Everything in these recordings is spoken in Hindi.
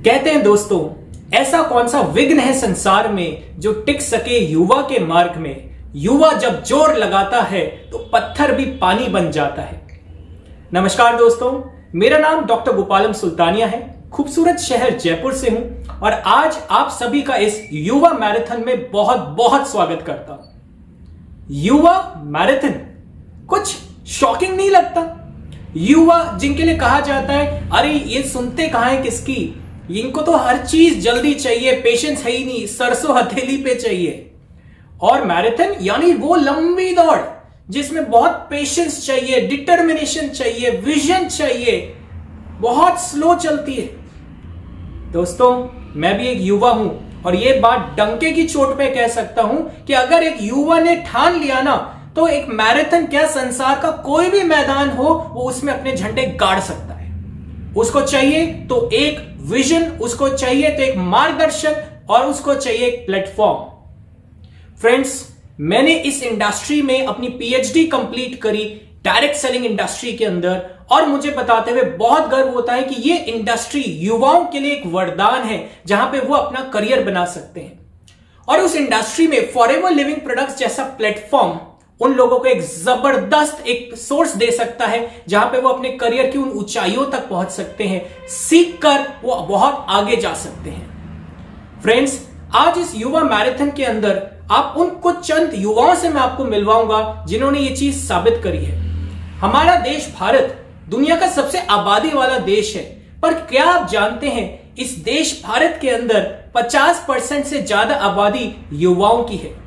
कहते हैं दोस्तों, ऐसा कौन सा विघ्न है संसार में जो टिक सके युवा के मार्ग में। युवा जब जोर लगाता है तो पत्थर भी पानी बन जाता है। नमस्कार दोस्तों, मेरा नाम डॉक्टर गोपालम सुल्तानिया है। खूबसूरत शहर जयपुर से हूं और आज आप सभी का इस युवा मैराथन में बहुत बहुत स्वागत करता हूं। युवा मैराथन कुछ शॉकिंग नहीं लगता? युवा जिनके लिए कहा जाता है अरे ये सुनते कहां है किसकी, इनको तो हर चीज जल्दी चाहिए, पेशेंस है ही नहीं, सरसों हथेली पे चाहिए। और मैराथन यानी वो लंबी दौड़ जिसमें बहुत पेशेंस चाहिए, डिटर्मिनेशन चाहिए, विजन चाहिए, बहुत स्लो चलती है। दोस्तों, मैं भी एक युवा हूं और ये बात डंके की चोट पे कह सकता हूं कि अगर एक युवा ने ठान लिया ना तो एक मैराथन क्या, संसार का कोई भी मैदान हो वो उसमें अपने झंडे गाड़ सकता है। उसको चाहिए तो एक विजन, उसको चाहिए तो एक मार्गदर्शक और उसको चाहिए एक प्लेटफॉर्म। फ्रेंड्स, मैंने इस इंडस्ट्री में अपनी पीएचडी कंप्लीट करी, डायरेक्ट सेलिंग इंडस्ट्री के अंदर, और मुझे बताते हुए बहुत गर्व होता है कि ये इंडस्ट्री युवाओं के लिए एक वरदान है जहां पे वो अपना करियर बना सकते हैं। और उस इंडस्ट्री में फॉरएवर लिविंग प्रोडक्ट्स जैसा प्लेटफॉर्म उन लोगों को एक जबरदस्त एक सोर्स दे सकता है जहां पे वो अपने करियर की उन ऊंचाइयों तक पहुंच सकते हैं, सीख कर वो बहुत आगे जा सकते हैं। फ्रेंड्स, आज इस युवा मैराथन के अंदर आप उन कुछ चंद युवाओं से मैं आपको मिलवाऊंगा जिन्होंने ये चीज साबित करी है। हमारा देश भारत दुनिया का सबसे आबादी वाला देश है, पर क्या आप जानते हैं इस देश भारत के अंदर 50% से ज्यादा आबादी युवाओं की है।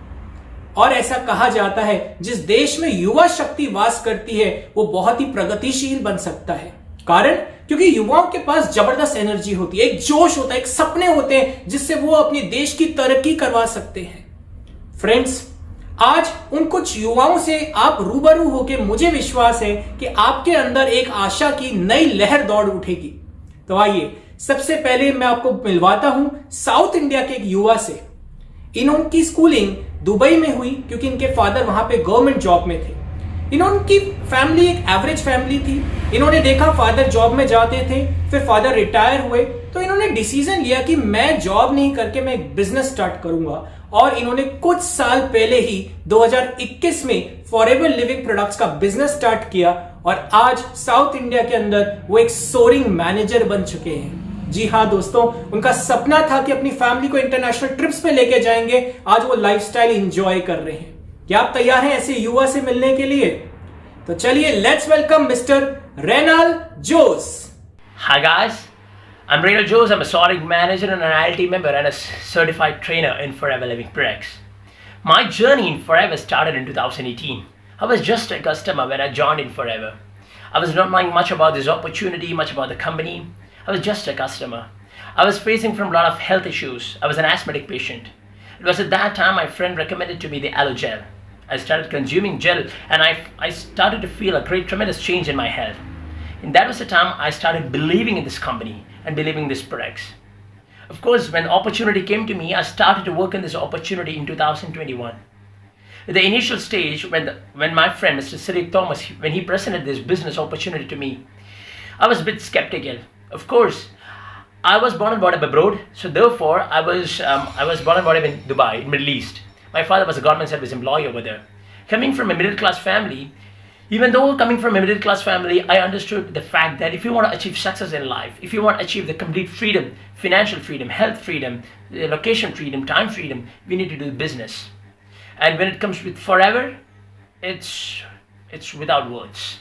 और ऐसा कहा जाता है जिस देश में युवा शक्ति वास करती है वो बहुत ही प्रगतिशील बन सकता है। कारण क्योंकि युवाओं के पास जबरदस्त एनर्जी होती है, एक जोश होता है, एक सपने होते हैं जिससे वो अपने देश की तरक्की करवा सकते हैं। फ्रेंड्स, आज उन कुछ युवाओं से आप रूबरू होकर मुझे विश्वास है कि आपके अंदर एक आशा की नई लहर दौड़ उठेगी। तो आइए सबसे पहले मैं आपको मिलवाता हूं साउथ इंडिया के एक युवा से। इनकी स्कूलिंग दुबई में हुई क्योंकि इनके फादर वहां पे गवर्नमेंट जॉब में थे। इनकी फैमिली एक एवरेज फैमिली थी। इन्होंने देखा फादर जॉब में जाते थे, फिर फादर रिटायर हुए, तो इन्होंने डिसीजन लिया कि मैं जॉब नहीं करके मैं एक बिजनेस स्टार्ट करूंगा। और इन्होंने कुछ साल पहले ही 2021 में फॉरएवर लिविंग प्रोडक्ट्स का बिजनेस स्टार्ट किया और आज साउथ इंडिया के अंदर वो एक सोरिंग मैनेजर बन चुके हैं। जी हाँ दोस्तों, उनका सपना था कि अपनी फैमिली को इंटरनेशनल ट्रिप्स पे लेके जाएंगे, आज वो लाइफस्टाइल एंजॉय कर रहे हैं। क्या आप तैयार हैं ऐसे युवा से मिलने के लिए? तो चलिए let's welcome mister Renal Jose. Hi guys, I'm Reynal Jose. I'm a soaring manager and an ILT member and a certified trainer in Forever Living Products. My journey in Forever started in 2018. I was just a customer when I joined in Forever. I was not knowing much about this opportunity, much about the company. I was just a customer. I was facing from a lot of health issues. I was an asthmatic patient. It was at that time my friend recommended to me the aloe gel. I started consuming gel and I started to feel a great tremendous change in my health. And that was the time I started believing in this company and believing in these products. Of course, when the opportunity came to me, I started to work in this opportunity in 2021. At the initial stage, when my friend Mr. Sirik Thomas, when he presented this business opportunity to me, I was a bit skeptical. Of course, I was born and brought up abroad, so therefore I was born and brought up in Dubai, in Middle East. My father was a government service employee over there. Coming from a middle class family, even though coming from a middle class family, I understood the fact that if you want to achieve success in life, if you want to achieve the complete freedom, financial freedom, health freedom, location freedom, time freedom, we need to do business. And when it comes with Forever, it's without words.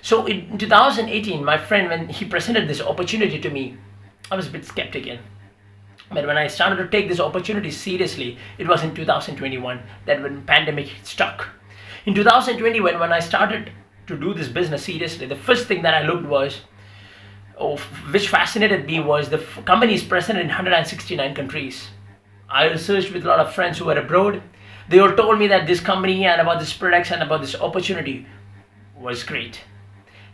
So in 2018, my friend, when he presented this opportunity to me, I was a bit skeptical. But when I started to take this opportunity seriously, it was in 2021 that when pandemic struck. In 2021, when I started to do this business seriously, the first thing that I looked was, which fascinated me, was the company is present in 169 countries. I researched with a lot of friends who were abroad. They all told me that this company and about this products and about this opportunity was great.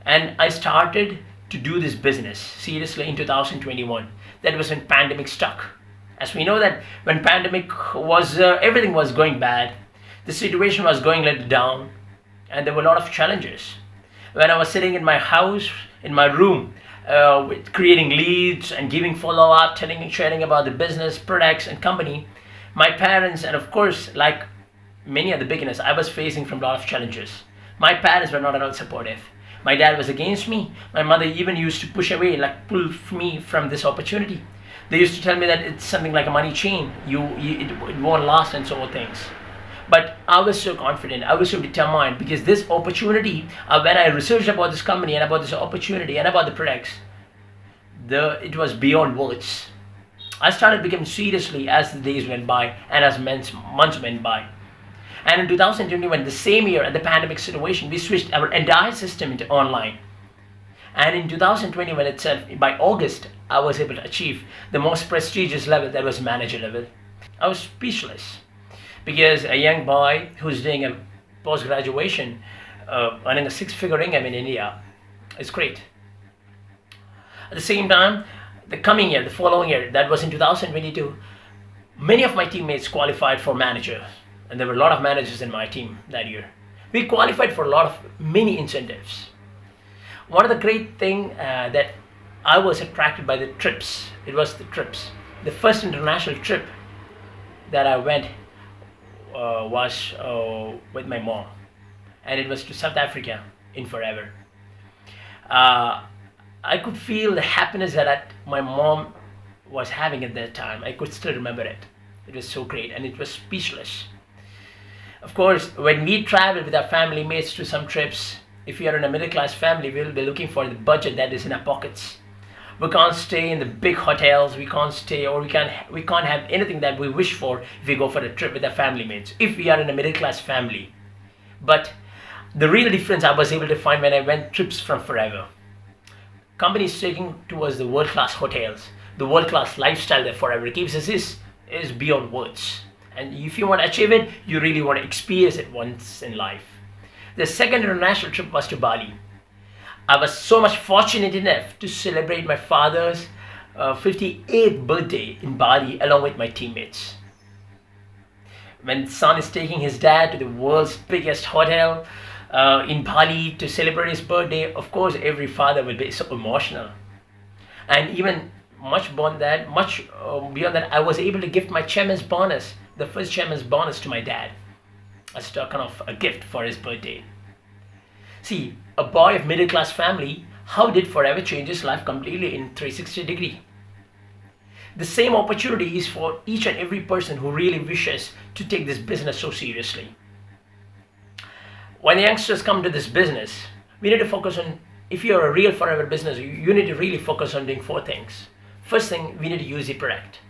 And I started to do this business seriously in 2021. That was when pandemic struck. As we know that when pandemic was, everything was going bad. The situation was going a little down and there were a lot of challenges. When I was sitting in my house, in my room, with creating leads and giving follow up, telling and sharing about the business, products, and company. My parents, and of course, like many other beginners, I was facing from a lot of challenges. My parents were not at all supportive. My dad was against me. My mother even used to push away, like pull me from this opportunity. They used to tell me that it's something like a money chain. It won't last and so on things. But I was so confident. I was so determined because this opportunity, when I researched about this company and about this opportunity and about the products, it was beyond words. I started becoming seriously as the days went by and as months went by. And in 2021, the same year at the pandemic situation, we switched our entire system into online. And in 2021 itself, by August, I was able to achieve the most prestigious level, that was manager level. I was speechless because a young boy who's doing a post-graduation, earning a six-figure income in India, is great. At the same time, the coming year, the following year, that was in 2022, many of my teammates qualified for managers, and there were a lot of managers in my team that year. We qualified for a lot of mini incentives. One of the great thing that I was attracted by the trips. It was the trips. The first international trip that I went was with my mom, and it was to South Africa in Forever. I could feel the happiness that my mom was having at that time. I could still remember it. It was so great, and it was speechless. Of course, when we travel with our family mates to some trips, if we are in a middle class family, we'll be looking for the budget that is in our pockets. We can't stay in the big hotels. We can't stay, or we can't have anything that we wish for if we go for a trip with our family mates. If we are in a middle class family, but the real difference I was able to find when I went trips from Forever. Companies taking towards the world class hotels, the world class lifestyle that Forever gives us is beyond words. And if you want to achieve it, you really want to experience it once in life. The second international trip was to Bali. I was so much fortunate enough to celebrate my father's 58th birthday in Bali along with my teammates. When son is taking his dad to the world's biggest hotel in Bali to celebrate his birthday, of course every father will be so emotional. And even much beyond that, I was able to gift my chairman's bonus, the first chairman's bonus, to my dad as a kind of a gift for his birthday. See, a boy of middle class family, how did Forever change his life completely in 360 degree? The same opportunity is for each and every person who really wishes to take this business so seriously. When the youngsters come to this business, we need to focus on, if you're a real Forever business, you need to really focus on doing four things. First thing, we need to use the product.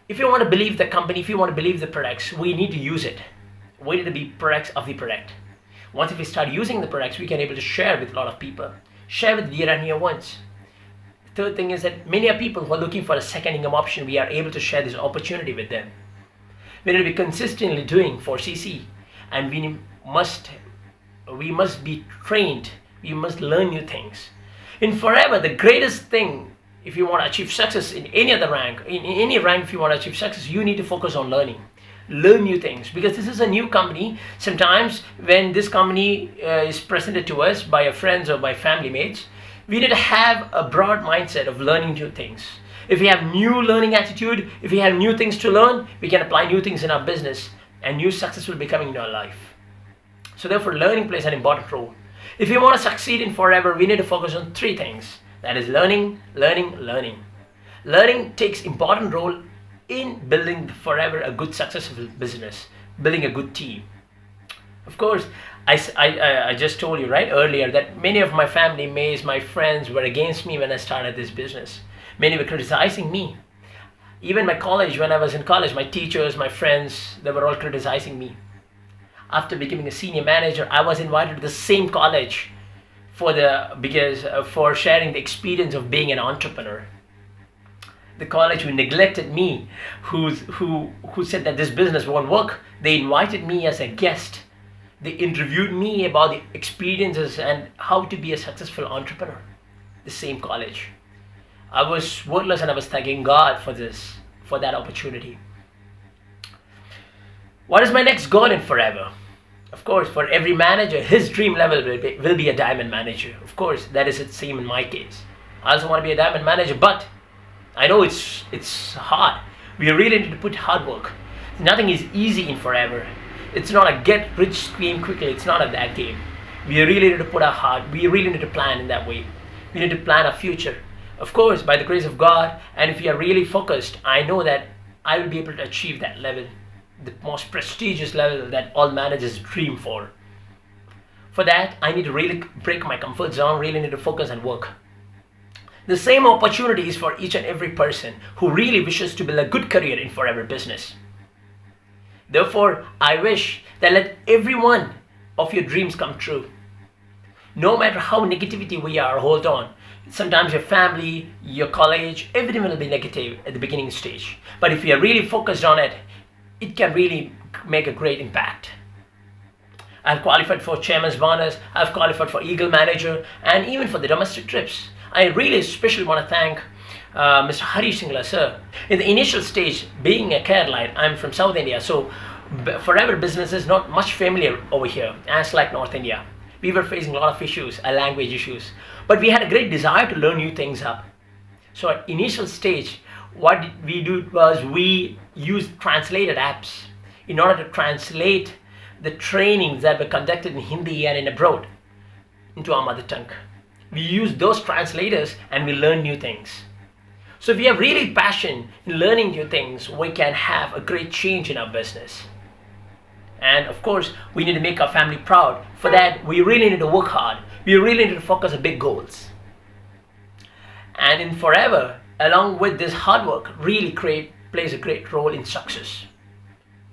If you want to believe the company, if you want to believe the products, we need to use it. We need to be products of the product. Once if we start using the products, we can able to share with a lot of people. Share with dear and near ones. Third thing is that many are people who are looking for a second income option. We are able to share this opportunity with them. We need to be consistently doing 4CC, and we must be trained. We must learn new things. In Forever, the greatest thing, if you want to achieve success in any other rank, in any rank, if you want to achieve success, you need to focus on learning. Learn new things, because this is a new company. Sometimes when this company is presented to us by our friends or by family mates, we need to have a broad mindset of learning new things. If we have new learning attitude, if we have new things to learn, we can apply new things in our business, and new success will be coming in our life. So therefore, learning plays an important role. If you want to succeed in Forever, we need to focus on three things. That is learning, learning, learning. Learning takes important role in building Forever a good successful business, building a good team. Of course, I just told you right earlier that many of my family mates, my friends were against me when I started this business. Many were criticizing me. Even my college, when I was in college, my teachers, my friends, they were all criticizing me. After becoming a senior manager, I was invited to the same college for sharing the experience of being an entrepreneur. The college who neglected me, who said that this business won't work, they invited me as a guest. They interviewed me about the experiences and how to be a successful entrepreneur. The same college. I was worthless, and I was thanking God for that opportunity. What is my next goal in Forever? Of course, for every manager, his dream level will be a diamond manager. Of course, that is the same in my case. I also want to be a diamond manager, but I know it's hard. We really need to put hard work. Nothing is easy in Forever. It's not a get rich scheme quickly. It's not a that game. We really need to put our heart. We really need to plan in that way. We need to plan our future. Of course, by the grace of God, and if we are really focused, I know that I will be able to achieve that level, the most prestigious level that all managers dream for. For that, I need to really break my comfort zone, really need to focus and work. The same opportunity is for each and every person who really wishes to build a good career in Forever business. Therefore, I wish that let every one of your dreams come true. No matter how negativity we are, hold on. Sometimes your family, your college, everything will be negative at the beginning stage. But if you are really focused on it, it can really make a great impact. I've qualified for Chairman's Bonus, I've qualified for Eagle Manager, and even for the domestic trips. I really especially want to thank Mr. Hari Singla sir. In the initial stage, being a Kerala, I'm from South India, so Forever business is not much familiar over here, as like North India. We were facing a lot of issues, language issues, but we had a great desire to learn new things up. So at initial stage, what we do was we used translated apps in order to translate the trainings that were conducted in Hindi and in abroad into our mother tongue. We use those translators and we learn new things. So if we have really passion in learning new things, we can have a great change in our business. And of course, we need to make our family proud. For that, we really need to work hard. We really need to focus on big goals. And in Forever, along with this hard work, really plays a great role in success.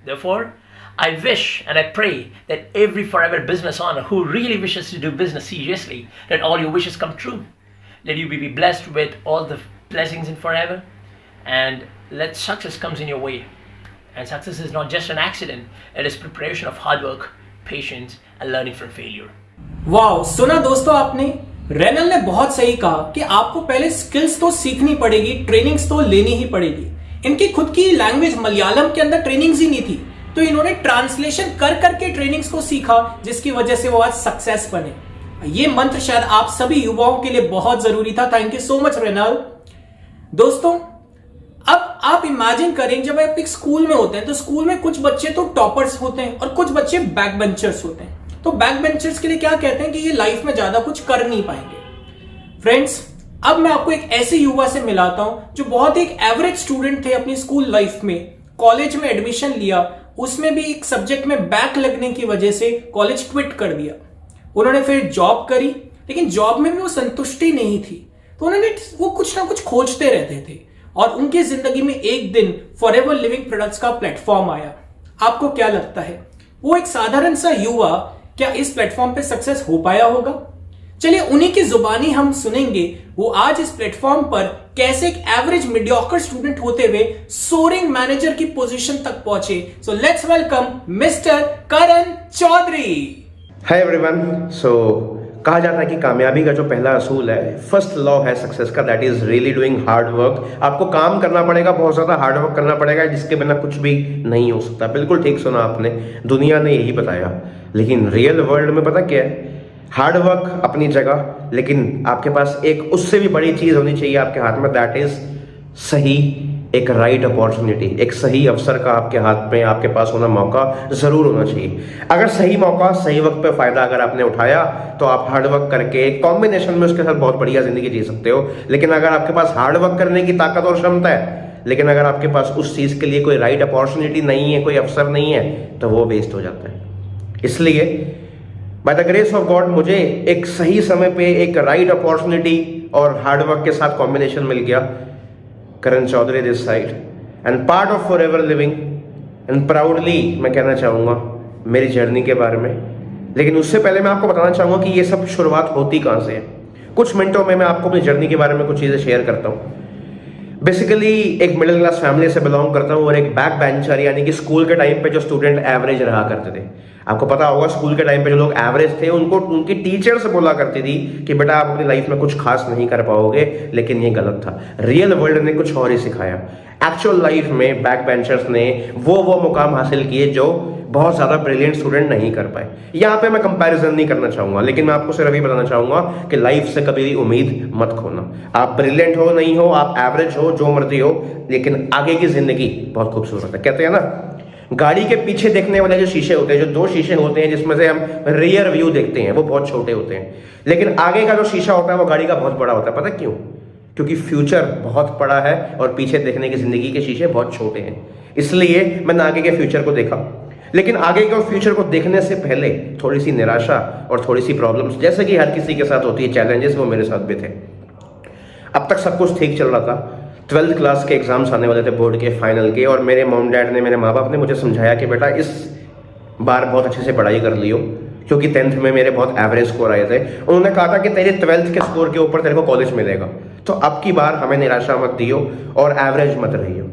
Therefore, I wish and I pray that every Forever business owner who really wishes to do business seriously, that all your wishes come true. Let you be blessed with all the blessings in Forever, and let success comes in your way. And success is not just an accident, it is preparation of hard work, patience, and learning from failure. Wow, सुना दोस्तों आपने? रेनल ने बहुत सही कहा कि आपको पहले स्किल्स तो सीखनी पड़ेगी, ट्रेनिंग्स तो लेनी ही पड़ेगी। इनकी खुद की लैंग्वेज मलयालम के अंदर ट्रेनिंग्स ही नहीं थी, तो इन्होंने ट्रांसलेशन कर करके ट्रेनिंग्स को सीखा, जिसकी वजह से वो आज सक्सेस बने। ये मंत्र शायद आप सभी युवाओं के लिए बहुत जरूरी था। Thank you so much renal. दोस्तों, अब आप इमेजिन करें जब आप एक स्कूल में होते हैं तो स्कूल में कुछ बच्चे तो टॉपर्स होते हैं और कुछ बच्चे बैक बेंचर्स होते हैं। तो बैक बेंचर्स के लिए क्या कहते हैं कि ये लाइफ में ज्यादा कुछ कर नहीं पाएंगे। फ्रेंड्स, अब मैं आपको एक ऐसे युवा से मिलाता हूं जो बहुत एक एवरेज स्टूडेंट थे अपनी स्कूल लाइफ में, कॉलेज में एडमिशन लिया, उसमें भी एक सब्जेक्ट में बैक लगने की वजह से कॉलेज क्विट कर दिया। उन्होंने फिर जॉब करी, लेकिन जॉब में भी वो संतुष्टि नहीं थी, तो वो कुछ ना कुछ खोजते रहते थे और उनकी जिंदगी में एक दिन फॉरएवर लिविंग प्रोडक्ट्स का प्लेटफॉर्म आया। आपको क्या लगता है वो एक साधारण सा युवा क्या इस प्लेटफॉर्म पे सक्सेस हो पाया होगा? चलिए उन्हीं की जुबानी हम सुनेंगे वो आज इस प्लेटफॉर्म पर कैसे एक एवरेज मीडियोकर स्टूडेंट होते हुए सोरिंग मैनेजर की पोजीशन तक पहुंचे। So let's welcome mister Karan Chaudhary. Hi everyone. So कहा जाता है कि कामयाबी का जो पहला असूल है, फर्स्ट लॉ है सक्सेस का, that is really doing hard work. आपको काम करना पड़ेगा, बहुत ज़्यादा हार्ड वर्क करना पड़ेगा, जिसके बिना कुछ भी नहीं हो सकता। बिल्कुल ठीक सुना आपने, दुनिया ने यही बताया। लेकिन रियल वर्ल्ड में पता क्या है? हार्ड वर्क अपनी जगह, लेकिन आपके पास एक उससे भी बड़ी चीज़ होनी चाहिए आपके हाथ में, दैट इज सही एक राइट अपॉर्चुनिटी, एक सही अवसर का आपके हाथ में, आपके पास होना, मौका ज़रूर होना चाहिए। अगर सही मौका सही वक्त पे फ़ायदा अगर आपने उठाया तो आप हार्ड वर्क करके कॉम्बिनेशन में उसके साथ बहुत बढ़िया ज़िंदगी जी सकते हो। लेकिन अगर आपके पास हार्ड वर्क करने की ताकत और क्षमता है, लेकिन अगर आपके पास उस चीज़ के लिए कोई राइट अपॉर्चुनिटी नहीं है, कोई अवसर नहीं है, तो वो वेस्ट हो जाता है। इसलिए by the grace of God मुझे एक सही समय पे एक राइट अपॉर्चुनिटी और हार्ड वर्क के साथ कॉम्बिनेशन मिल गया। Karan Chaudhary this side and part of Forever Living, and proudly मैं कहना चाहूँगा मेरी जर्नी के बारे में। लेकिन उससे पहले मैं आपको बताना चाहूँगा कि ये सब शुरुआत होती कहाँ से है। कुछ मिनटों में मैं आपको अपनी जर्नी के बारे में कुछ चीज़ें शेयर करता हूँ। बेसिकली एक मिडिल क्लास फैमिली से बिलोंग करता हूँ और एक बैक बेंचर, यानी कि स्कूल के टाइम पे जो स्टूडेंट एवरेज रहा करते थे। आपको पता होगा स्कूल के टाइम पे जो लोग एवरेज थे उनको उनकी टीचर से बोला करती थी कि बेटा आप अपनी लाइफ में कुछ खास नहीं कर पाओगे, लेकिन ये गलत था। रियल वर्ल्ड ने कुछ और ही सिखाया। एक्चुअल लाइफ में बैक बेंचर्स ने वो मुकाम हासिल किए जो बहुत ज़्यादा ब्रिलियंट स्टूडेंट नहीं कर पाए। यहाँ पे मैं कंपैरिजन नहीं करना चाहूँगा, लेकिन मैं आपको सिर्फ ये बताना चाहूँगा कि लाइफ से कभी भी उम्मीद मत खोना। आप ब्रिलियंट हो नहीं हो, आप एवरेज हो, जो मर्जी हो, लेकिन आगे की ज़िंदगी बहुत खूबसूरत है। कहते हैं ना, गाड़ी के पीछे देखने वाले जो शीशे होते हैं, जो 2 शीशे होते हैं जिसमें से हम रियर व्यू देखते हैं, वो बहुत छोटे होते हैं, लेकिन आगे का जो शीशा होता है वो गाड़ी का बहुत बड़ा होता है। पता क्यों? क्योंकि फ्यूचर बहुत बड़ा है और पीछे देखने की ज़िंदगी के शीशे बहुत छोटे हैं। इसलिए मैंने आगे के फ्यूचर को देखा, लेकिन आगे के फ्यूचर को देखने से पहले थोड़ी सी निराशा और थोड़ी सी प्रॉब्लम्स, जैसे कि हर किसी के साथ होती है, चैलेंजेस, वो मेरे साथ भी थे। अब तक सब कुछ ठीक चल रहा था। 12th क्लास के एग्जाम्स आने वाले थे, बोर्ड के, फाइनल के, और मेरे मॉम डैड ने, मेरे माँ बाप ने मुझे समझाया कि बेटा इस बार बहुत अच्छे से पढ़ाई कर लियो, क्योंकि 10th में मेरे बहुत एवरेज स्कोर आए थे। उन्होंने कहा था कि तेरे 12th के स्कोर के ऊपर तेरे को कॉलेज मिलेगा, तो अब की बार हमें निराशा मत दियो और एवरेज मत रहियो।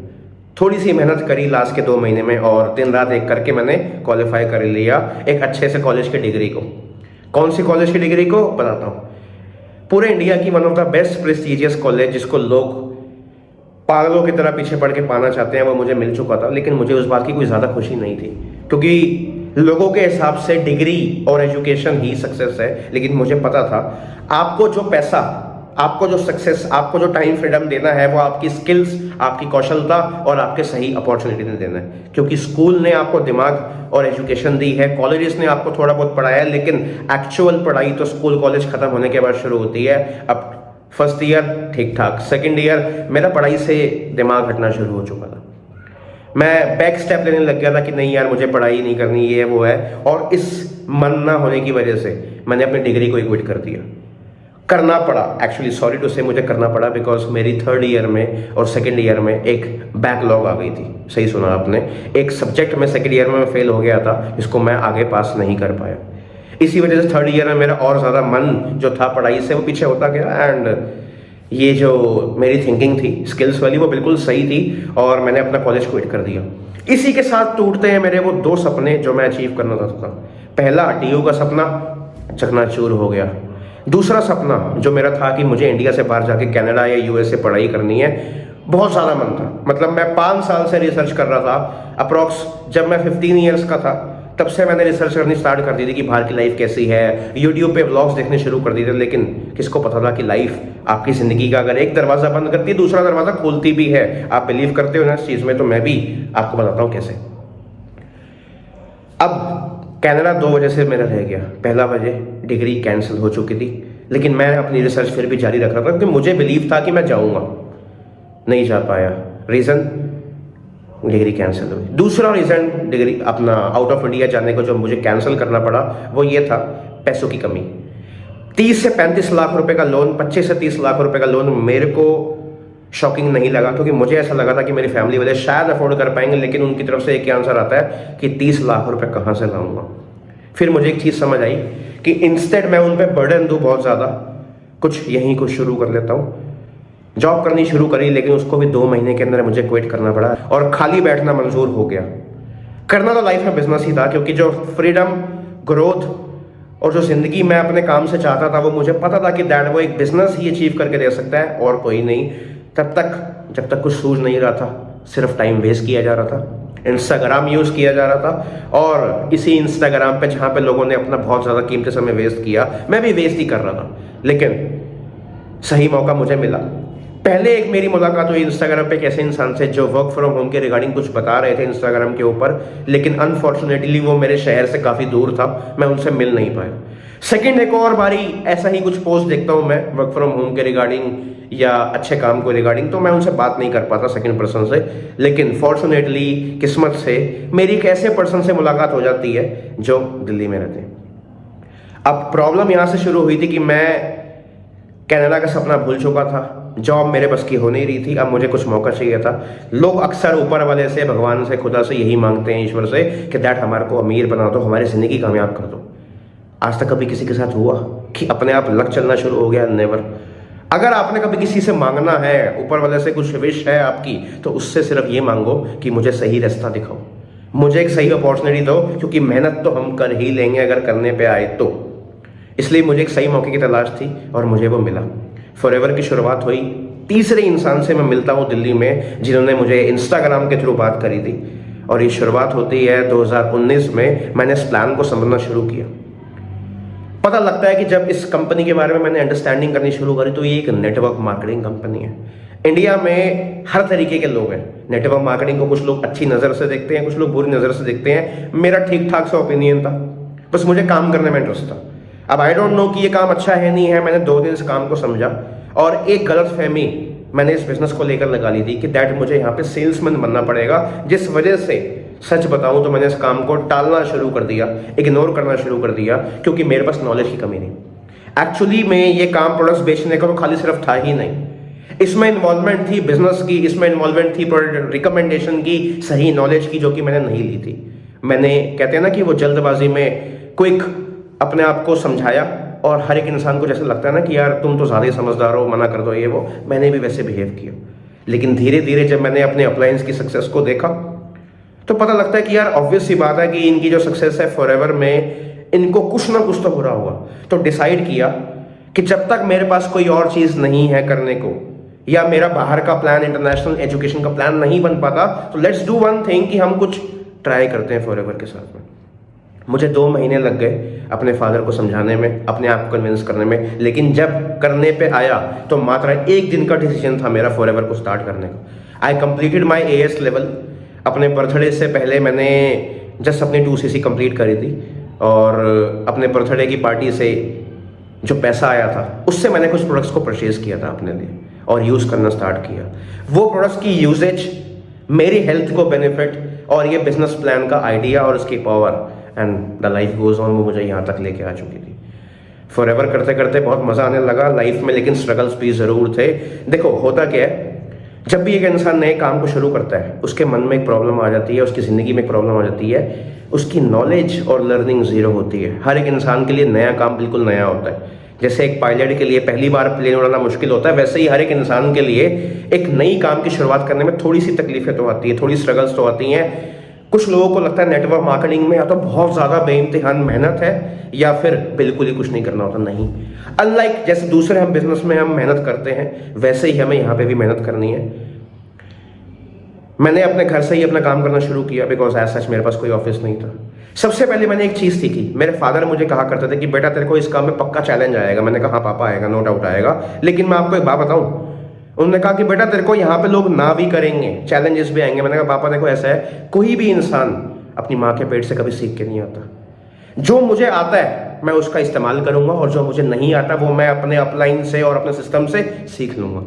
थोड़ी सी मेहनत करी लास्ट के 2 महीने में और दिन रात एक करके मैंने क्वालिफाई कर लिया एक अच्छे से कॉलेज की डिग्री को। कौन सी कॉलेज की डिग्री को बताता हूँ। पूरे इंडिया की one of the best prestigious college, जिसको लोग पागलों की तरह पीछे पड़ के पाना चाहते हैं, वो मुझे मिल चुका था। लेकिन मुझे उस बात की कोई ज़्यादा खुशी नहीं थी, क्योंकि लोगों के हिसाब से डिग्री और एजुकेशन ही सक्सेस है। लेकिन मुझे पता था आपको जो पैसा, आपको जो सक्सेस, आपको जो टाइम फ्रीडम देना है, वो आपकी स्किल्स, आपकी कौशलता और आपके सही अपॉर्चुनिटी ने देना है। क्योंकि स्कूल ने आपको दिमाग और एजुकेशन दी है, कॉलेजेस ने आपको थोड़ा बहुत पढ़ाया है, लेकिन एक्चुअल पढ़ाई तो स्कूल कॉलेज खत्म होने के बाद शुरू होती है। अब फर्स्ट ईयर ठीक ठाक, सेकेंड ईयर मेरा पढ़ाई से दिमाग हटना शुरू हो चुका था। मैं बैक स्टेप लेने लग गया था कि नहीं यार, मुझे पढ़ाई नहीं करनी, ये वो है। और इस मन ना होने की वजह से मैंने अपनी डिग्री को क्विट कर दिया। करना पड़ा, एक्चुअली सॉरी टू से, मुझे करना पड़ा, बिकॉज मेरी 3rd ईयर में और 2nd ईयर में एक बैकलॉग आ गई थी। सही सुना आपने, एक सब्जेक्ट में 2nd ईयर में फेल हो गया था, जिसको मैं आगे पास नहीं कर पाया। इसी वजह से 3rd ईयर में मेरा और ज़्यादा मन जो था पढ़ाई से, वो पीछे होता गया। एंड ये जो मेरी थिंकिंग थी स्किल्स वाली, वो बिल्कुल सही थी और मैंने अपना कॉलेज क्विट कर दिया। इसी के साथ टूटते हैं मेरे वो 2 सपने जो मैं अचीव करना चाहता था। पहला DU का सपना चकनाचूर हो गया। दूसरा सपना जो मेरा था कि मुझे इंडिया से बाहर जाके कनाडा या USA पढ़ाई करनी है, बहुत ज़्यादा मन था। मतलब मैं 5 साल से रिसर्च कर रहा था। अप्रॉक्स जब मैं 15 ईयर्स का था, तब से मैंने रिसर्च करनी स्टार्ट कर दी थी कि बाहर की लाइफ कैसी है। यूट्यूब पे व्लॉग्स देखने शुरू कर दिए थे। लेकिन किसको पता था कि लाइफ आपकी ज़िंदगी का अगर एक दरवाज़ा बंद करती है, दूसरा दरवाज़ा खोलती भी है। आप बिलीव करते हो ना इस चीज़ में, तो मैं भी आपको बताता हूँ कैसे। अब कनाडा 2 वजह से मेरा रह गया। पहला वजह, डिग्री कैंसिल हो चुकी थी, लेकिन मैं अपनी रिसर्च फिर भी जारी रख रहा था, क्योंकि मुझे बिलीव था कि मैं जाऊँगा। नहीं जा पाया, रीज़न डिग्री कैंसिल हुई। दूसरा रीज़न, डिग्री अपना आउट ऑफ इंडिया जाने को जो मुझे कैंसिल करना पड़ा, वो ये था पैसों की कमी। 30 से 35 लाख रुपए का लोन, 25 से 30 लाख रुपए का लोन मेरे को शॉकिंग नहीं लगा, क्योंकि मुझे ऐसा लगा था कि मेरी फैमिली वाले शायद अफोर्ड कर पाएंगे, लेकिन उनकी तरफ से एक ही आंसर आता है कि 30 लाख रुपए कहाँ से लाऊंगा। फिर मुझे एक चीज़ समझ आई कि इंस्टेड मैं उन पर बर्डन दूँ बहुत ज़्यादा, कुछ यहीं कुछ शुरू कर लेता हूँ। जॉब करनी शुरू करी, लेकिन उसको भी 2 महीने के अंदर मुझे क्विट करना पड़ा और खाली बैठना मंजूर हो गया। करना तो लाइफ में बिजनेस ही था, क्योंकि जो फ्रीडम, ग्रोथ और जो ज़िंदगी मैं अपने काम से चाहता था, वो मुझे पता था कि दैट वो एक बिजनेस ही अचीव करके दे सकता है और कोई नहीं। तब तक जब तक कुछ सूझ नहीं रहा था, सिर्फ टाइम वेस्ट किया जा रहा था, इंस्टाग्राम यूज़ किया जा रहा था। और इसी इंस्टाग्राम पे जहाँ पे लोगों ने अपना बहुत ज़्यादा कीमती समय वेस्ट किया, मैं भी वेस्ट ही कर रहा था। लेकिन सही मौका मुझे मिला। पहले एक मेरी मुलाकात हुई इंस्टाग्राम पे एक ऐसे इंसान से जो वर्क फ्रॉम होम के रिगार्डिंग कुछ बता रहे थे इंस्टाग्राम के ऊपर, लेकिन अनफॉर्चुनेटली वो मेरे शहर से काफ़ी दूर था, मैं उनसे मिल नहीं पाया। सेकंड एक और बारी ऐसा ही कुछ पोस्ट देखता हूँ मैं वर्क फ्रॉम होम के रिगार्डिंग या अच्छे काम को रिगार्डिंग, तो मैं उनसे बात नहीं कर पाता सेकंड पर्सन से। लेकिन फॉर्चुनेटली किस्मत से मेरी एक ऐसे पर्सन से मुलाकात हो जाती है जो दिल्ली में रहते हैं। अब प्रॉब्लम यहाँ से शुरू हुई थी कि मैं कनाडा का सपना भूल चुका था, जॉब मेरे बस की हो नहीं रही थी, अब मुझे कुछ मौका चाहिए था। लोग अक्सर ऊपर वाले से, भगवान से, खुदा से यही मांगते हैं, ईश्वर से, कि दैट हमारे को अमीर बना दो, हमारी ज़िंदगी कामयाब कर दो। आज तक कभी किसी के साथ हुआ कि अपने आप लक चलना शुरू हो गया? नेवर। अगर आपने कभी किसी से मांगना है, ऊपर वाले से कुछ विश है आपकी, तो उससे सिर्फ ये मांगो कि मुझे सही रास्ता दिखाओ, मुझे एक सही अपॉर्चुनिटी दो, क्योंकि मेहनत तो हम कर ही लेंगे अगर करने पे आए तो। इसलिए मुझे एक सही मौके की तलाश थी और मुझे वो मिला। फॉरएवर की शुरुआत हुई। तीसरे इंसान से मैं मिलता हूँ दिल्ली में, जिन्होंने मुझे इंस्टाग्राम के थ्रू बात करी थी। और ये शुरुआत होती है 2019 में। मैंने इस प्लान को समझना शुरू किया। पता लगता है कि जब इस कंपनी के बारे में मैंने अंडरस्टैंडिंग करनी शुरू करी तो ये एक नेटवर्क मार्केटिंग कंपनी है। इंडिया में हर तरीके के लोग हैं। नेटवर्क मार्केटिंग को कुछ लोग अच्छी नज़र से देखते हैं, कुछ लोग बुरी नज़र से देखते हैं। मेरा ठीक ठाक सा ओपिनियन था, बस मुझे काम करने में इंटरेस्ट था। अब आई डोंट नो कि ये काम अच्छा है नहीं है। मैंने 2 दिन इस काम को समझा और एक गलत फहमी मैंने इस बिजनेस को लेकर लगा ली थी कि दैट मुझे यहाँ पे सेल्समैन बनना पड़ेगा, जिस वजह से सच बताऊं तो मैंने इस काम को टालना शुरू कर दिया, इग्नोर करना शुरू कर दिया, क्योंकि मेरे पास नॉलेज की कमी नहीं। एक्चुअली में ये काम प्रोडक्ट्स बेचने का तो खाली सिर्फ था ही नहीं, इसमें इन्वॉल्वमेंट थी बिजनेस की, इसमें इन्वॉल्वमेंट थी प्रोडक्ट रिकमेंडेशन की, सही नॉलेज की, जो कि मैंने नहीं ली थी। मैंने कहते हैं ना कि वो जल्दबाजी में क्विक अपने आप को समझाया और हर एक इंसान को जैसे लगता है ना कि यार तुम तो ज़्यादा ही समझदार हो, मना कर दो ये वो। मैंने भी वैसे बिहेव किया, लेकिन धीरे धीरे जब मैंने अपने अपलायंस की सक्सेस को देखा तो पता लगता है कि यार ऑब्वियस सी बात है कि इनकी जो सक्सेस है फॉरएवर में इनको कुछ ना कुछ तो हो रहा होगा। तो डिसाइड किया कि जब तक मेरे पास कोई और चीज़ नहीं है करने को, या मेरा बाहर का प्लान, इंटरनेशनल एजुकेशन का प्लान नहीं बन पाता, तो लेट्स डू वन थिंग कि हम कुछ ट्राई करते हैं फॉरएवर के साथ में। मुझे 2 महीने लग गए अपने फादर को समझाने में, अपने आप को कन्विंस करने में, लेकिन जब करने पे आया तो मात्र 1 दिन का डिसीजन था मेरा फॉरएवर को स्टार्ट करने का। I completed my AS level. अपने बर्थडे से पहले मैंने जस्ट अपनी 2cc कंप्लीट करी थी और अपने बर्थडे की पार्टी से जो पैसा आया था उससे मैंने कुछ प्रोडक्ट्स को परचेज किया था अपने लिए और यूज़ करना स्टार्ट किया। वो प्रोडक्ट्स की यूजेज, मेरी हेल्थ को बेनिफिट और ये बिजनेस प्लान का आइडिया और उसकी power and the life goes on, वो मुझे यहाँ तक लेके आ चुकी थी। फॉरएवर करते करते बहुत मज़ा आने लगा लाइफ में, लेकिन स्ट्रगल्स भी ज़रूर थे। देखो होता क्या है, जब भी एक इंसान नए काम को शुरू करता है उसके मन में एक प्रॉब्लम आ जाती है, उसकी ज़िंदगी में एक प्रॉब्लम आ जाती है, उसकी नॉलेज और लर्निंग ज़ीरो होती है। हर एक इंसान के लिए नया काम बिल्कुल नया होता है। जैसे एक पायलट के लिए पहली बार प्लेन उड़ाना मुश्किल होता है, वैसे ही हर एक इंसान के लिए एक नई काम की शुरुआत करने में थोड़ी सी तकलीफें तो आती है, थोड़ी स्ट्रगल्स तो आती हैं। कुछ लोगों को लगता है नेटवर्क मार्केटिंग में या तो बहुत ज़्यादा बेइम्तिहान मेहनत है या फिर बिल्कुल ही कुछ नहीं करना होता। नहीं, अनलाइक जैसे दूसरे हम बिजनेस में हम मेहनत करते हैं, वैसे ही हमें यहाँ पे भी मेहनत करनी है। मैंने अपने घर से ही अपना काम करना शुरू किया, बिकॉज एज सच मेरे पास कोई ऑफिस नहीं था। सबसे पहले मैंने एक चीज़ सीखी। मेरे फादर मुझे कहा करते थे कि बेटा तेरे को इस काम में पक्का चैलेंज आएगा। मैंने कहा पापा आएगा, नो डाउट आएगा, लेकिन मैं आपको एक बात बताऊं, उन्होंने कहा कि बेटा तेरे को यहाँ पे लोग ना भी करेंगे, चैलेंजेस भी आएंगे। मैंने कहा पापा देखो ऐसा है, कोई भी इंसान अपनी माँ के पेट से कभी सीख के नहीं आता। जो मुझे आता है मैं उसका इस्तेमाल करूंगा और जो मुझे नहीं आता वो मैं अपने अपलाइन से और अपने सिस्टम से सीख लूंगा।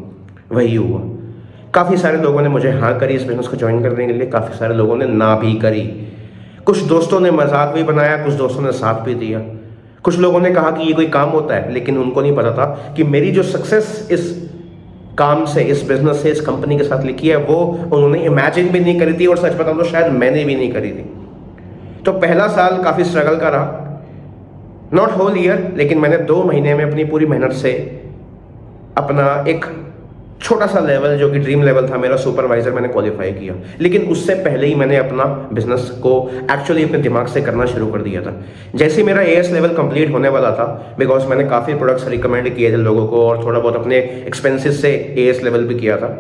वही हुआ। काफ़ी सारे लोगों ने मुझे हाँ करी इस बिजनेस को ज्वाइन करने के लिए, काफ़ी सारे लोगों ने ना भी करी। कुछ दोस्तों ने मजाक भी बनाया, कुछ दोस्तों ने साथ भी दिया। कुछ लोगों ने कहा कि ये कोई काम होता है, लेकिन उनको नहीं पता था कि मेरी जो सक्सेस इस काम से, इस बिजनेस से, इस कंपनी के साथ लिखी है वो उन्होंने इमेजिन भी नहीं करी थी, और सच बताऊं तो शायद मैंने भी नहीं करी थी। तो पहला साल काफ़ी स्ट्रगल का रहा, नॉट होल ईयर, लेकिन मैंने 2 महीने में अपनी पूरी मेहनत से अपना एक छोटा सा लेवल, जो कि ड्रीम लेवल था मेरा, सुपरवाइजर, मैंने क्वालिफाई किया। लेकिन उससे पहले ही मैंने अपना बिजनेस को एक्चुअली अपने दिमाग से करना शुरू कर दिया था। जैसे ही मेरा AS लेवल कंप्लीट होने वाला था, बिकॉज मैंने काफ़ी प्रोडक्ट्स रिकमेंड किए थे लोगों को और थोड़ा बहुत अपने एक्सपेंसेस से AS लेवल भी किया था।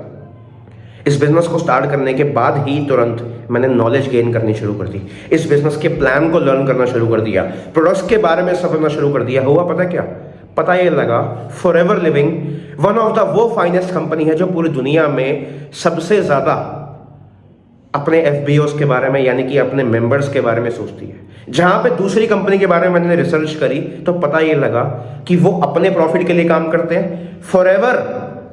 इस बिजनेस को स्टार्ट करने के बाद ही तुरंत मैंने नॉलेज गेन करनी शुरू कर दी, इस बिजनेस के प्लान को लर्न करना शुरू कर दिया, प्रोडक्ट्स के बारे में समझना शुरू कर दिया। हुआ पता क्या? पता ये लगा forever living one of the वो फाइनेस्ट कंपनी है जो पूरी दुनिया में सबसे ज़्यादा अपने FBOs के बारे में, यानी कि अपने मेंबर्स के बारे में सोचती है। जहां पे दूसरी कंपनी के बारे में मैंने रिसर्च करी तो पता ये लगा कि वो अपने प्रॉफिट के लिए काम करते हैं। फॉरएवर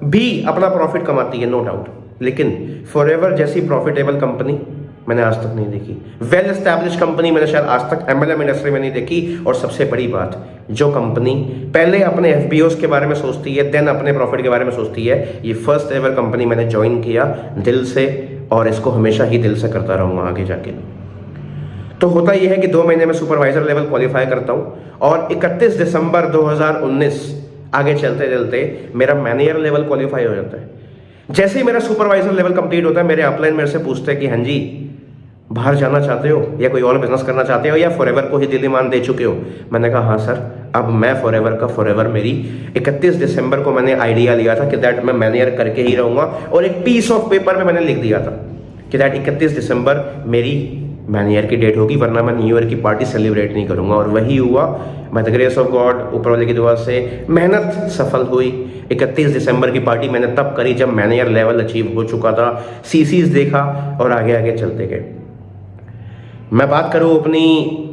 भी अपना प्रॉफिट कमाती है, नो डाउट, लेकिन फॉरएवर जैसी प्रॉफिटेबल कंपनी मैंने आज तक नहीं देखी। वेल एस्टैब्लिश कंपनी मैंने शायद आज तक MLM इंडस्ट्री में नहीं देखी। और सबसे बड़ी बात, जो कंपनी पहले अपने FBOs के बारे में सोचती है, देन अपने प्रॉफिट के बारे में सोचती है, ये फर्स्ट एवर कंपनी मैंने ज्वाइन किया दिल से, और इसको हमेशा ही दिल से करता रहूँगा आगे जाके। तो होता यह है कि 2 महीने में सुपरवाइजर लेवल क्वालिफाई करता हूँ और 31 दिसंबर 2019 आगे चलते चलते मेरा मैनेजर लेवल क्वालिफाई हो जाता है। जैसे ही मेरा सुपरवाइजर लेवल कंप्लीट होता है, मेरे अपलाइन मेरे से पूछते हैं कि हाँ जी, बाहर जाना चाहते हो या कोई और बिजनेस करना चाहते हो या फॉरएवर को ही दिल ईमान दे चुके हो? मैंने कहा हाँ सर, अब मैं फॉरएवर का फॉरएवर, मेरी 31 दिसंबर को मैंने आइडिया लिया था कि दैट मैं मैनेजर करके ही रहूँगा, और एक पीस ऑफ पेपर में मैंने लिख दिया था कि दैट 31 दिसंबर मेरी न्यू ईयर की डेट होगी, वरना मैं न्यू ईयर की पार्टी सेलिब्रेट नहीं करूँगा। और वही हुआ, bye the grace of God, ऊपर वाले की दुआ से मेहनत सफल हुई। 31 दिसंबर की पार्टी मैंने तब करी जब मैंने यार लेवल अचीव हो चुका था, सीसीज देखा और आगे आगे चलते गए। मैं बात करूँ अपनी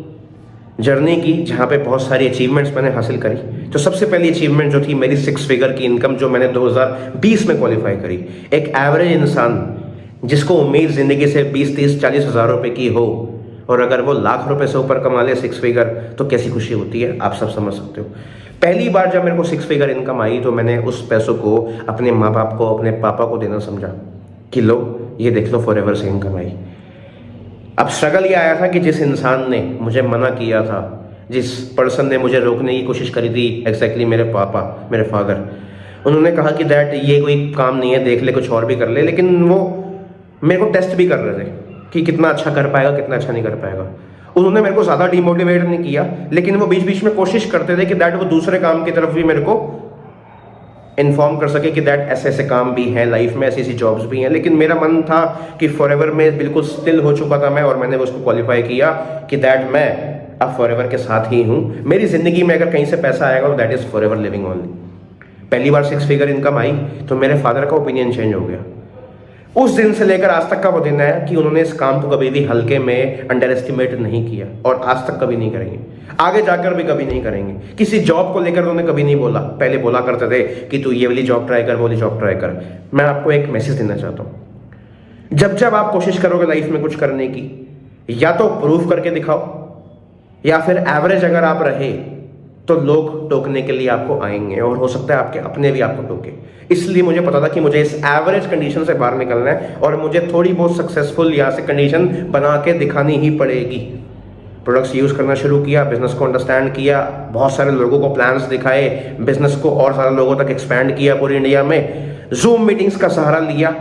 जर्नी की, जहाँ पे बहुत सारी अचीवमेंट्स मैंने हासिल करी, तो सबसे पहली अचीवमेंट जो थी मेरी 6 फिगर की इनकम, जो मैंने 2020 में क्वालिफाई करी। एक एवरेज इंसान जिसको उम्मीद ज़िंदगी से 20, 30, 40 हज़ार रुपये की हो, और अगर वो लाख रुपए से ऊपर कमा ले 6 फिगर, तो कैसी खुशी होती है आप सब समझ सकते हो। पहली बार जब मेरे को 6 फिगर इनकम आई तो मैंने उस पैसों को अपने माँ बाप को, अपने पापा को देना समझा कि लो ये देख लो फॉरएवर से इनकम आई। अब स्ट्रगल ये आया था कि जिस इंसान ने मुझे मना किया था, जिस पर्सन ने मुझे रोकने की कोशिश करी थी, एग्जैक्टली मेरे पापा, मेरे फादर, उन्होंने कहा कि दैट ये कोई काम नहीं है, देख ले कुछ और भी कर ले, लेकिन वो मेरे को टेस्ट भी कर रहे थे कि कितना अच्छा कर पाएगा, कितना अच्छा नहीं कर पाएगा। उन्होंने मेरे को ज़्यादा डिमोटिवेट नहीं किया, लेकिन वो बीच बीच में कोशिश करते थे कि दैट वो दूसरे काम की तरफ भी मेरे को इन्फॉर्म कर सके कि दैट ऐसे ऐसे काम भी हैं लाइफ में, ऐसी ऐसी जॉब्स भी हैं। लेकिन मेरा मन था कि फॉरएवर में बिल्कुल स्टिल हो चुका था मैं, और मैंने उसको क्वालिफाई किया कि दैट मैं अब फॉरएवर के साथ ही हूँ। मेरी ज़िंदगी में अगर कहीं से पैसा आएगा तो that is forever living only. पहली बार 6 फिगर इनकम आई तो मेरे फादर का ओपिनियन चेंज हो गया। उस दिन से लेकर आज तक का वो दिन है कि उन्होंने इस काम को कभी भी हल्के में अंडर एस्टिमेट नहीं किया, और आज तक कभी नहीं करेंगे, आगे जाकर भी कभी नहीं करेंगे। किसी जॉब को लेकर उन्होंने कभी नहीं बोला। पहले बोला करते थे कि तू ये वाली जॉब ट्राई कर, वो वाली जॉब ट्राई कर। मैं आपको एक मैसेज देना चाहता हूँ, जब जब आप कोशिश करोगे लाइफ में कुछ करने की, या तो प्रूव करके दिखाओ, या फिर एवरेज अगर आप रहे तो लोग टोकने के लिए आपको आएंगे, और हो सकता है आपके अपने भी आपको टोके। इसलिए मुझे पता था कि मुझे इस एवरेज कंडीशन से बाहर निकलना है, और मुझे थोड़ी बहुत सक्सेसफुल यहाँ से कंडीशन बना के दिखानी ही पड़ेगी। प्रोडक्ट्स यूज़ करना शुरू किया, बिजनेस को अंडरस्टैंड किया, बहुत सारे लोगों को प्लान्स दिखाए, बिजनेस को और सारे लोगों तक एक्सपैंड किया पूरी इंडिया में, जूम मीटिंग्स का सहारा लिया।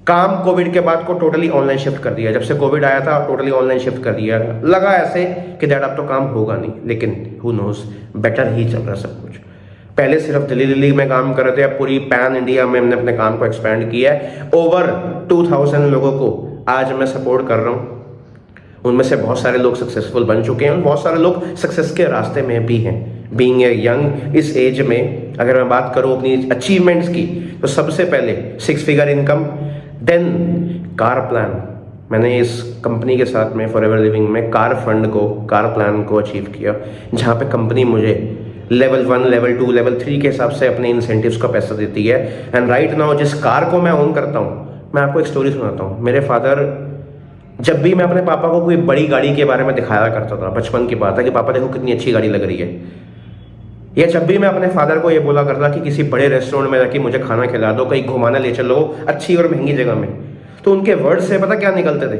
काम कोविड के बाद को टोटली ऑनलाइन शिफ्ट कर दिया। जब से कोविड आया था टोटली ऑनलाइन शिफ्ट कर दिया। लगा ऐसे कि दैट अब तो काम होगा नहीं, लेकिन हु नोज, बेटर ही चल रहा सब कुछ। पहले सिर्फ दिल्ली में काम कर रहे थे, अब पूरी पैन इंडिया में हमने अपने काम को एक्सपैंड किया है। ओवर 2000 लोगों को आज मैं सपोर्ट कर रहा हूँ। उनमें से बहुत सारे लोग सक्सेसफुल बन चुके हैं, और बहुत सारे लोग सक्सेस के रास्ते में भी हैं। बीइंग ए यंग, इस एज में अगर मैं बात करूँ अपनी अचीवमेंट्स की, तो सबसे पहले 6 figure income, then car plan. मैंने इस कंपनी के साथ में फॉरएवर लिविंग में कार फंड को, कार प्लान को अचीव किया, जहाँ पे कंपनी मुझे लेवल 1, लेवल 2, लेवल 3 के हिसाब से अपने इंसेंटिव्स का पैसा देती है। एंड राइट नाउ जिस कार को मैं ओन करता हूँ, मैं आपको एक स्टोरी सुनाता हूँ। मेरे फादर, जब भी मैं अपने पापा को कोई बड़ी गाड़ी के बारे में दिखाया करता था, बचपन की बात है, कि पापा देखो कितनी अच्छी गाड़ी लग रही है, या जब भी मैं अपने फादर को ये बोला करता कि किसी बड़े रेस्टोरेंट में जाके मुझे खाना खिला दो, कहीं घुमाने ले चलो अच्छी और महंगी जगह में, तो उनके वर्ड से पता क्या निकलते थे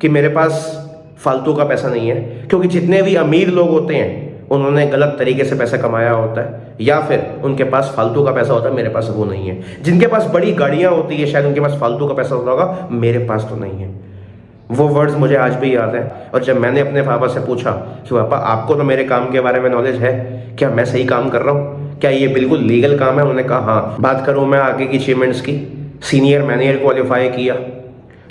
कि मेरे पास फालतू का पैसा नहीं है। क्योंकि जितने भी अमीर लोग होते हैं उन्होंने गलत तरीके से पैसा कमाया होता है, या फिर उनके पास फालतू का पैसा होता है, मेरे पास वो नहीं है। जिनके पास बड़ी गाड़ियाँ होती है शायद उनके पास फालतू का पैसा होता होगा, मेरे पास तो नहीं है। वो वर्ड्स मुझे आज भी याद हैं। और जब मैंने अपने पापा से पूछा कि पापा आपको तो मेरे काम के बारे में नॉलेज है, क्या मैं सही काम कर रहा हूँ, क्या ये बिल्कुल लीगल काम है? उन्होंने कहा हाँ। बात करूँ मैं आगे की अचीवमेंट्स की, सीनियर मैनेजर क्वालिफाई किया।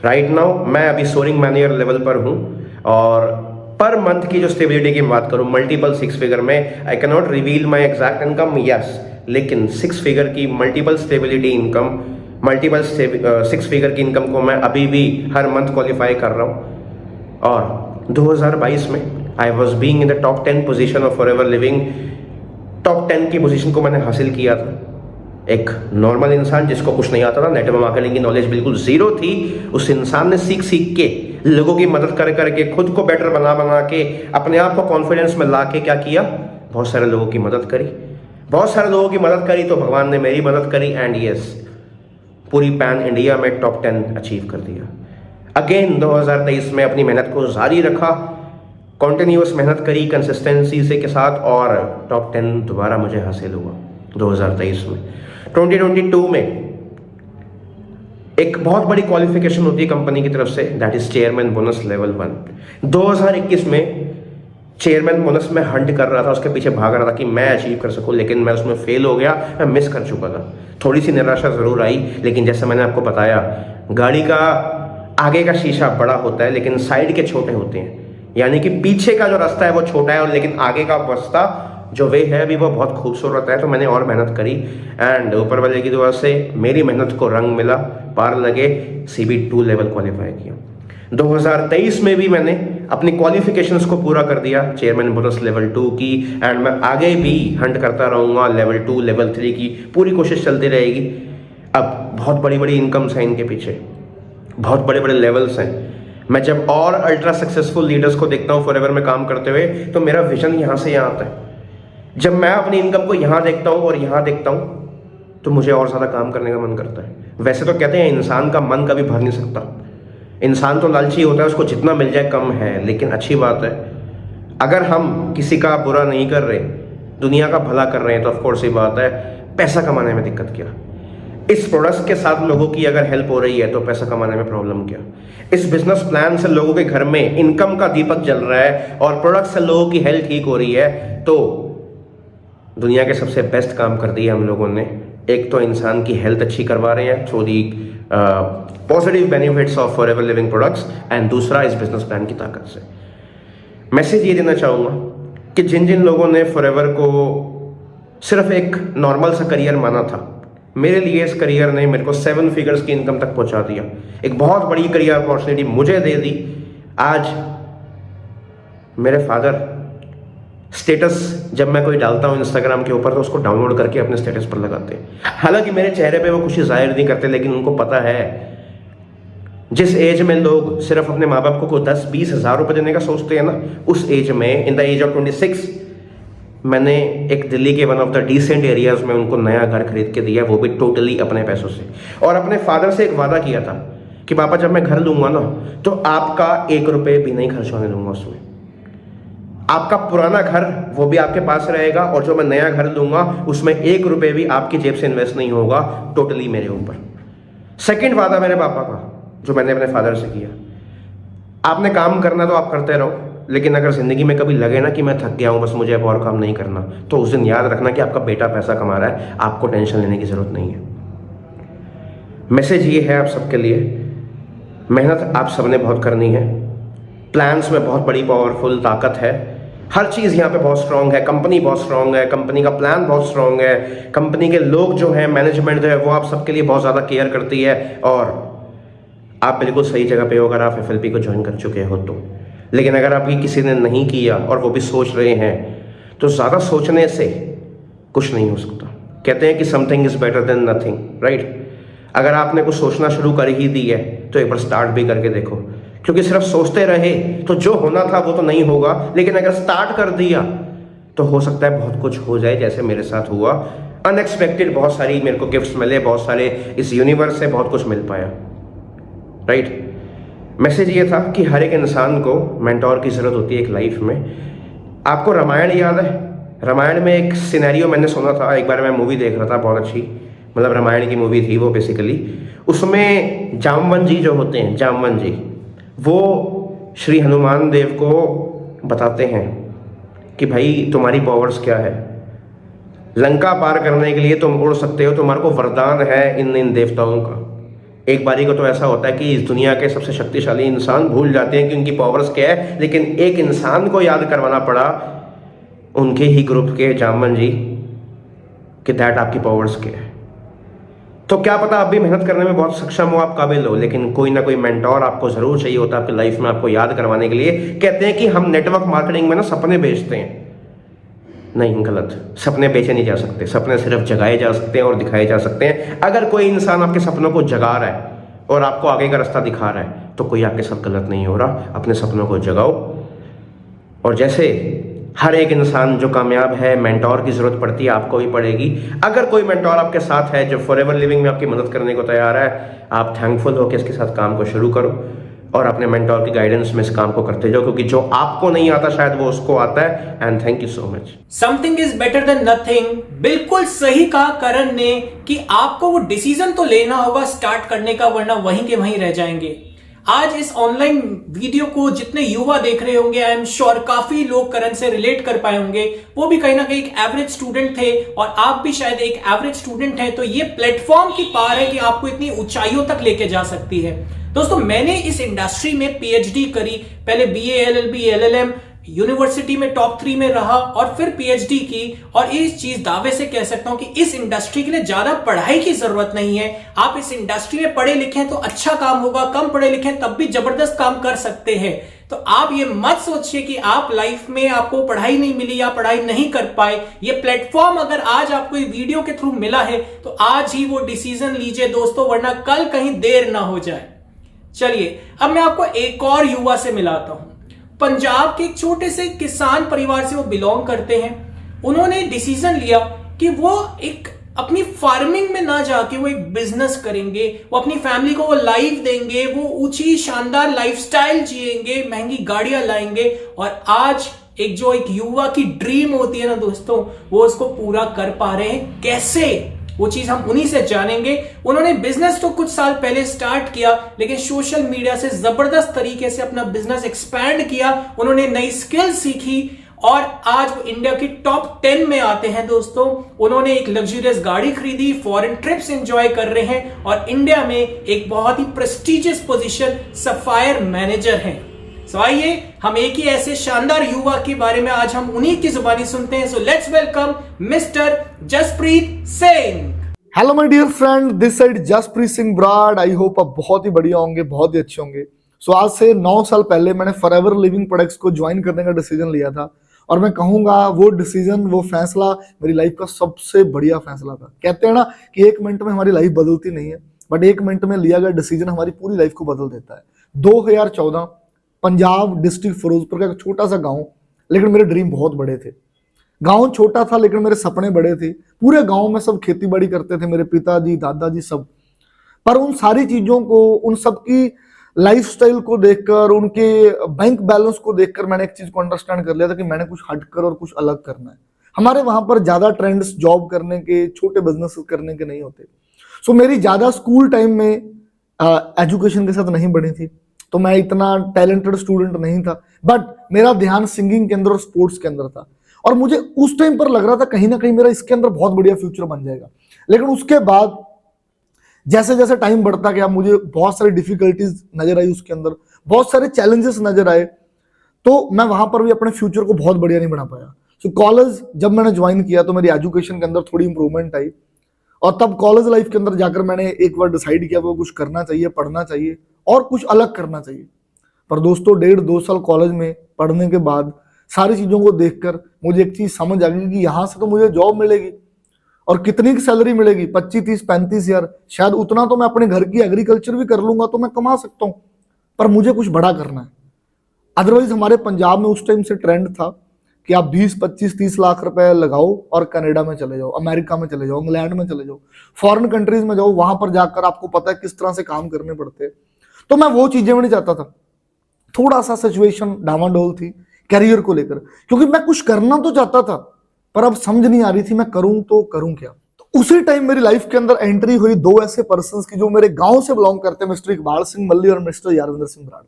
राइट नाउ मैं अभी सोरिंग मैनेजर लेवल पर हूँ, और पर मंथ की जो स्टेबिलिटी की बात करूँ, मल्टीपल 6 फिगर में, I can not reveal my exact income, yes, लेकिन 6 फिगर की multiple stability income, multiple 6 figure की इनकम को मैं अभी भी हर मंथ क्वालिफाई कर रहा हूँ। और 2022 में I was being in the top 10 position of Forever living. Top 10 की पोजीशन को मैंने हासिल किया था। एक नॉर्मल इंसान जिसको कुछ नहीं आता था, नेटवर्क मार्केटिंग की नॉलेज बिल्कुल जीरो थी, उस इंसान ने सीख के लोगों की मदद कर करके, खुद को बेटर बना के, अपने आप को कॉन्फिडेंस में ला के क्या किया, बहुत सारे लोगों की मदद करी। बहुत सारे लोगों की मदद करी तो भगवान ने मेरी मदद करी, एंड यस, पूरी पैन इंडिया में टॉप 10 अचीव कर दिया। अगेन 2023 में अपनी मेहनत को जारी रखा, कॉन्टिन्यूस मेहनत करी कंसिस्टेंसी से के साथ, और टॉप 10 दोबारा मुझे हासिल हुआ 2023 में। 2022 में एक बहुत बड़ी क्वालिफिकेशन होती है कंपनी की तरफ से, that is chairman bonus level 1। 2021 में चेयरमैन बोनस में हंट कर रहा था, उसके पीछे भाग रहा था कि मैं अचीव कर सकूं, लेकिन मैं उसमें फेल हो गया, मैं मिस कर चुका था। थोड़ी सी निराशा जरूर आई, लेकिन जैसे मैंने आपको बताया, गाड़ी का आगे का शीशा बड़ा होता है लेकिन साइड के छोटे होते हैं, यानी कि पीछे का जो रास्ता है वो छोटा है और लेकिन आगे का रास्ता जो वे है अभी वो बहुत खूबसूरत है। तो मैंने और मेहनत करी एंड ऊपर वाले की दुआ से मेरी मेहनत को रंग मिला, पार लगे, CB2 लेवल क्वालिफाई किया। 2023 में भी मैंने अपनी क्वालिफिकेशंस को पूरा कर दिया चेयरमैन बोनस लेवल 2 की, एंड मैं आगे भी हंट करता रहूँगा लेवल 2 लेवल 3 की, पूरी कोशिश चलती रहेगी। अब बहुत बड़ी बड़ी इनकम्स हैं इनके पीछे, बहुत बड़े बड़े लेवल्स हैं। मैं जब और अल्ट्रा सक्सेसफुल लीडर्स को देखता हूँ फॉरएवर में काम करते हुए तो मेरा विजन यहाँ से यहाँ आता है। जब मैं अपनी इनकम को यहाँ देखता हूँ और यहाँ देखता हूँ तो मुझे और ज़्यादा काम करने का मन करता है। वैसे तो कहते हैं इंसान का मन कभी भर नहीं सकता, इंसान तो लालची होता है, उसको जितना मिल जाए कम है। लेकिन अच्छी बात है अगर हम किसी का बुरा नहीं कर रहे, दुनिया का भला कर रहे हैं तो ऑफकोर्स ये बात है पैसा कमाने में दिक्कत क्या। इस प्रोडक्ट्स के साथ लोगों की अगर हेल्प हो रही है तो पैसा कमाने में प्रॉब्लम क्या। इस बिजनेस प्लान से लोगों के घर में इनकम का दीपक जल रहा है और प्रोडक्ट से लोगों की हेल्थ ठीक हो रही है तो दुनिया के सबसे बेस्ट काम कर दिए हम लोगों ने। एक तो इंसान की हेल्थ अच्छी करवा रहे हैं through the positive benefits of Forever living products, and दूसरा इस बिजनेस प्लान की ताकत से। मैसेज ये देना चाहूँगा कि जिन जिन लोगों ने फॉरएवर को सिर्फ एक नॉर्मल सा करियर माना था, मेरे लिए इस करियर ने मेरे को 7 फिगर्स की इनकम तक पहुंचा दिया। एक बहुत बड़ी करियर अपॉर्चुनिटी मुझे दे दी। आज मेरे फादर स्टेटस जब मैं कोई डालता हूँ इंस्टाग्राम के ऊपर तो उसको डाउनलोड करके अपने स्टेटस पर लगाते हैं। हालांकि मेरे चेहरे पे वो खुशी जाहिर नहीं करते, लेकिन उनको पता है जिस एज में लोग सिर्फ अपने माँ बाप को 10-20 हज़ार रुपये देने का सोचते हैं ना, उस एज में इन द एज ऑफ 26 मैंने एक दिल्ली के one of the decent areas में उनको नया घर खरीद के दिया, वो भी टोटली अपने पैसों से। और अपने फादर से एक वादा किया था कि पापा जब मैं घर लूंगा ना तो आपका 1 रुपये भी नहीं खर्च होने दूंगा उसमें। आपका पुराना घर वो भी आपके पास रहेगा और जो मैं नया घर लूंगा उसमें 1 रुपये भी आपकी जेब से इन्वेस्ट नहीं होगा, टोटली मेरे ऊपर। सेकंड वादा मेरे पापा का जो मैंने अपने फादर से किया, आपने काम करना तो आप करते रहो, लेकिन अगर जिंदगी में कभी लगे ना कि मैं थक गया हूं, बस मुझे अब और काम नहीं करना, तो उस दिन याद रखना कि आपका बेटा पैसा कमा रहा है, आपको टेंशन लेने की जरूरत नहीं है। मैसेज ये है आप सबके लिए, मेहनत आप सबने बहुत करनी है। प्लान्स में बहुत बड़ी पावरफुल ताकत है, हर चीज़ यहाँ पे बहुत स्ट्रांग है, कंपनी बहुत स्ट्रांग है, कंपनी का प्लान बहुत स्ट्रांग है, कंपनी के लोग जो हैं, मैनेजमेंट जो है वो आप सबके लिए बहुत ज़्यादा केयर करती है और आप बिल्कुल सही जगह पे हो अगर आप FLP को ज्वाइन कर चुके हो तो। लेकिन अगर अभी किसी ने नहीं किया और वो भी सोच रहे हैं तो ज़्यादा सोचने से कुछ नहीं हो सकता। कहते हैं कि something is better than nothing, right. अगर आपने कुछ सोचना शुरू कर ही दी है तो एक बार स्टार्ट भी करके देखो, क्योंकि सिर्फ सोचते रहे तो जो होना था वो तो नहीं होगा, लेकिन अगर स्टार्ट कर दिया तो हो सकता है बहुत कुछ हो जाए, जैसे मेरे साथ हुआ। अनएक्सपेक्टेड बहुत सारी मेरे को गिफ्ट्स मिले, बहुत सारे इस यूनिवर्स से बहुत कुछ मिल पाया, राइट। मैसेज ये था कि हर एक इंसान को मेंटोर की ज़रूरत होती है एक लाइफ में। आपको रामायण याद है? रामायण में एक सिनेरियो मैंने सुना था, एक बार मैं मूवी देख रहा था बहुत अच्छी, मतलब रामायण की मूवी थी वो बेसिकली। उसमें जामवन जी जो होते हैं, जामवन जी, वो श्री हनुमान देव को बताते हैं कि भाई तुम्हारी पावर्स क्या है, लंका पार करने के लिए तुम उड़ सकते हो, तुम्हारे को वरदान है इन देवताओं का। एक बारी को तो ऐसा होता है कि इस दुनिया के सबसे शक्तिशाली इंसान भूल जाते हैं कि उनकी पावर्स क्या है, लेकिन एक इंसान को याद करवाना पड़ा, उनके ही ग्रुप के जामवन जी, कि दैट आपकी पावर्स क्या है। तो क्या पता आप भी मेहनत करने में बहुत सक्षम हो, आप काबिल हो, लेकिन कोई ना कोई मेंटोर आपको जरूर चाहिए होता है आपकी लाइफ में, आपको याद करवाने के लिए। कहते हैं कि हम नेटवर्क मार्केटिंग में ना सपने बेचते हैं, नहीं, गलत। सपने बेचे नहीं जा सकते, सपने सिर्फ जगाए जा सकते हैं और दिखाए जा सकते हैं। अगर कोई इंसान आपके सपनों को जगा रहा है और आपको आगे का रास्ता दिखा रहा है तो कोई आपके साथ गलत नहीं हो रहा। अपने सपनों को जगाओ। और जैसे हर एक इंसान जो कामयाब है, मेंटोर की जरूरत पड़ती है, आपको भी पड़ेगी। अगर कोई मेंटोर आपके साथ है जो फॉरएवर लिविंग में आपकी मदद करने को तैयार है, आप थैंकफुल होकर इसके साथ काम को शुरू करो और अपने मेंटोर की गाइडेंस में इस काम को करते जाओ, क्योंकि जो आपको नहीं आता शायद वो उसको आता है। And thank you so much. Something is better than nothing, बिल्कुल सही कहा करण ने कि आपको वो डिसीजन तो लेना होगा स्टार्ट करने का, वरना वहीं के वहीं रह जाएंगे। आज इस ऑनलाइन वीडियो को जितने युवा देख रहे होंगे, आई एम श्योर काफी लोग करण से रिलेट कर पाए होंगे। वो भी कहीं ना कहीं एक एवरेज स्टूडेंट थे और आप भी शायद एक एवरेज स्टूडेंट हैं। तो ये प्लेटफॉर्म की पावर है कि आपको इतनी ऊंचाइयों तक लेके जा सकती है। दोस्तों, मैंने इस इंडस्ट्री में पीएचडी करी, पहले बीए, एलएलबी, एलएलएम, यूनिवर्सिटी में टॉप 3 में रहा और फिर पीएचडी की। और इस चीज दावे से कह सकता हूं कि इस इंडस्ट्री के लिए ज्यादा पढ़ाई की जरूरत नहीं है। आप इस इंडस्ट्री में पढ़े लिखे तो अच्छा काम होगा, कम पढ़े लिखे तब भी जबरदस्त काम कर सकते हैं। तो आप ये मत सोचिए कि आप लाइफ में आपको पढ़ाई नहीं मिली या पढ़ाई नहीं कर पाए। ये प्लेटफॉर्म अगर आज आपको वीडियो के थ्रू मिला है तो आज ही वो डिसीजन लीजिए दोस्तों, वरना कल कहीं देर ना हो जाए। चलिए अब मैं आपको एक और युवा से मिलाता हूं। पंजाब के एक छोटे से किसान परिवार से वो बिलोंग करते हैं। उन्होंने डिसीजन लिया कि वो एक अपनी फार्मिंग में ना जाके वो एक बिजनेस करेंगे, वो अपनी फैमिली को वो लाइफ देंगे, वो ऊंची शानदार लाइफस्टाइल जिएंगे, महंगी गाड़ियां लाएंगे। और आज एक युवा की ड्रीम होती है ना दोस्तों, वो उसको पूरा कर पा रहे हैं। कैसे, वो चीज हम उन्हीं से जानेंगे। उन्होंने बिजनेस तो कुछ साल पहले स्टार्ट किया, लेकिन सोशल मीडिया से जबरदस्त तरीके से अपना बिजनेस एक्सपैंड किया। उन्होंने नई स्किल सीखी और आज वो इंडिया की टॉप 10 में आते हैं दोस्तों। उन्होंने एक लग्जरियस गाड़ी खरीदी, फॉरेन ट्रिप्स एंजॉय कर रहे हैं और इंडिया में एक बहुत ही प्रेस्टिजियस पोजीशन सफायर मैनेजर हैं। सो आइए हम एक ही ऐसे शानदार युवा के बारे में आज हम उन्हीं की जुबानी सुनते हैं। So let's welcome mister Jaspreet Singh. Hello my dear friend, this side Jaspreet Singh ब्राड। आई होप आप बहुत ही बढ़िया होंगे, बहुत ही अच्छे होंगे। सो आज से 9 साल पहले मैंने फॉरएवर लिविंग प्रोडक्ट्स को ज्वाइन करने का डिसीजन लिया था और मैं कहूंगा वो डिसीजन, वो फैसला मेरी लाइफ का सबसे बढ़िया फैसला था। कहते हैं ना कि 1 मिनट में हमारी लाइफ बदलती नहीं है, बट 1 मिनट में लिया गया डिसीजन हमारी पूरी लाइफ को बदल देता है। 2014 पंजाब डिस्ट्रिक्ट फिरोजपुर का एक छोटा सा गांव, लेकिन मेरे ड्रीम बहुत बड़े थे। गांव छोटा था लेकिन मेरे सपने बड़े थे। पूरे गांव में सब खेती बाड़ी करते थे, मेरे पिताजी, दादाजी सब। पर उन सारी चीजों को, उन सब की लाइफस्टाइल को देखकर, उनके बैंक बैलेंस को देखकर मैंने एक चीज को अंडरस्टैंड कर लिया था कि मैंने कुछ हटकर और कुछ अलग करना है। हमारे वहां पर ज्यादा ट्रेंड्स जॉब करने के, छोटे बिजनेस करने के नहीं होते। सो मेरी ज्यादा स्कूल टाइम में एजुकेशन के साथ नहीं बनी थी, तो मैं इतना टैलेंटेड स्टूडेंट नहीं था, बट मेरा ध्यान सिंगिंग के अंदर और स्पोर्ट्स के अंदर था। और मुझे उस टाइम पर लग रहा था कहीं ना कहीं मेरा इसके अंदर बहुत बढ़िया फ्यूचर बन जाएगा। लेकिन उसके बाद जैसे जैसे टाइम बढ़ता गया, मुझे बहुत सारी डिफिकल्टीज नजर आई, उसके अंदर बहुत सारे चैलेंजेस नजर आए, तो मैं वहां पर भी अपने फ्यूचर को बहुत बढ़िया नहीं बना पाया। सो कॉलेज जब मैंने ज्वाइन किया तो मेरी एजुकेशन के अंदर थोड़ी इंप्रूवमेंट आई और तब कॉलेज लाइफ के अंदर जाकर मैंने एक बार डिसाइड किया वो कुछ करना चाहिए, पढ़ना चाहिए और कुछ अलग करना चाहिए। पर दोस्तों 1.5-2 साल कॉलेज में पढ़ने के बाद सारी चीजों को देखकर मुझे एक चीज समझ आ गई कि यहां से तो मुझे जॉब मिलेगी और कितनी की सैलरी मिलेगी, 25, 30, 35 हजार, शायद उतना तो मैं अपने घर की एग्रीकल्चर भी कर लूंगा तो मैं कमा सकता हूं, पर मुझे कुछ बड़ा करना है। अदरवाइज हमारे पंजाब में उस टाइम से ट्रेंड था कि आप 20, 25, 30 लाख रुपए लगाओ और कनाडा में चले जाओ, अमेरिका में चले जाओ, इंग्लैंड में चले जाओ, फॉरेन कंट्रीज में जाओ, वहां पर जाकर आपको पता है किस तरह से काम करने पड़ते हैं। तो मैं वो चीजें भी नहीं चाहता था। थोड़ा सा सिचुएशन डामाडोल थी कैरियर को लेकर, क्योंकि मैं कुछ करना तो चाहता था पर अब समझ नहीं आ रही थी मैं करूं तो करूं क्या। तो उसी टाइम मेरी लाइफ के अंदर एंट्री हुई 2 ऐसे पर्संस की जो मेरे गांव से बिलोंग करते हैं, मिस्टर इकबाल सिंह मल्ली और मिस्टर यारविंदर सिंह ब्राड।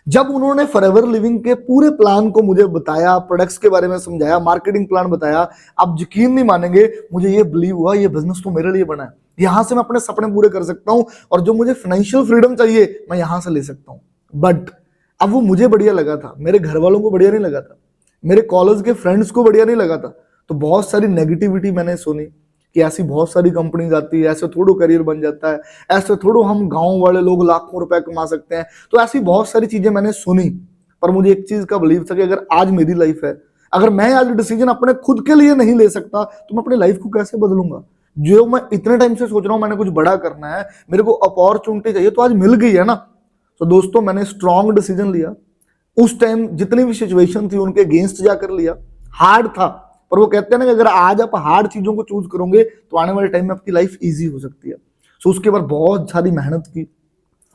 जब उन्होंने फॉरएवर लिविंग के पूरे प्लान को मुझे बताया, प्रोडक्ट्स के बारे में समझाया, मार्केटिंग प्लान बताया, आप यकीन नहीं मानेंगे, मुझे ये बिलीव हुआ ये बिजनेस तो मेरे लिए बना है, यहां से मैं अपने सपने पूरे कर सकता हूं और जो मुझे फाइनेंशियल फ्रीडम चाहिए मैं यहां से ले सकता हूं। बट अब वो मुझे बढ़िया लगा था, मेरे घर वालों को बढ़िया नहीं लगा था, मेरे कॉलेज के फ्रेंड्स को बढ़िया नहीं लगा था। तो बहुत सारी नेगेटिविटी मैंने सुनी कि ऐसी बहुत सारी कंपनीज आती है, ऐसे थोड़ा करियर बन जाता है, ऐसे थोड़ा हम गांव वाले लोग लाखों रुपए कमा सकते हैं। तो ऐसी बहुत सारी चीजें मैंने सुनी, पर मुझे एक चीज का बिलीव था कि अगर आज मेरी लाइफ है, अगर मैं आज डिसीजन अपने खुद के लिए नहीं ले सकता तो मैं अपनी लाइफ को कैसे बदलूंगा। जो मैं इतने टाइम से सोच रहा हूँ मैंने कुछ बड़ा करना है, मेरे को अपॉर्चुनिटी चाहिए, तो आज मिल गई है ना। तो दोस्तों मैंने स्ट्रॉन्ग डिसीजन लिया। उस टाइम जितनी भी सिचुएशन थी उनके अगेंस्ट जाकर लिया। हार्ड था, पर वो कहते हैं ना कि अगर आज आप हार्ड चीजों को चूज करोगे तो आने वाले टाइम में आपकी लाइफ इजी हो सकती है। सो उसके बाद बहुत सारी मेहनत की,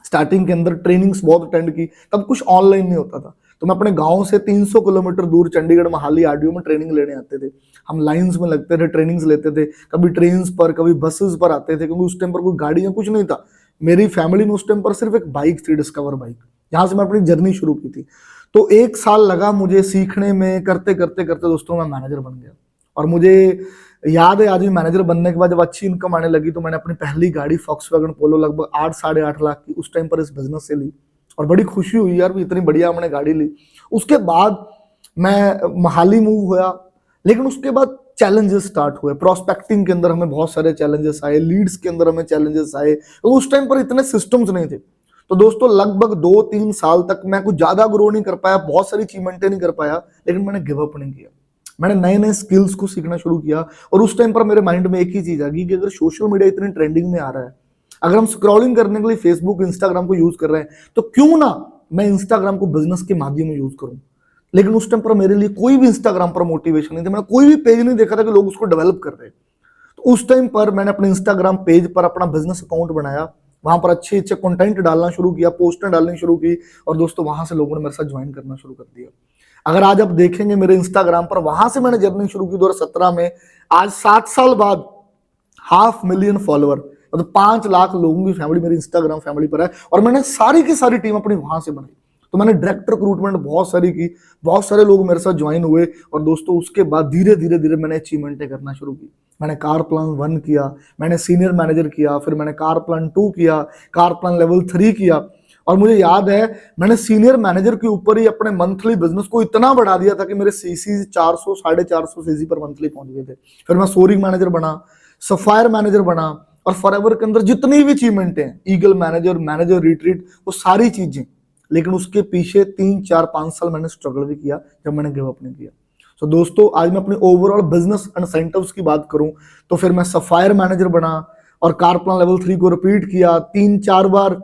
स्टार्टिंग के अंदर ट्रेनिंग्स बहुत अटेंड की, तब कुछ ऑनलाइन नहीं होता था, तो मैं अपने गांव से 300 किलोमीटर दूर चंडीगढ़ महाली आरडीओ में ट्रेनिंग लेने आते थे। हम लाइंस में लगते थे, ट्रेनिंग्स लेते थे, कभी ट्रेन्स पर, कभी बसेस पर आते थे, क्योंकि उस टाइम पर कोई गाड़ियां कुछ नहीं था। मेरी फैमिली में उस टाइम पर सिर्फ एक बाइक थी, डिस्कवर बाइक, जहां से मैं अपनी जर्नी शुरू की थी। तो 1 साल लगा मुझे सीखने में, करते करते करते दोस्तों मैं मैनेजर बन गया। और मुझे याद है आज भी, मैनेजर बनने के बाद जब अच्छी इनकम आने लगी तो मैंने अपनी पहली गाड़ी Volkswagen पोलो लगभग 8 साढ़े 8 लाख की उस टाइम पर इस बिजनेस से ली, और बड़ी खुशी हुई यार, इतनी बढ़िया हमने गाड़ी ली। उसके बाद मैं मोहाली मूव हुआ, लेकिन उसके बाद चैलेंजेस स्टार्ट हुए। प्रोस्पेक्टिंग के अंदर हमें बहुत सारे चैलेंजेस आए, लीड्स के अंदर हमें चैलेंजेस आए, तो उस टाइम पर इतने सिस्टम्स नहीं थे। तो दोस्तों लगभग 2-3 साल तक मैं कुछ ज्यादा ग्रो नहीं कर पाया, बहुत सारी अचीवमेंटें नहीं कर पाया, लेकिन मैंने गिव अप नहीं किया। मैंने नए नए स्किल्स को सीखना शुरू किया, और उस टाइम पर मेरे माइंड में एक ही चीज आ गई कि अगर सोशल मीडिया इतनी ट्रेंडिंग में आ रहा है, अगर हम स्क्रॉलिंग करने के लिए फेसबुक इंस्टाग्राम को यूज कर रहे हैं, तो क्यों ना मैं इंस्टाग्राम को बिजनेस के माध्यम में यूज करूं। लेकिन उस टाइम पर मेरे लिए कोई भी इंस्टाग्राम पर मोटिवेशन नहीं था, मैंने कोई भी पेज नहीं देखा था कि लोग उसको डेवलप कर रहे हैं। तो उस टाइम पर मैंने अपने इंस्टाग्राम पेज पर अपना बिजनेस अकाउंट बनाया, वहां पर अच्छे अच्छे कंटेंट डालना शुरू किया, पोस्टर डालनी शुरू की, और दोस्तों वहां से लोगों ने मेरे साथ ज्वाइन करना शुरू कर दिया। अगर आज आप देखेंगे मेरे इंस्टाग्राम पर, वहां से मैंने जर्नी शुरू की 2017 में, आज 7 साल बाद 500,000 फॉलोअर, मतलब 5 लाख लोगों की फैमिली मेरी इंस्टाग्राम फैमिली पर है, और मैंने सारी की सारी टीम अपनी वहां से बनाई। तो मैंने डायरेक्ट रिक्रूटमेंट बहुत सारी की, बहुत सारे लोग मेरे साथ ज्वाइन हुए, और दोस्तों उसके बाद धीरे धीरे धीरे मैंने अचीवमेंटें करना शुरू की। मैंने कार प्लान 1 किया, मैंने सीनियर मैनेजर किया, फिर मैंने कार प्लान 2 किया, कार प्लान लेवल 3 किया, और मुझे याद है मैंने सीनियर मैनेजर के ऊपर ही अपने मंथली बिजनेस को इतना बढ़ा दिया था कि मेरे सीसी 400 450 सीसी पर मंथली पहुंच गए थे। फिर मैं सोरिंग मैनेजर बना, सफायर मैनेजर बना, और फॉरएवर के अंदर जितनी भी अचीवमेंट हैं, ईगल मैनेजर, मैनेजर रिट्रीट, वो सारी चीजें। लेकिन उसके पीछे 3 4 5 साल मैंने स्ट्रगल भी किया जब मैंने गिव अप नहीं किया। तो दोस्तों आज मैं अपनी ओवरऑल बिजनेस इंसेंटिव्स की बात करूं, तो फिर मैं सफायर मैनेजर बना, और कार प्लान लेवल 3 को रिपीट किया 3-4 बार।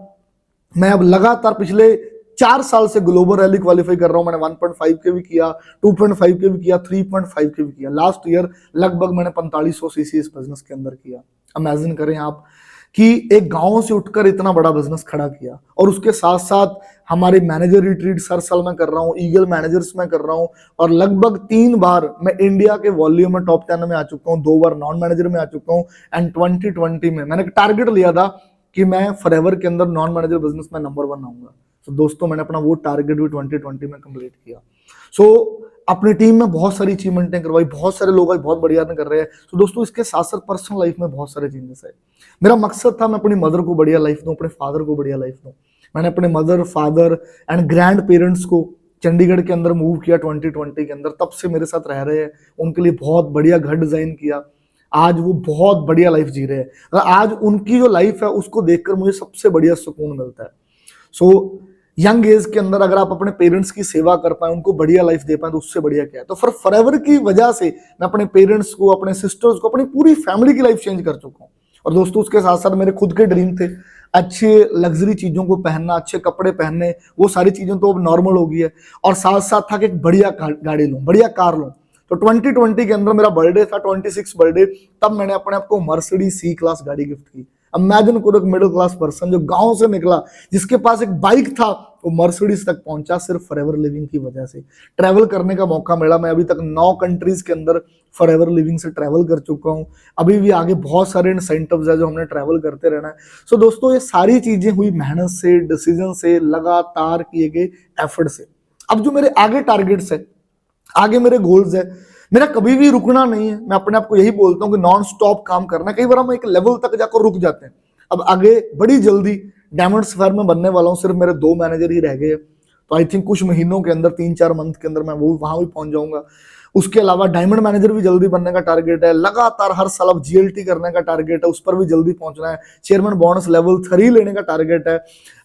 मैं अब लगातार पिछले 4 साल से ग्लोबल रैली क्वालिफाई कर रहा हूं। मैंने 1.5 के भी किया, 2.5 के भी किया, 3.5 के भी किया। लास्ट ईयर लगभग मैंने 4500 सीसी इस बिजनेस के अंदर किया। इमेजिन करें आप कि एक गांव से उठकर इतना बड़ा बिजनेस खड़ा किया, और उसके साथ साथ हमारे मैनेजर रिट्रीट हर साल मैं कर रहा हूँ, ईगल मैनेजर्स में कर रहा हूँ, और लगभग 3 बार मैं इंडिया के वॉल्यूम में टॉप 10 में आ चुका हूँ, 2 बार नॉन मैनेजर में आ चुका हूँ। एंड 2020 में मैंने एक टारगेट लिया था कि मैं फॉरएवर के अंदर नॉन मैनेजर बिजनेस में नंबर 1 आऊंगा। तो दोस्तों मैंने अपना वो टारगेट भी 2020 में कंप्लीट किया। अपनी टीम में बहुत सारी अचीवमेंटें करवाई, बहुत सारे लोग आज बहुत बढ़िया कर रहे हैं। तो दोस्तों इसके साथ साथ पर्सनल लाइफ में बहुत सारे चेंजेस है। मेरा मकसद था मैं अपनी मदर को बढ़िया लाइफ दूं, अपने फादर को बढ़िया लाइफ दूं। मैंने अपने mother, father and grand parents को चंडीगढ़ के अंदर मूव किया 2020 के अंदर, तब से मेरे साथ रह रहे हैं। उनके लिए बहुत बढ़िया घर डिजाइन किया, आज वो बहुत बढ़िया लाइफ जी रहे हैं। आज उनकी जो लाइफ है उसको देखकर मुझे सबसे बढ़िया सुकून मिलता है। यंग एज के अंदर अगर आप अपने पेरेंट्स की सेवा कर पाए, उनको बढ़िया लाइफ दे पाए, तो उससे बढ़िया क्या है। तो फॉरएवर की वजह से मैं अपने पेरेंट्स को, अपने सिस्टर्स को, अपनी पूरी फैमिली की लाइफ चेंज कर चुका हूँ। और दोस्तों उसके साथ साथ मेरे खुद के ड्रीम थे, अच्छे लग्जरी चीजों को पहनना, अच्छे कपड़े पहनने, वो सारी चीजें तो अब नॉर्मल हो गई है। और साथ साथ था कि एक बढ़िया गाड़ी लूं, बढ़िया कार लूं। तो 2020 के अंदर मेरा बर्थडे था, 26 बर्थडे, तब मैंने अपने आप को मर्सिडीज C क्लास गाड़ी गिफ्ट की। इमेजिन करो एक मिडिल क्लास पर्सन जो गांव से निकला, जिसके पास एक बाइक था, वो मर्सिडीज तक पहुंचा सिर्फ फॉरएवर लिविंग की वजह से। ट्रैवल करने का मौका मिला, मैं अभी तक 9 कंट्रीज के अंदर फॉरएवर लिविंग से ट्रैवल कर चुका हूं। अभी भी आगे बहुत सारे इंसेंटिव्स है जो हमने ट्रैवल करते रहना है। दोस्तों ये सारी चीजें हुई मेहनत से, डिसीजन से, लगातार किए गए एफर्ट से। अब जो मेरे आगे टारगेट्स है, आगे मेरे गोल्स है, मेरा कभी भी रुकना नहीं है। मैं अपने आप को यही बोलता हूँ कि नॉन स्टॉप काम करना है। कई बार हम एक लेवल तक जाकर रुक जाते हैं। अब आगे बड़ी जल्दी डायमंड सफायर में बनने वाला हूँ, सिर्फ मेरे 2 मैनेजर ही रह गए। तो आई थिंक कुछ महीनों के अंदर, 3-4 मंथ के अंदर मैं वो वहां भी पहुंच जाऊंगा। उसके अलावा डायमंड मैनेजर भी जल्दी बनने का टारगेट है। लगातार हर साल अब GLT करने का टारगेट है, उस पर भी जल्दी पहुंचना है। चेयरमैन बोनस लेवल 3 लेने का टारगेट है।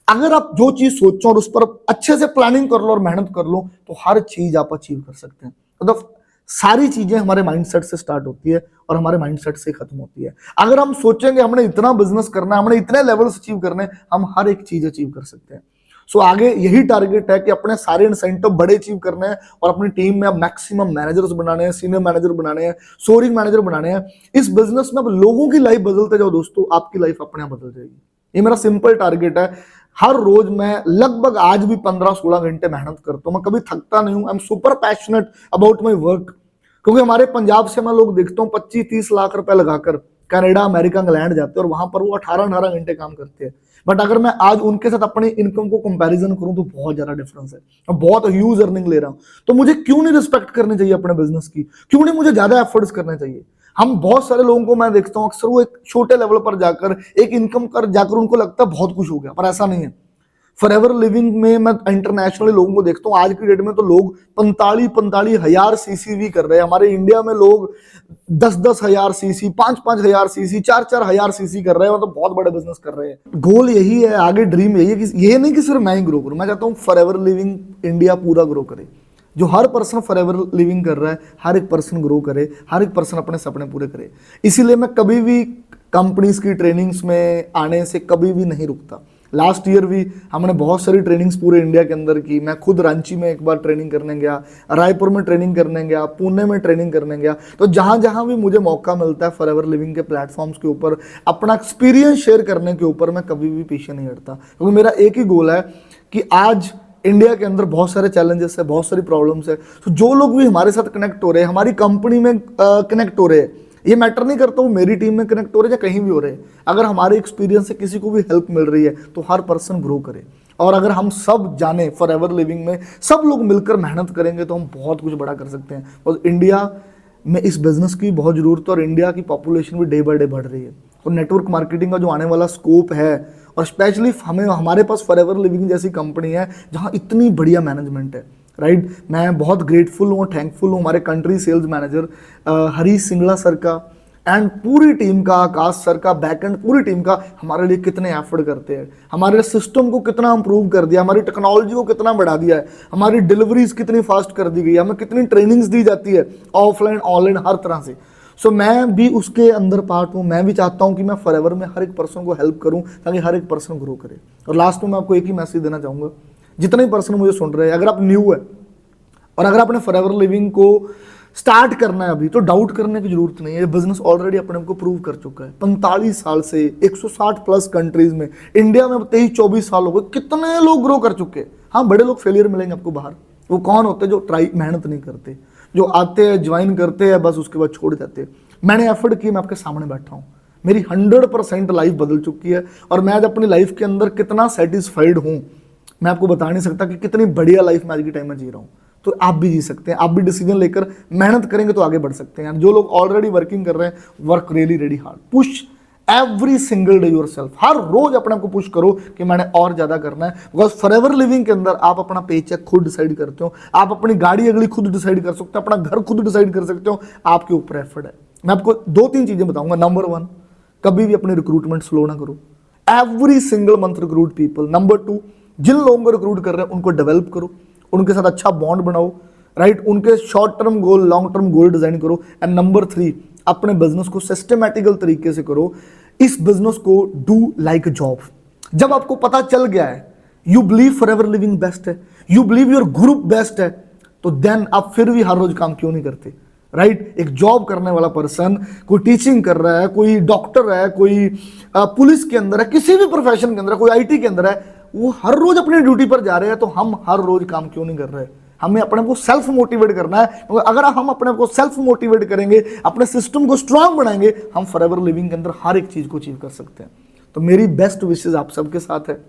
अगर आप जो चीज सोचो और उस पर अच्छे से प्लानिंग कर लो और मेहनत कर लो, तो हर चीज आप अचीव कर सकते हैं। मतलब सारी चीजें हमारे माइंडसेट से स्टार्ट होती है और हमारे माइंडसेट से खत्म होती है। अगर हम सोचेंगे हमने इतना बिजनेस करना है, हमने इतने लेवल्स अचीव करने, हम हर एक चीज अचीव कर सकते हैं। आगे यही टारगेट है कि अपने सारे इंसेंटिव बड़े अचीव करने हैं और अपनी टीम में अब मैक्सिमम मैनेजर्स बनाने हैं, सीनियर मैनेजर बनाने हैं, सोरिंग मैनेजर बनाने हैं। इस बिजनेस में अब लोगों की लाइफ बदलते जाओ दोस्तों, आपकी लाइफ अपने आप बदल जाएगी। ये मेरा सिंपल टारगेट है। हर रोज मैं लगभग आज भी 15-16 घंटे मेहनत करता हूँ। मैं कभी थकता नहीं हूँ। I am super passionate about my work. क्योंकि हमारे पंजाब से मैं लोग देखता हूँ 25-30 लाख रुपए लगाकर कनाडा, अमेरिका, इंग्लैंड जाते हैं और वहां पर वो 18-18 घंटे काम करते हैं। बट अगर मैं आज उनके साथ अपनी इनकम को कंपैरिजन करूं तो बहुत ज्यादा डिफरेंस है, मैं बहुत ह्यूज अर्निंग ले रहा हूं। तो मुझे क्यों नहीं रिस्पेक्ट करनी चाहिए अपने बिजनेस की, क्यों नहीं मुझे ज्यादा एफर्ट्स करने चाहिए। हम बहुत सारे लोगों को मैं देखता हूं अक्सर वो एक छोटे लेवल पर जाकर एक इनकम कर जाकर उनको लगता है बहुत कुछ हो गया, पर ऐसा नहीं है। फॉरएवर लिविंग में मैं इंटरनेशनली लोगों को देखता हूँ, आज की डेट में तो लोग 45 हजार सीसी भी कर रहे हैं। हमारे इंडिया में लोग 10 हजार सीसी, 5 हजार सीसी, 4 हजार सीसी कर रहे हैं, मतलब बहुत बड़े बिजनेस कर रहे हैं। गोल यही है, आगे ड्रीम यही है कि ये नहीं कि सिर्फ मैं ही ग्रो करूं, मैं चाहता हूँ फॉरएवर लिविंग इंडिया पूरा ग्रो करे। जो हर पर्सन फॉरएवर लिविंग कर रहा है, हर एक पर्सन ग्रो करे, हर एक पर्सन अपने सपने पूरे करे। इसीलिए मैं कभी भी कंपनीज की ट्रेनिंग्स में आने से कभी भी नहीं रुकता। लास्ट ईयर भी हमने बहुत सारी ट्रेनिंग्स पूरे इंडिया के अंदर की। मैं खुद रांची में एक बार ट्रेनिंग करने गया, रायपुर में ट्रेनिंग करने गया, पुणे में ट्रेनिंग करने गया। तो जहां जहां भी मुझे मौका मिलता है फॉरएवर लिविंग के प्लेटफॉर्म्स के ऊपर अपना एक्सपीरियंस शेयर करने के ऊपर, मैं कभी भी पीछे नहीं हटता, क्योंकि मेरा एक ही गोल है कि आज इंडिया के अंदर बहुत सारे चैलेंजेस है, बहुत सारी प्रॉब्लम्स है। तो जो लोग भी हमारे साथ कनेक्ट हो रहे हैं, हमारी कंपनी में कनेक्ट हो रहे हैं, ये मैटर नहीं करता वो मेरी टीम में कनेक्ट हो रहे हैं या कहीं भी हो रहे हैं, अगर हमारे एक्सपीरियंस से किसी को भी हेल्प मिल रही है तो हर पर्सन ग्रो करे। और अगर हम सब जाने फॉरएवर लिविंग में सब लोग मिलकर मेहनत करेंगे तो हम बहुत कुछ बड़ा कर सकते हैं। और इंडिया में इस बिजनेस की बहुत जरूरत है और इंडिया की पॉपुलेशन भी डे बाय डे बढ़ रही है। और नेटवर्क मार्केटिंग का जो आने वाला स्कोप है, और स्पेशली हमारे पास फॉरएवर लिविंग जैसी कंपनी है जहाँ इतनी बढ़िया मैनेजमेंट है, राइट। मैं बहुत ग्रेटफुल हूँ, थैंकफुल हूँ हमारे country sales manager Harish Singla sir का एंड पूरी टीम का, आकाश सर का, बैकएंड पूरी टीम का, हमारे लिए कितने एफर्ट करते हैं, हमारे सिस्टम को कितना इंप्रूव कर दिया, हमारी टेक्नोलॉजी को कितना बढ़ा दिया है, हमारी डिलीवरीज कितनी फास्ट कर दी गई है, हमें कितनी ट्रेनिंग्स दी जाती है ऑफलाइन ऑनलाइन हर तरह से। सो मैं भी उसके अंदर पार्ट हूँ। मैं भी चाहता हूँ कि मैं फॉरएवर में हर एक पर्सन को हेल्प करूँ ताकि हर एक पर्सन ग्रो करे। और लास्ट में मैं आपको एक ही मैसेज देना चाहूँगा, जितने पर्सन मुझे सुन रहे हैं, अगर आप न्यू है और अगर आपने फॉरएवर लिविंग को स्टार्ट करना है अभी, तो डाउट करने की जरूरत नहीं है। ये बिजनेस ऑलरेडी अपने को प्रूव कर चुका है। 45 साल से 160 प्लस कंट्रीज में, इंडिया में 23-24 साल हो गए, कितने लोग ग्रो कर चुके हैं। हाँ, बड़े लोग फेलियर मिलेंगे आपको बाहर, वो कौन होते हैं जो ट्राई मेहनत नहीं करते, जो आते हैं ज्वाइन करते हैं बस उसके बाद छोड़ जाते हैं। मैंने एफर्ट किया, मैं आपके सामने बैठा हूँ, मेरी 100% लाइफ बदल चुकी है और मैं आज अपनी लाइफ के अंदर कितना सेटिस्फाइड हूँ मैं आपको बता नहीं सकता कि कितनी बढ़िया लाइफ मैं आज के टाइम में जी रहा हूँ। तो आप भी जी सकते हैं, आप भी डिसीजन लेकर मेहनत करेंगे तो आगे बढ़ सकते हैं। जो लोग ऑलरेडी वर्किंग कर रहे हैं, work really ready hard, push every single day yourself. हर रोज अपने आप को पुश करो कि मैंने और ज्यादा करना है, बिकॉज फॉरएवर लिविंग के अंदर आप अपना पेचेक खुद डिसाइड करते हो, आप अपनी गाड़ी अगली खुद डिसाइड कर सकते हो, अपना घर खुद डिसाइड कर सकते हो, आपके ऊपर एफर्ट है। मैं आपको 2-3 चीजें बताऊंगा। नंबर 1, कभी भी अपनी रिक्रूटमेंट स्लो ना करो, every single month recruit people. Number 2, जिन लोगों को रिक्रूट कर रहे हैं उनको डेवलप करो, उनके साथ अच्छा बॉन्ड बनाओ, राइट, उनके short term goal, long term goal design करो। एंड नंबर 3, अपने बिजनेस को सिस्टमैटिकल तरीके से करो। इस बिजनेस को डू लाइक अ जॉब। जब आपको पता चल गया है, you believe Forever Living best है, you believe your group best है, तो देन आप फिर भी हर रोज काम क्यों नहीं करते, राइट। एक जॉब करने वाला पर्सन, कोई टीचिंग कर रहा है, कोई डॉक्टर है, कोई पुलिस के अंदर है, किसी भी प्रोफेशन के अंदर है, कोई आईटी के अंदर है, वो हर रोज अपनी ड्यूटी पर जा रहे हैं, तो हम हर रोज काम क्यों नहीं कर रहे। हमें अपने को सेल्फ मोटिवेट करना है। अगर हम अपने को सेल्फ मोटिवेट करेंगे, अपने सिस्टम को स्ट्रांग बनाएंगे, हम फॉरएवर लिविंग के अंदर हर एक चीज को अचीव कर सकते हैं। तो मेरी बेस्ट विशेस आप सबके साथ है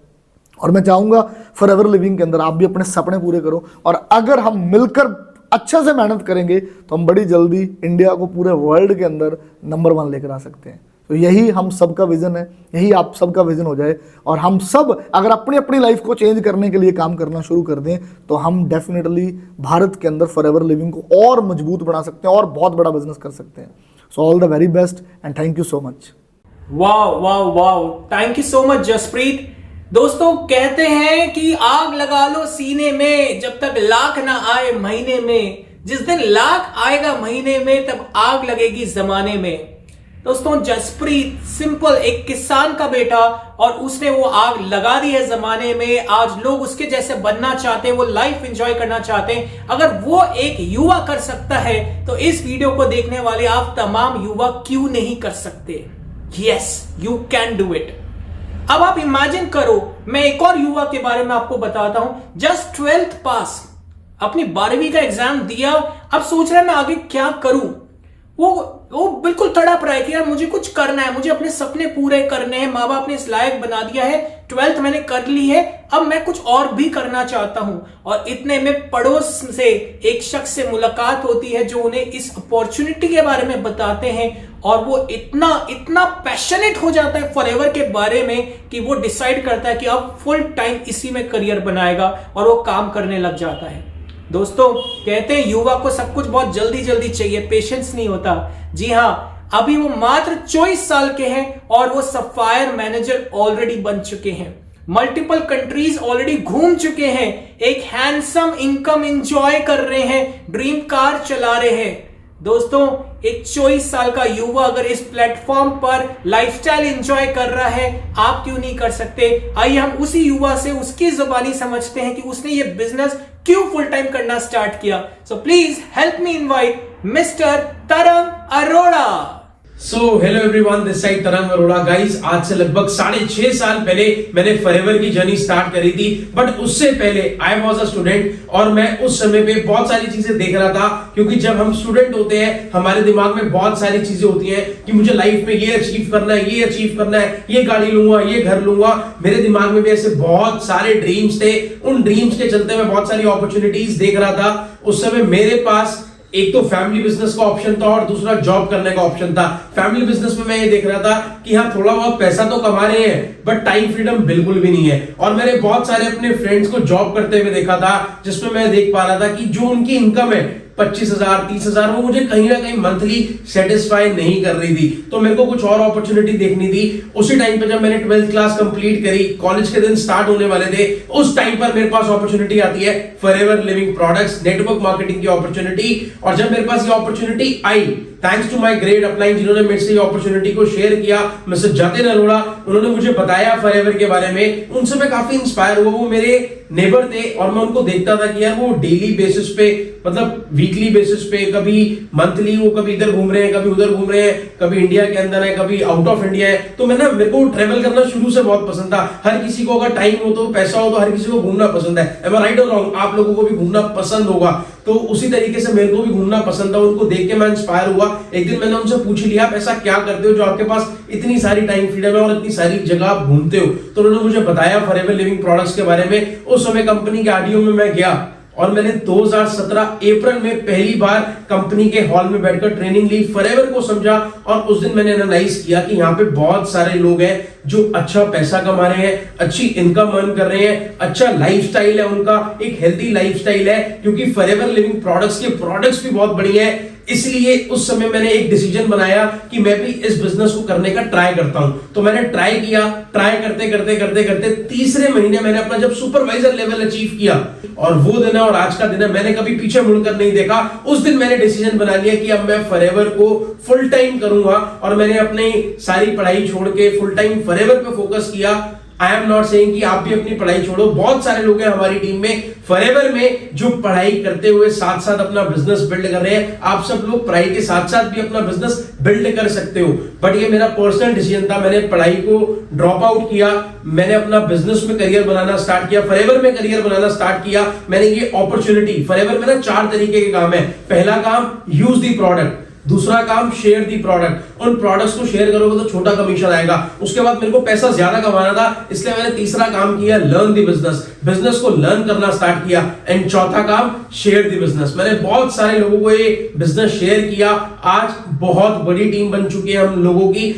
और मैं चाहूंगा फॉरएवर लिविंग के अंदर आप भी अपने सपने पूरे करो। और अगर हम मिलकर अच्छे से मेहनत करेंगे तो हम बड़ी जल्दी इंडिया को पूरे वर्ल्ड के अंदर नंबर 1 लेकर आ सकते हैं। तो यही हम सबका विजन है, यही आप सबका विजन हो जाए और हम सब अगर अपनी अपनी लाइफ को चेंज करने के लिए काम करना शुरू कर दें तो हम डेफिनेटली भारत के अंदर फॉरएवर लिविंग को और मजबूत बना सकते हैं और बहुत बड़ा बिजनेस कर सकते हैं। So all the very best and thank you so much. Wow wow wow, thank you so much Jaspreet. दोस्तों, कहते हैं कि आग लगा लो सीने में जब तक लाख ना आए महीने में, जिस दिन लाख आएगा महीने में तब आग लगेगी जमाने में। दोस्तों, जसप्रीत सिंपल एक किसान का बेटा और उसने वो आग लगा दी है जमाने में। आज लोग उसके जैसे बनना चाहते हैं, वो लाइफ एंजॉय करना चाहते हैं। अगर वो एक युवा कर सकता है तो इस वीडियो को देखने वाले आप तमाम युवा क्यों नहीं कर सकते? Yes, you can do it. अब आप इमेजिन करो, मैं एक और युवा के बारे में आपको बताता हूं। जस्ट 12th पास, अपनी 12वीं का एग्जाम दिया, अब सोच रहा है मैं आगे क्या करूं। वो वो बिल्कुल तड़प रहा है कि यार मुझे कुछ करना है, मुझे अपने सपने पूरे करने हैं, माँ बाप ने इस लायक बना दिया है, 12th मैंने कर ली है, अब मैं कुछ और भी करना चाहता हूं। और इतने में पड़ोस से एक शख्स से मुलाकात होती है जो उन्हें इस अपॉर्चुनिटी के बारे में बताते हैं और वो इतना पैशनेट हो जाता है फॉरएवर के बारे में कि वो डिसाइड करता है कि अब फुल टाइम इसी में करियर बनाएगा और वो काम करने लग जाता है। दोस्तों, कहते हैं युवा को सब कुछ बहुत जल्दी जल्दी चाहिए, पेशेंस नहीं होता। जी हां, अभी वो मात्र 24 साल के हैं और वो सफायर मैनेजर ऑलरेडी बन चुके हैं, मल्टीपल कंट्रीज ऑलरेडी घूम चुके हैं, एक हैंडसम इनकम एंजॉय कर रहे हैं, ड्रीम कार चला रहे हैं। दोस्तों, एक 24 साल का युवा अगर इस प्लेटफॉर्म पर लाइफस्टाइल एंजॉय कर रहा है, आप क्यों नहीं कर सकते? आइए हम उसी युवा से उसकी जुबानी समझते हैं कि उसने ये बिजनेस क्यों फुल टाइम करना स्टार्ट किया। So please help me invite mister Tarang Arora. So hello everyone, this side Tarang Arora. Guys, आज से लगभग 6.5 साल पहले मैंने फॉरएवर की जर्नी स्टार्ट करी थी, बट उससे पहले आई वाज अ स्टूडेंट और मैं उस समय पे बहुत सारी चीजें देख रहा था, क्योंकि जब हम स्टूडेंट होते हैं हमारे दिमाग में बहुत सारी चीजें होती हैं कि मुझे लाइफ में ये अचीव करना है, ये अचीव करना है, ये गाड़ी लूंगा, ये घर लूंगा। मेरे दिमाग में भी ऐसे बहुत सारे ड्रीम्स थे। उन ड्रीम्स के चलते मैं बहुत सारी अपॉर्चुनिटीज देख रहा था। उस समय मेरे पास एक तो फैमिली बिजनेस का ऑप्शन था और दूसरा जॉब करने का ऑप्शन था। फैमिली बिजनेस में मैं ये देख रहा था कि हाँ, थोड़ा बहुत पैसा तो कमा रहे हैं बट टाइम फ्रीडम बिल्कुल भी नहीं है। और मैंने बहुत सारे अपने फ्रेंड्स को जॉब करते हुए देखा था, जिसमें मैं देख पा रहा था कि जो उनकी इनकम है 25,000 30,000, वो मुझे कहीं ना कहीं मंथली सेटिस्फाई नहीं कर रही थी। तो मेरे को कुछ और अपॉर्चुनिटी देखनी थी। उसी टाइम पे जब मैंने 12th क्लास कंप्लीट करी, कॉलेज के दिन स्टार्ट होने वाले थे, उस टाइम पर मेरे पास अपॉर्चुनिटी आती है forever living products network marketing की अपॉर्चुनिटी। और जब मेरे पास ये अपॉर्चुनिटी आई, thanks to my great upline जिन्होंने मेरे से ये अपॉर्चुनिटी को शेयर किया, मिस्टर जतिन अरोड़ा, उन्होंने मुझे बताया फॉरएवर के बारे में। उनसे मैं काफी इंस्पायर हुआ। वो मेरे नेबर थे और मैं उनको देखता था कि यार वो डेली बेसिस पे, मतलब वीकली बेसिस पे, कभी मंथली वो कभी इधर घूम रहे हैं, कभी उधर घूम रहे हैं, कभी इंडिया के अंदर है, कभी आउट ऑफ इंडिया है। तो मैं ना, मेरे को ट्रैवल करना शुरू से बहुत पसंद था। हर किसी को अगर टाइम हो तो, पैसा हो तो हर किसी को घूमना पसंद है। एम आई राइट और रॉन्ग? आप लोगों को भी घूमना पसंद होगा। तो उसी तरीके से मेरे को भी घूमना पसंद था। उनको देख के मैं इंस्पायर हुआ। एक दिन मैंने उनसे पूछ लिया, आप ऐसा क्या करते हो जो आपके पास इतनी सारी टाइम फ्रीडम है और इतनी सारी जगह आप घूमते हो? तो उन्होंने मुझे बताया फॉरएवर लिविंग प्रोडक्ट्स के बारे में। उस समय कंपनी के आरडीओ में मैं गया और मैंने 2017 अप्रैल में पहली बार कंपनी के हॉल में बैठकर ट्रेनिंग ली, फॉरएवर को समझा। और उस दिन मैंने एनालाइज किया कि यहाँ पे बहुत सारे लोग हैं जो अच्छा पैसा कमा रहे हैं, अच्छी इनकम अर्न कर रहे हैं, अच्छा लाइफस्टाइल है उनका, एक हेल्दी लाइफस्टाइल है, क्योंकि फॉरएवर लिविंग प्रोडक्ट्स के प्रोडक्ट्स भी बहुत बढ़िया है। इसलिए उस समय मैंने एक डिसीजन बनाया कि मैं भी इस बिजनेस को करने का ट्राई करता हूं। तो मैंने ट्राई किया। ट्राई करते करते करते करते तीसरे महीने मैंने अपना जब सुपरवाइजर लेवल अचीव किया, और वो दिन है और आज का दिन है, मैंने कभी पीछे मुड़कर नहीं देखा। उस दिन मैंने डिसीजन बना लिया कि अब मैं फॉरएवर को फुल टाइम करूंगा। और मैंने अपनी सारी पढ़ाई छोड़ के फुल टाइम फॉरएवर पे फोकस किया। आई एम नॉट सेइंग कि आप भी अपनी पढ़ाई छोड़ो। बहुत सारे लोग हैं हमारी टीम में फॉरएवर में जो पढ़ाई करते हुए साथ साथ अपना बिजनेस बिल्ड कर रहे हैं। आप सब लोग पढ़ाई के साथ साथ भी अपना बिजनेस बिल्ड कर सकते हो। बट ये मेरा पर्सनल डिसीजन था। मैंने पढ़ाई को ड्रॉप आउट किया, मैंने अपना बिजनेस में करियर बनाना स्टार्ट किया, फॉरएवर में करियर बनाना स्टार्ट किया। मैंने ये अपॉर्चुनिटी, फॉरएवर में ना 4 तरीके के काम है। पहला काम, यूज दी प्रोडक्ट। दूसरा काम, शेयर दी प्रोडक्ट। उन प्रोडक्ट्स को शेयर करोगे तो छोटा कमीशन आएगा। उसके बाद मेरे को पैसा ज्यादा कमाना था, इसलिए मैंने तीसरा काम किया, लर्न दी बिजनेस। बिजनेस को लर्न करना स्टार्ट किया। एंड चौथा काम, शेयर दी बिजनेस। मैंने बहुत सारे लोगों को ये बिजनेस शेयर किया। आज बहुत बड़ी टीम बन चुकी है हम लोगों की।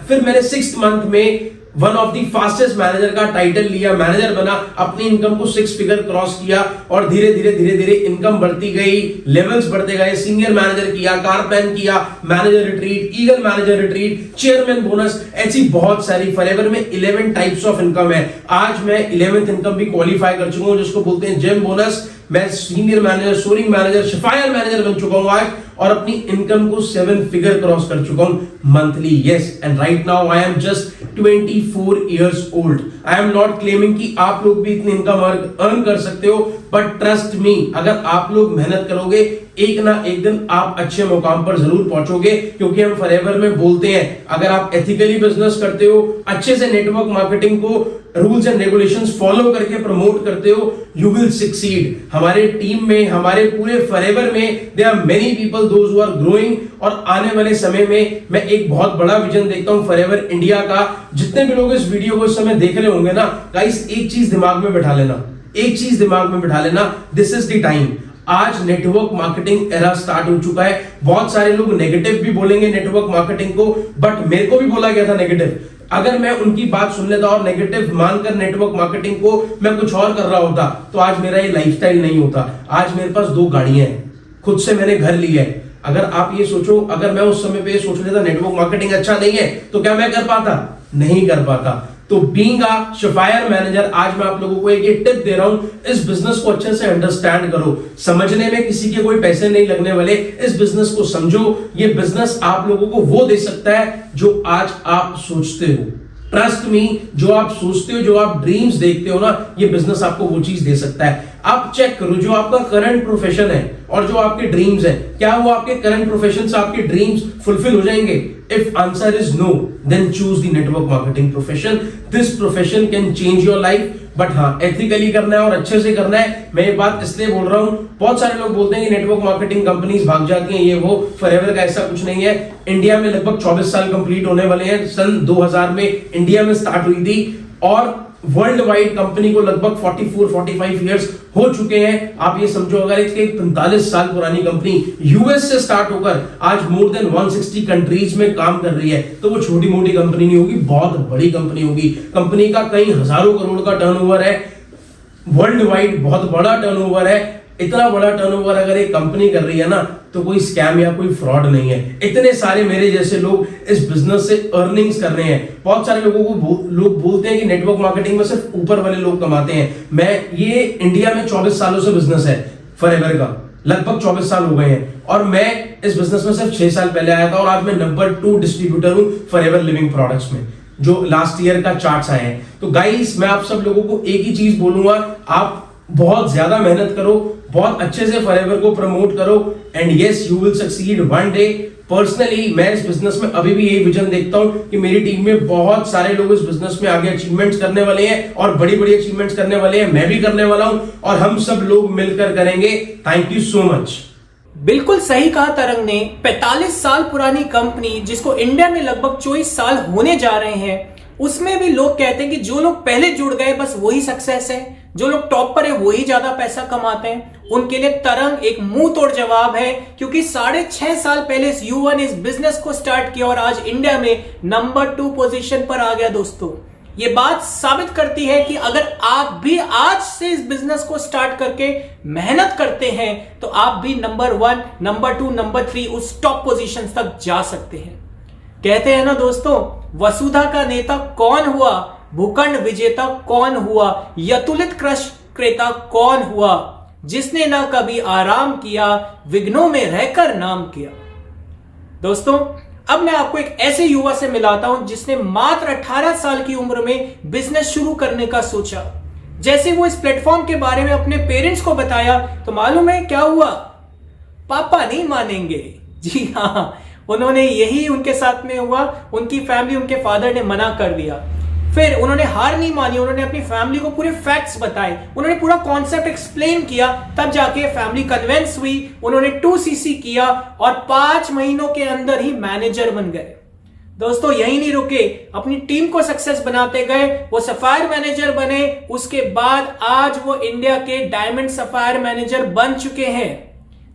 फिर मैंने 6th मंथ में one of the fastest manager का टाइटल लिया, मैनेजर बना, अपनी इनकम को 6 फिगर क्रॉस किया और धीरे धीरे इनकम बढ़ती गई, लेवल्स बढ़ते गए। सीनियर मैनेजर किया, कार प्लान किया, manager retreat, eagle manager retreat, chairman bonus, ऐसी बहुत सारी। फॉरएवर में 11 टाइप्स ऑफ इनकम है। आज मैं 11th इनकम भी क्वालिफाई कर चुका हूं, जिसको बोलते हैं जेम बोनस। मैं senior manager, soaring manager, sapphire manager बन चुका हूं आज, और अपनी इनकम को 7 फिगर क्रॉस कर चुका हूं monthly. Yes, and right now I am just 24 years old. I am not claiming कि आप लोग भी इतनी इनकम अर्न कर सकते हो, बट ट्रस्ट मी, अगर आप लोग मेहनत करोगे एक ना एक दिन आप अच्छे मुकाम पर जरूर पहुंचोगे। क्योंकि हम फॉरएवर में बोलते हैं, अगर आप एथिकली बिजनेस करते हो, अच्छे से नेटवर्क मार्केटिंग को रूल्स एंड रेगुलेशंस फॉलो करके प्रमोट करते हो, यू विल सक्सीड। हमारे टीम में, हमारे पूरे फॉरएवर में there are many people those who are growing और आने वाले समय में मैं एक बहुत बड़ा विजन देखता हूं फॉरएवर इंडिया का। जितने भी लोग इस वीडियो को इस समय देख रहे होंगे ना गाइस, एक चीज दिमाग में बिठा लेना, एक चीज दिमाग में बिठा लेना, दिस इज द टाइम। आज नेटवर्क मार्केटिंग एरा स्टार्ट हो चुका है। बहुत सारे लोग नेगेटिव भी बोलेंगे नेटवर्क मार्केटिंग को, बट मेरे को भी बोला गया था नेगेटिव। अगर मैं उनकी बात सुन लेता और नेगेटिव मानकर नेटवर्क मार्केटिंग को मैं कुछ और कर रहा होता तो आज मेरा ये लाइफस्टाइल नहीं होता। आज मेरे पास 2 गाड़ियां हैं, खुद से मैंने घर लिया है। अगर आप ये सोचो, अगर मैं उस समय पे सोच लेता नेटवर्क मार्केटिंग अच्छा नहीं है तो क्या मैं कर पाता? नहीं कर पाता। तो बीइंग अ सफायर मैनेजर, आज मैं आप लोगों को एक ये टिप दे रहा हूं, इस बिजनेस को अच्छे से अंडरस्टैंड करो। समझने में किसी के कोई पैसे नहीं लगने वाले, इस बिजनेस को समझो। ये बिजनेस आप लोगों को वो दे सकता है जो आज आप सोचते हो। ट्रस्ट मी, जो आप सोचते हो, जो आप ड्रीम्स देखते हो ना, ये बिजनेस आपको वो चीज दे सकता है। आप चेक करो, जो आपका करंट प्रोफेशन है और जो आपके ड्रीम्स हैं, क्या वो आपके करंट प्रोफेशन से आपके ड्रीम्स फुलफिल हो जाएंगे? If answer is no, then choose the network marketing profession. This profession can change your life, but हाँ, एथिकली करना है और अच्छे से करना है। मैं ये बात इसलिए बोल रहा हूं, बहुत सारे लोग बोलते हैं कि नेटवर्क मार्केटिंग कंपनीज भाग जाती हैं, ये वो। फॉरएवर का ऐसा कुछ नहीं है। इंडिया में लगभग 24 साल कंप्लीट होने वाले हैं। सन 2000 में इंडिया में स्टार्ट हुई थी और वर्ल्ड वाइड कंपनी को लगभग 44-45 इयर्स हो चुके हैं। आप ये समझो, अगर एक 45 साल पुरानी कंपनी यूएस से स्टार्ट होकर आज मोर देन 160 कंट्रीज में काम कर रही है, तो वो छोटी मोटी कंपनी नहीं होगी, बहुत बड़ी कंपनी होगी। कंपनी का कई हजारों करोड़ का टर्नओवर है, वर्ल्ड वाइड बहुत बड़ा टर्नओवर है। इतना बड़ा टर्नओवर अगर एक कंपनी कर रही है ना, तो कोई स्कैम या कोई फ्रॉड नहीं है। इतने सारे मेरे जैसे लोग इस बिजनेस से अर्निंग्स कर रहे हैं। बहुत सारे लोगों को लोग बोलते हैं कि नेटवर्क मार्केटिंग में सिर्फ ऊपर वाले लोग कमाते हैं। मैं ये इंडिया में 24 सालों से बिजनेस है फॉरएवर का, लगभग 24 साल हो गए हैं, और मैं इस बिजनेस में सिर्फ 6 साल पहले आया था और आज मैं नंबर 2 डिस्ट्रीब्यूटर हूं फॉरएवर लिविंग प्रोडक्ट्स में, जो लास्ट ईयर का चार्ट्स आए हैं। तो गाइस, मैं आप सब लोगों को एक ही चीज बोलूंगा, आप बहुत ज्यादा मेहनत करो, बहुत अच्छे से फॉरएवर को प्रमोट करो, and yes you will succeed one day. Personally मैं इस बिजनेस में अभी भी यही विजन देखता हूं कि मेरी टीम में बहुत सारे लोग इस बिजनेस में आगे अचीवमेंट्स करने वाले हैं और बड़ी बड़ी अचीवमेंट्स करने वाले हैं। मैं भी करने वाला हूं और हम सब लोग मिलकर करेंगे। Thank you so much. बिल्कुल सही कहा तरंग ने। 45 साल पुरानी कंपनी जिसको इंडिया में लगभग 24 साल होने जा रहे हैं, उसमें भी लोग कहते हैं कि जो लोग पहले जुड़ गए बस वही सक्सेस है, जो लोग टॉप पर है वही ज्यादा पैसा कमाते हैं। उनके लिए तरंग एक मुंह तोड़ जवाब है, क्योंकि 6.5 साल पहले इस युवा ने इस बिजनेस को स्टार्ट किया और आज इंडिया में नंबर 2 पोजीशन पर आ गया। दोस्तों, ये बात साबित करती है कि अगर आप भी आज से इस बिजनेस को स्टार्ट करके मेहनत करते हैं तो आप भी नंबर 1, नंबर 2, नंबर 3 उस टॉप पोजीशन तक जा सकते हैं। कहते हैं ना दोस्तों, वसुधा का नेता कौन हुआ, भूखंड विजेता कौन हुआ, यतुलित कृष क्रेता कौन हुआ, जिसने ना कभी आराम किया, विघ्नों में रहकर नाम किया। दोस्तों, अब मैं आपको एक ऐसे युवा से मिलाता हूं जिसने मात्र 18 साल की उम्र में बिजनेस शुरू करने का सोचा। जैसे वो इस प्लेटफॉर्म के बारे में अपने पेरेंट्स को बताया तो मालूम है क्या हुआ? पापा नहीं मानेंगे। जी हाँ, उन्होंने यही उनके साथ में हुआ। उनकी फैमिली, उनके फादर ने मना कर दिया। फिर उन्होंने हार नहीं मानी, उन्होंने अपनी फैमिली को पूरे फैक्ट्स बताए, उन्होंने पूरा कॉन्सेप्ट एक्सप्लेन किया, तब जाके फैमिली कन्विंस हुई। उन्होंने 2cc किया और 5 महीनों के अंदर ही मैनेजर बन गए। दोस्तों, यही नहीं रुके, अपनी टीम को सक्सेस बनाते गए। वो सफायर मैनेजर बने, उसके बाद आज वो इंडिया के डायमंड सफायर मैनेजर बन चुके हैं।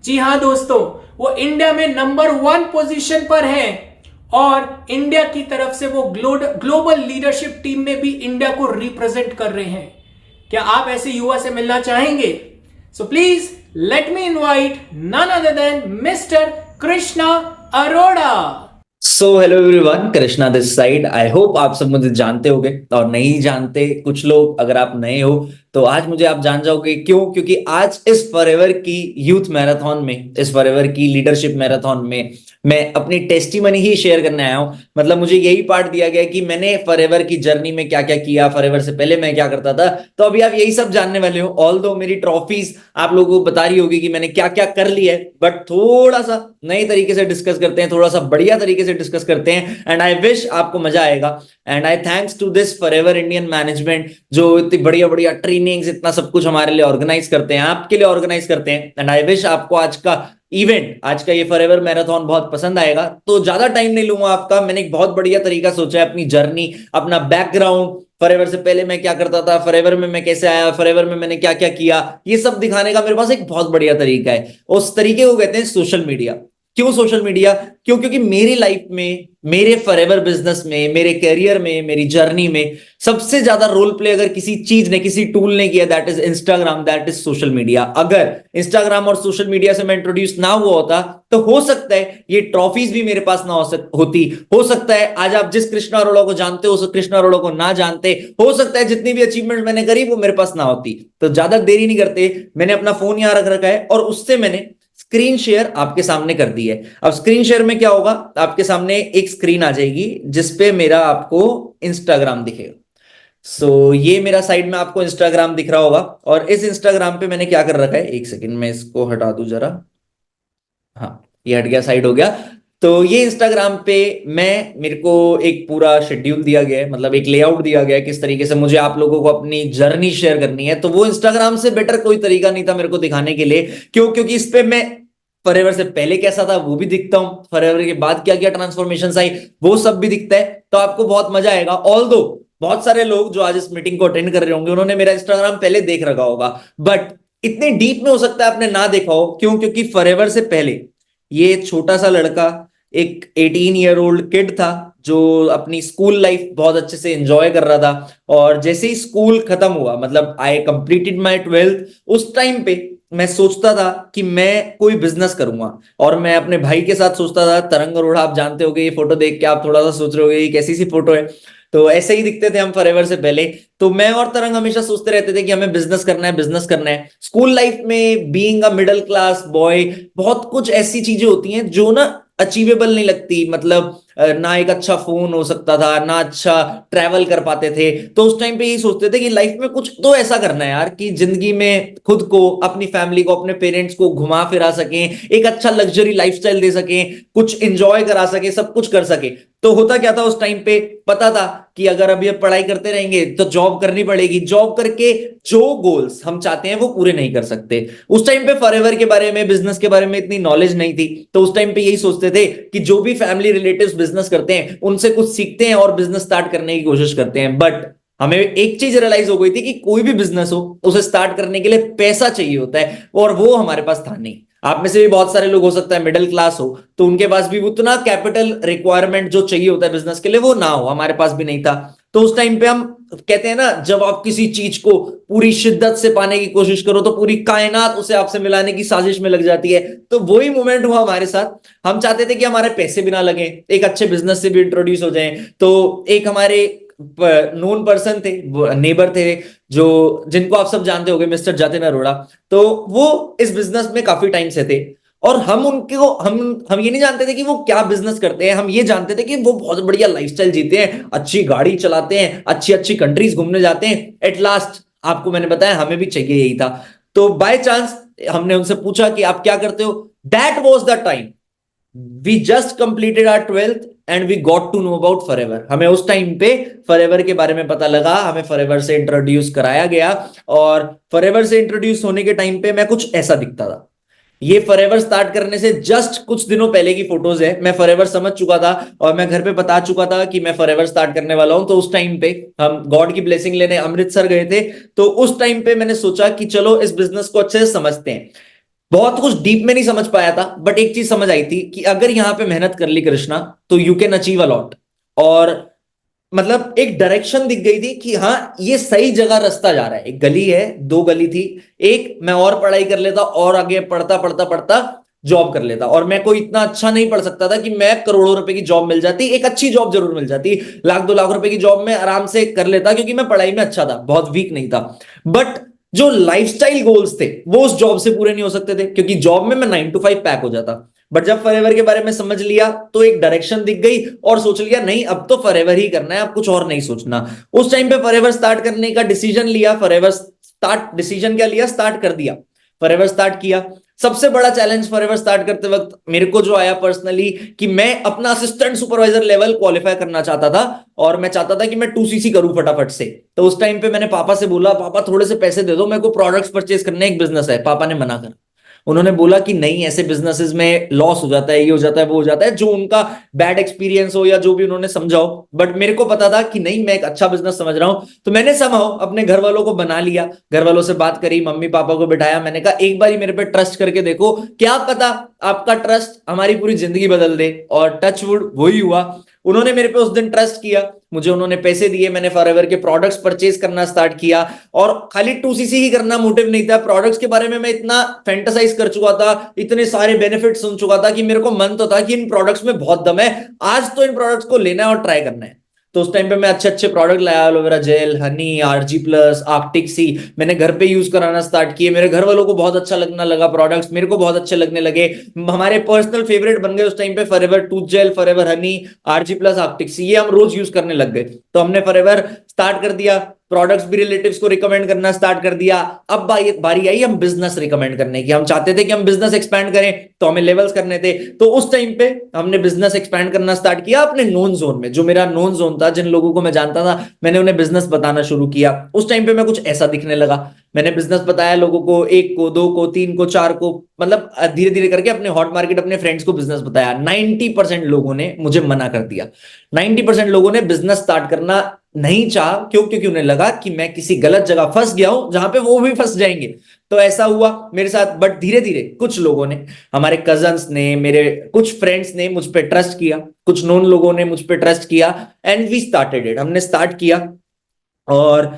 जी हाँ दोस्तों, वो इंडिया में नंबर 1 पोजीशन पर है और इंडिया की तरफ से वो ग्लोबल लीडरशिप टीम में भी इंडिया को रिप्रेजेंट कर रहे हैं। क्या आप ऐसे युवा से मिलना चाहेंगे? So please let me invite none other than mister Krishna Arora. So hello everyone, Krishna this side. I hope आप सब मुझे जानते होंगे और नहीं जानते कुछ लोग, अगर आप नए हो तो आज मुझे आप जान जाओगे। क्यों? क्योंकि आज इस फॉरएवर की यूथ मैराथन में, इस फॉरएवर की लीडरशिप मैराथन में मैं अपनी टेस्टिमनी ही शेयर करने आया हूं। मतलब मुझे यही पार्ट दिया गया कि मैंने फॉरएवर की जर्नी में क्या क्या किया, फॉरएवर से पहले मैं क्या करता था। तो अभी आप यही सब जानने वाले हो। ऑल्दो मेरी ट्रॉफीज आप लोगों को बता रही होगी कि मैंने क्या क्या कर लिया है, बट थोड़ा सा नए तरीके से डिस्कस करते हैं, थोड़ा सा बढ़िया तरीके से डिस्कस करते हैं। एंड आई विश आपको मजा आएगा। And I thanks to this forever Indian management, जो इतनी बढ़िया बढ़िया ट्रेनिंग ट्रेनिंग्स, इतना सब कुछ हमारे लिए ऑर्गेनाइज करते हैं, आपके लिए ऑर्गेनाइज करते हैं। एंड आई विश आपको आज का इवेंट, आज का ये फॉरएवर मैराथन बहुत पसंद आएगा। तो ज्यादा टाइम नहीं लूंगा आपका, मैंने एक बहुत बढ़िया तरीका सोचा है अपनी जर्नी, अपना बैकग्राउंड, फॉरएवर से पहले मैं क्या करता था, फॉरएवर में मैं कैसे आया, फॉरएवर में मैंने क्या क्या किया, ये सब दिखाने का मेरे पास एक बहुत बढ़िया तरीका है। उस तरीके को कहते हैं सोशल मीडिया। क्यों सोशल मीडिया? क्योंकि मेरी लाइफ में, मेरे फॉरएवर बिजनेस में, मेरे करियर में, मेरी जर्नी में सबसे ज्यादा रोल प्ले अगर किसी चीज ने, किसी टूल ने किया, that is Instagram, that is social media. अगर इंस्टाग्राम और सोशल मीडिया से मैं इंट्रोड्यूस ना हुआ होता तो हो सकता है ये ट्रॉफीज भी मेरे पास ना होती, हो सकता है आज आप जिस कृष्णा अरोड़ा को जानते हो उस कृष्णा अरोड़ा को ना जानते, हो सकता है जितनी भी अचीवमेंट मैंने करी वो मेरे पास ना होती। तो ज्यादा देरी नहीं करते, मैंने अपना फोन यहां रख रखा है और उससे मैंने स्क्रीन शेयर आपके सामने कर दी है। अब स्क्रीन शेयर में क्या होगा, आपके सामने एक स्क्रीन आ जाएगी जिसपे मेरा आपको इंस्टाग्राम दिखेगा। सो ये मेरा साइड में आपको इंस्टाग्राम दिख रहा होगा और इस इंस्टाग्राम पे मैंने क्या कर रखा है, एक सेकंड में इसको हटा दूं जरा, हाँ ये हट गया, साइड हो गया। तो ये इंस्टाग्राम पे मेरे को एक पूरा शेड्यूल दिया गया है, मतलब एक लेआउट दिया गया है किस तरीके से मुझे आप लोगों को अपनी जर्नी शेयर करनी है। तो वो इंस्टाग्राम से बेटर कोई तरीका नहीं था मेरे को दिखाने के लिए। क्योंकि इस पे मैं फॉरएवर से पहले कैसा था वो भी दिखता हूं, फॉरएवर के बाद क्या क्या ट्रांसफॉर्मेशन आई वो सब भी दिखता है। तो आपको बहुत मजा आएगा। ऑल्दो बहुत सारे लोग जो आज इस मीटिंग को अटेंड कर रहे होंगे उन्होंने मेरा इंस्टाग्राम पहले देख रखा होगा, बट इतने डीप में हो सकता है आपने ना देखा हो। क्यों? क्योंकि फॉरएवर से पहले ये छोटा सा लड़का, एक 18 ईयर ओल्ड किड था जो अपनी स्कूल लाइफ बहुत अच्छे से एंजॉय कर रहा था। और जैसे ही स्कूल खत्म हुआ, मतलब आई कंप्लीटेड माय 12th, उस टाइम पे मैं सोचता था कि मैं कोई बिजनेस करूंगा। और मैं अपने भाई के साथ सोचता था, तरंग अरोड़ा आप जानते होगे, ये फोटो देख के आप थोड़ा सा सोच रहे होगे ये कैसी सी फोटो है। तो ऐसे ही दिखते थे हम फॉरएवर से पहले। तो मैं और तरंग हमेशा सोचते रहते थे कि हमें बिजनेस करना है, बिजनेस करना है। स्कूल लाइफ में being a middle class boy बहुत कुछ ऐसी चीजें होती हैं जो ना अचीवेबल नहीं लगती। मतलब ना एक अच्छा फोन हो सकता था, ना अच्छा ट्रैवल कर पाते थे। तो उस टाइम पे यही सोचते थे कि लाइफ में कुछ तो ऐसा करना है यार कि जिंदगी में खुद को, अपनी फैमिली को, अपने पेरेंट्स को घुमा फिरा सकें, एक अच्छा लग्जरी लाइफस्टाइल दे सकें, कुछ एंजॉय करा सके, सब कुछ कर सके। तो होता क्या था उस टाइम पे, पता था कि अगर अभी पढ़ाई करते रहेंगे तो जॉब करनी पड़ेगी, जॉब करके जो गोल्स हम चाहते हैं वो पूरे नहीं कर सकते। उस टाइम पे फॉरएवर के बारे में, बिजनेस के बारे में इतनी नॉलेज नहीं थी। तो उस टाइम पे यही सोचते थे कि जो भी फैमिली रिलेटिव्स बिजनेस करते हैं उनसे कुछ सीखते हैं और बिजनेस स्टार्ट करने की कोशिश करते हैं। बट हमें एक चीज रियलाइज हो गई थी कि कोई भी बिजनेस हो उसे स्टार्ट करने के लिए पैसा चाहिए होता है, और वो हमारे पास था नहीं। आप में से भी बहुत सारे लोग हो सकता है मिडिल क्लास हो तो उनके पास भी उतना कैपिटल रिक्वायरमेंट जो चाहिए होता है बिजनेस के लिए वो ना हो, हमारे पास भी नहीं था। तो उस टाइम पे हम कहते हैं ना, जब आप किसी चीज को पूरी शिद्दत से पाने की कोशिश करो तो पूरी कायनात उसे आपसे मिलाने की साजिश में लग जाती है। तो वही मोमेंट हुआ हमारे साथ। हम चाहते थे कि हमारे पैसे भी ना लगे, एक अच्छे बिजनेस से भी इंट्रोड्यूस हो जाएं। तो एक हमारे नोन पर्सन थे, नेबर थे, जो जिनको आप सब जानते होंगे, मिस्टर जतिन अरोड़ा। तो वो इस बिजनेस में काफी टाइम से थे और हम उनको हम ये नहीं जानते थे कि वो क्या बिजनेस करते हैं। हम ये जानते थे कि वो बहुत बढ़िया लाइफस्टाइल जीते हैं, अच्छी गाड़ी चलाते हैं, अच्छी अच्छी कंट्रीज घूमने जाते हैं। एट लास्ट आपको मैंने बताया हमें भी चाहिए यही था। तो बाय चांस हमने उनसे पूछा कि आप क्या करते हो। That was the time we just completed our 12th and we got to know about forever. हमें उस टाइम पे फॉरएवर के बारे में पता लगा, हमें फॉरएवर से इंट्रोड्यूस कराया गया। और फॉरएवर से इंट्रोड्यूस होने के टाइम पे मैं कुछ ऐसा दिखता था। ये फॉरएवर स्टार्ट करने से जस्ट कुछ दिनों पहले की फोटोज है। मैं फॉरएवर समझ चुका था और मैं घर पे बता चुका था कि मैं फॉरएवर स्टार्ट करने वाला हूं। तो उस टाइम पे हम गॉड की ब्लेसिंग लेने अमृतसर गए थे। तो उस टाइम पे मैंने सोचा कि चलो इस बिजनेस को अच्छे से समझते हैं। बहुत कुछ डीप में नहीं समझ पाया था, बट एक चीज समझ आई थी कि अगर यहां पे मेहनत कर ली कृष्णा तो you can achieve a lot. और मतलब एक डायरेक्शन दिख गई थी कि हाँ ये सही जगह रास्ता जा रहा है। एक गली है, दो गली थी, एक मैं और पढ़ाई कर लेता और आगे पढ़ता पढ़ता पढ़ता जॉब कर लेता। और मैं कोई इतना अच्छा नहीं पढ़ सकता था कि मैं करोड़ों रुपए की जॉब मिल जाती, एक अच्छी जॉब जरूर मिल जाती, 1-2 लाख रुपए की जॉब में आराम से कर लेता क्योंकि मैं पढ़ाई में अच्छा था, बहुत वीक नहीं था। बट जो लाइफस्टाइल गोल्स थे वो उस जॉब से पूरे नहीं हो सकते थे क्योंकि जॉब में मैं 9 to 5 पैक हो जाता। बट जब फॉरएवर के बारे में समझ लिया तो एक डायरेक्शन दिख गई और सोच लिया नहीं अब तो फॉरएवर ही करना है, अब कुछ और नहीं सोचना। उस टाइम पे फॉरएवर स्टार्ट करने का डिसीजन लिया। फॉरएवर स्टार्ट डिसीजन क्या लिया, स्टार्ट कर दिया। फॉरएवर स्टार्ट किया। सबसे बड़ा चैलेंज फॉरएवर स्टार्ट करते वक्त मेरे को जो आया पर्सनली कि मैं अपना असिस्टेंट सुपरवाइजर लेवल क्वालिफाई करना चाहता था और मैं चाहता था कि मैं 2cc करूं फटाफट से। तो उस टाइम पे मैंने पापा से बोला, पापा थोड़े से पैसे दे दो, मेरे को प्रोडक्ट्स परचेज करने, एक बिजनेस है। पापा ने मना करा। उन्होंने बोला कि नहीं, ऐसे बिजनेसेस में लॉस हो जाता है, ये हो जाता है, वो हो जाता है, जो उनका बैड एक्सपीरियंस हो या जो भी उन्होंने समझा हो। बट मेरे को पता था कि नहीं, मैं एक अच्छा बिजनेस समझ रहा हूं। तो मैंने समझाओ अपने घर वालों को बना लिया, घर वालों से बात करी, मम्मी पापा को बिठाया, मैंने कहा एक बार मेरे पे ट्रस्ट करके देखो, क्या पता आपका ट्रस्ट हमारी पूरी जिंदगी बदल दे। और टच वुड वही हुआ। उन्होंने मेरे पे उस दिन ट्रस्ट किया, मुझे उन्होंने पैसे दिए, मैंने फॉरएवर के प्रोडक्ट्स परचेज करना स्टार्ट किया। और खाली 2cc ही करना मोटिव नहीं था, प्रोडक्ट्स के बारे में मैं इतना फैंटासाइज कर चुका था, इतने सारे बेनिफिट सुन चुका था कि मेरे को मन तो था कि इन प्रोडक्ट्स में बहुत दम है, आज तो इन प्रोडक्ट्स को लेना है और ट्राई करना है। तो उस टाइम पे मैं अच्छे अच्छे प्रोडक्ट लाया, aloe vera gel, honey, RG+, Arctic Sea, मैंने घर पे यूज कराना स्टार्ट किए। मेरे घर वालों को बहुत अच्छा लगना लगा, प्रोडक्ट्स मेरे को बहुत अच्छे लगने लगे। हमारे पर्सनल फेवरेट बन गए उस टाइम पे Forever tooth gel, Forever honey, RG+, Arctic Sea, ये हम रोज यूज करने लग गए। तो हमने फॉरएवर स्टार्ट कर दिया, प्रोडक्ट्स भी रिलेटिव्स को रिकमेंड करना स्टार्ट कर दिया। अब बारी आई हम बिजनेस रिकमेंड करने की। हम चाहते थे कि हम बिजनेस एक्सपैंड करें, तो हमें लेवल्स करने थे। तो उस टाइम पे हमने बिजनेस एक्सपैंड करना स्टार्ट किया अपने नोन जोन में। जो मेरा नोन जोन था, जिन लोगों को मैं जानता था, मैंने उन्हें बिजनेस बताना शुरू किया। उस टाइम पे मैं कुछ ऐसा दिखने लगा। मैंने बिजनेस बताया लोगों को, 1 को, 2 को, 3 को, 4 को, मतलब धीरे धीरे करके अपने हॉट मार्केट, अपने फ्रेंड्स को बिजनेस बताया। 90% लोगों ने मुझे मना कर दिया। 90% लोगों ने बिजनेस स्टार्ट करना नहीं चाहा। क्यों? क्योंकि उन्हें लगा कि मैं किसी गलत जगह फंस गया हूं जहां पे वो भी फंस जाएंगे। तो ऐसा हुआ मेरे साथ। बट धीरे धीरे कुछ लोगों ने, हमारे कजन्स ने, मेरे कुछ फ्रेंड्स ने मुझ पे ट्रस्ट किया, कुछ नोन लोगों ने मुझ पे ट्रस्ट किया, एंड वी स्टार्टेड इट। हमने स्टार्ट किया और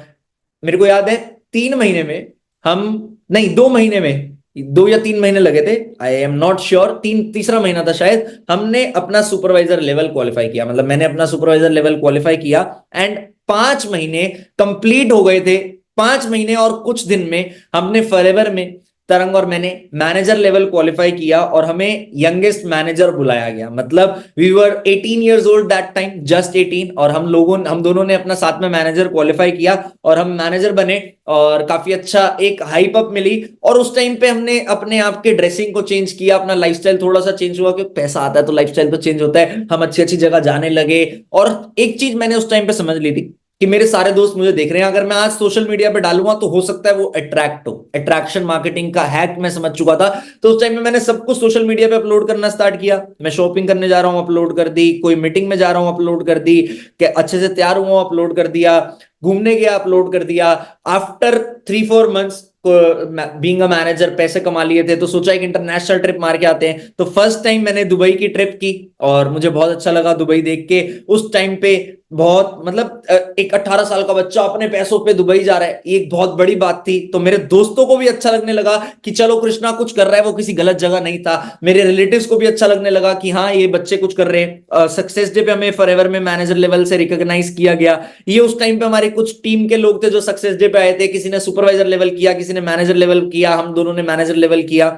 मेरे को याद है 3 महीने में हम, नहीं 2 महीने में, 2 या 3 महीने लगे थे, आई एम नॉट श्योर, तीसरा महीना था शायद, हमने अपना सुपरवाइजर लेवल क्वालिफाई किया। मतलब मैंने अपना सुपरवाइजर लेवल क्वालिफाई किया एंड 5 महीने कंप्लीट हो गए थे। 5 महीने और कुछ दिन में हमने फॉरएवर में, तरंग और मैंने मैनेजर लेवल क्वालिफाई किया और हमें यंगेस्ट मैनेजर बुलाया गया। मतलब we were 18 years old that time, just 18, और हम दोनों ने अपना साथ में मैनेजर क्वालिफाई किया और हम मैनेजर बने और काफी अच्छा एक हाइप अप मिली। और उस टाइम पे हमने अपने आप के ड्रेसिंग को चेंज किया, अपना लाइफस्टाइल थोड़ा सा चेंज हुआ, क्योंकि पैसा आता है तो लाइफस्टाइल तो चेंज होता है। हम अच्छी अच्छी जगह जाने लगे। और एक चीज मैंने उस टाइम पे समझ ली थी कि मेरे सारे दोस्त मुझे देख रहे हैं, अगर मैं आज सोशल मीडिया पे डालूंगा तो हो सकता है वो अट्रैक्ट हो। अट्रैक्शन मार्केटिंग का हैक मैं समझ चुका था। तो उस टाइम में मैंने सब कुछ सोशल मीडिया पे अपलोड करना स्टार्ट किया। मैं शॉपिंग करने जा रहा हूं, अपलोड कर दी। कोई मीटिंग में जा रहा हूं, अपलोड कर दी। कि अच्छे से तैयार हुआ, अपलोड कर दिया। घूमने गया, अपलोड कर दिया। After 3-4 months being a manager पैसे कमा लिए थे, तो सोचा एक इंटरनेशनल ट्रिप मार के आते हैं। तो फर्स्ट टाइम मैंने दुबई की ट्रिप की और मुझे बहुत अच्छा लगा दुबई देख के। उस टाइम पे बहुत, मतलब एक 18 साल का बच्चा अपने पैसों पे दुबई जा रहा है, ये एक बहुत बड़ी बात थी। तो मेरे दोस्तों को भी अच्छा लगने लगा कि चलो कृष्णा कुछ कर रहा है, वो किसी गलत जगह नहीं था। मेरे रिलेटिव्स को भी अच्छा लगने लगा कि हाँ ये बच्चे कुछ कर रहे हैं। सक्सेस डे पे हमें फॉरएवर में मैनेजर लेवल से रिकॉग्नाइज किया गया। ये उस टाइम पे हमारे कुछ टीम के लोग थे जो सक्सेस डे पे आए थे। किसी ने सुपरवाइजर लेवल किया, किसी ने मैनेजर लेवल किया, हम दोनों ने मैनेजर लेवल किया।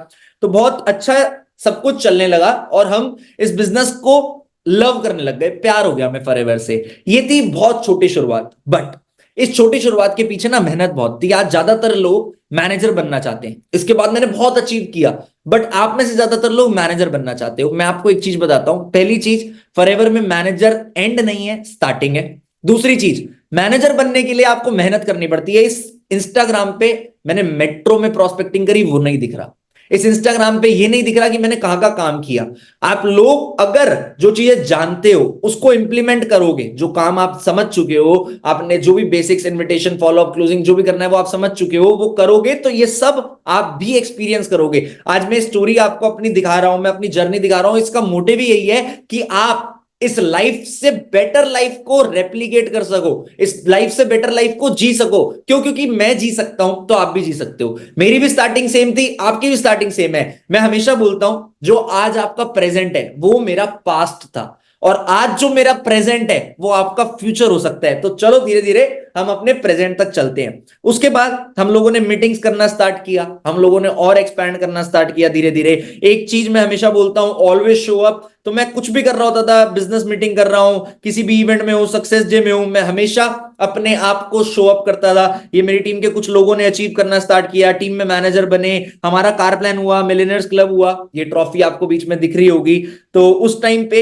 तो बहुत अच्छा सब कुछ चलने लगा और हम इस बिजनेस को लव करने लग गए, प्यार हो गया हमें फॉरएवर से। ये थी बहुत छोटी शुरुआत, बट इस छोटी शुरुआत के पीछे ना मेहनत बहुत थी। आज ज्यादातर लोग मैनेजर बनना चाहते हैं। इसके बाद मैंने बहुत अचीव किया, बट आप में से ज्यादातर लोग मैनेजर बनना चाहते हो। मैं आपको एक चीज बताता हूं। पहली चीज, फॉरएवर में मैनेजर एंड नहीं है, स्टार्टिंग है। दूसरी चीज, मैनेजर बनने के लिए आपको मेहनत करनी पड़ती है। इस इंस्टाग्राम पे मैंने मेट्रो में प्रोस्पेक्टिंग करी, वो नहीं दिख रहा। इस इंस्टाग्राम पे ये नहीं दिख रहा कि मैंने कहां का काम किया। आप लोग अगर जो चीजें जानते हो उसको इंप्लीमेंट करोगे, जो काम आप समझ चुके हो, आपने जो भी बेसिक्स, इनविटेशन, फॉलोअप, क्लोजिंग जो भी करना है वो आप समझ चुके हो, वो करोगे तो ये सब आप भी एक्सपीरियंस करोगे। आज मैं स्टोरी आपको अपनी दिखा रहा हूं, मैं अपनी जर्नी दिखा रहा हूं। इसका मोटिव यही है कि आप इस लाइफ से बेटर लाइफ को रेप्लिकेट कर सको, इस लाइफ से बेटर लाइफ को जी सको। क्यों? क्योंकि मैं जी सकता हूं तो आप भी जी सकते हो। मेरी भी स्टार्टिंग सेम थी, आपकी भी स्टार्टिंग सेम है। मैं हमेशा बोलता हूं जो आज आपका प्रेजेंट है वो मेरा पास्ट था, और आज जो मेरा प्रेजेंट है वो आपका फ्यूचर हो सकता है। तो चलो धीरे धीरे हम अपने प्रेजेंट तक चलते हैं। उसके बाद हम लोगों ने मीटिंग्स करना स्टार्ट किया, हम लोगों ने और एक्सपैंड करना स्टार्ट किया धीरे धीरे। एक चीज मैं हमेशा बोलता हूं, ऑलवेज शो अप। तो मैं कुछ भी कर रहा होता था, बिजनेस मीटिंग कर रहा हूं, किसी भी इवेंट में हूं, सक्सेस डे में हूं, मैं हमेशा अपने आप को शो अप करता था। ये मेरी टीम के कुछ लोगों ने अचीव करना स्टार्ट किया, टीम में मैनेजर बने, हमारा कार प्लान हुआ, मिलियनर्स क्लब हुआ। ये ट्रॉफी आपको बीच में दिख रही होगी। तो उस टाइम पे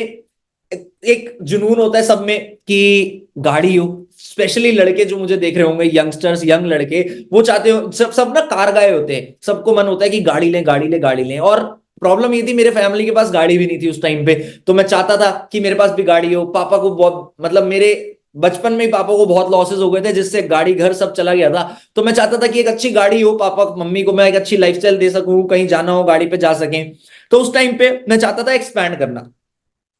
एक जुनून होता है सब में कि गाड़ी हो। स्पेशली लड़के जो मुझे देख रहे होंगे, यंगस्टर्स, यंग लड़के, वो चाहते हो, सब ना कार गाए होते हैं, सबको मन होता है कि गाड़ी लें, गाड़ी लें, गाड़ी लें। और प्रॉब्लम ये थी, मेरे फैमिली के पास गाड़ी भी नहीं थी उस टाइम पे। तो मैं चाहता था कि मेरे पास भी गाड़ी हो। पापा को बहुत, मतलब मेरे बचपन में ही पापा को बहुत लॉसेस हो गए थे, जिससे गाड़ी घर सब चला गया था। तो मैं चाहता था कि एक अच्छी गाड़ी हो, पापा मम्मी को मैं एक अच्छी लाइफस्टाइल दे सकूं, कहीं जाना हो गाड़ी पे जा सकें। तो उस टाइम पे मैं चाहता था एक्सपैंड करना।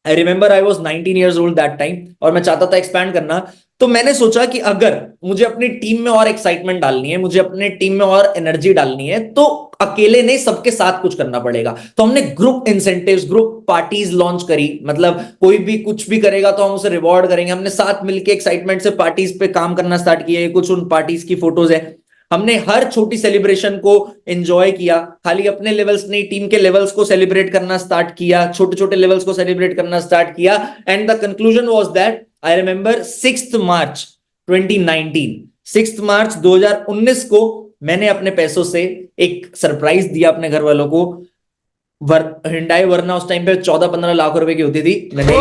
I remember I was 19 years old that time, और मैं चाहता था एक्सपैंड करना। तो मैंने सोचा कि अगर मुझे अपनी टीम में और एक्साइटमेंट डालनी है, मुझे अपने टीम में और एनर्जी डालनी है, तो अकेले नहीं, सबके साथ कुछ करना पड़ेगा। तो हमने group incentives, group parties launch करी। मतलब कोई भी कुछ भी करेगा तो हम उसे रिवॉर्ड करेंगे। हमने साथ मिलकर एक्साइटमेंट से पार्टीज पे काम करना स्टार्ट किया। कुछ उन पार्टीज की फोटोज है। हमने हर छोटी सेलिब्रेशन को एंजॉय किया। खाली अपने लेवल्स नहीं, टीम के लेवल्स को सेलिब्रेट करना स्टार्ट किया, छोटे छोटे लेवल्स को सेलिब्रेट करना स्टार्ट किया। And the conclusion was that I remember 6 मार्च 2019, 6 मार्च 2019 को मैंने अपने पैसों से एक सरप्राइज दिया अपने घर वालों को। हिंडाई वरना उस टाइम पे 14-15 लाख रुपए की होती थी। मैंने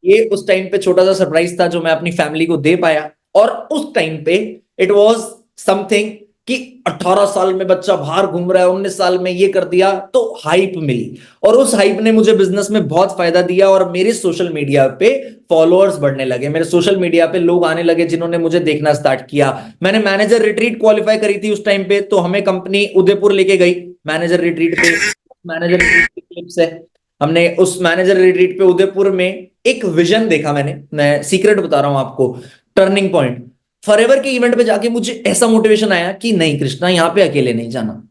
ये उस टाइम पे छोटा सा सरप्राइज था जो मैं अपनी फैमिली को दे पाया। और उस टाइम पे इट वाज समथिंग कि 18 साल में बच्चा बाहर घूम रहा है, 19 साल में ये कर दिया, तो हाइप मिली। और उस हाइप ने मुझे बिजनेस में बहुत फायदा दिया, और मेरे सोशल मीडिया पे फॉलोअर्स बढ़ने लगे। मेरे सोशल मीडिया पे लोग आने लगे जिन्होंने मुझे देखना स्टार्ट किया। मैंने मैनेजर रिट्रीट क्वालिफाई करी थी उस टाइम पे, तो हमें कंपनी उदयपुर लेके गई मैनेजर रिट्रीट पे। मैनेजर रिट्रीट की क्लिप्स है। हमने उस मैनेजर रिट्रीट पे उदयपुर में एक विजन देखा। मैं सीक्रेट बता रहा हूं आपको, टर्निंग पॉइंट। फॉरएवर के इवेंट पे जाके मुझे ऐसा मोटिवेशन आया कि नहीं कृष्णा, यहां पे अकेले नहीं जाना।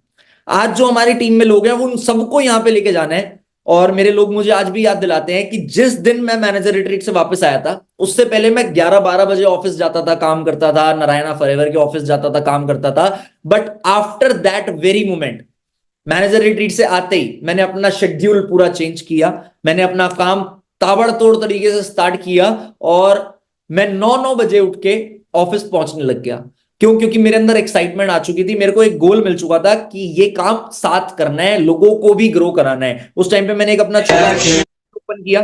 आज जो हमारी टीम में लोग हैं वो उन सबको यहां पे लेके जाना है। और मेरे लोग मुझे आज भी याद दिलाते हैं कि जिस दिन मैं मैनेजर रिट्रीट से वापस आया था, उससे पहले मैं 11-12 बजे ऑफिस जाता था, काम करता था, नारायणा फॉरएवर के ऑफिस जाता था, काम करता था। But after that very moment, manager retreat से आते ही मैंने अपना शेड्यूल पूरा चेंज किया। मैंने अपना काम ताबड़तोड़ तरीके से स्टार्ट किया, और मैं 9 बजे उठ के ऑफिस पहुंचने लग गया। क्यों? क्योंकि मेरे अंदर एक्साइटमेंट आ चुकी थी। मेरे को एक गोल मिल चुका था कि ये काम साथ करना है, लोगों को भी ग्रो कराना है। उस टाइम पे मैंने एक अपना छोटा ओपन किया,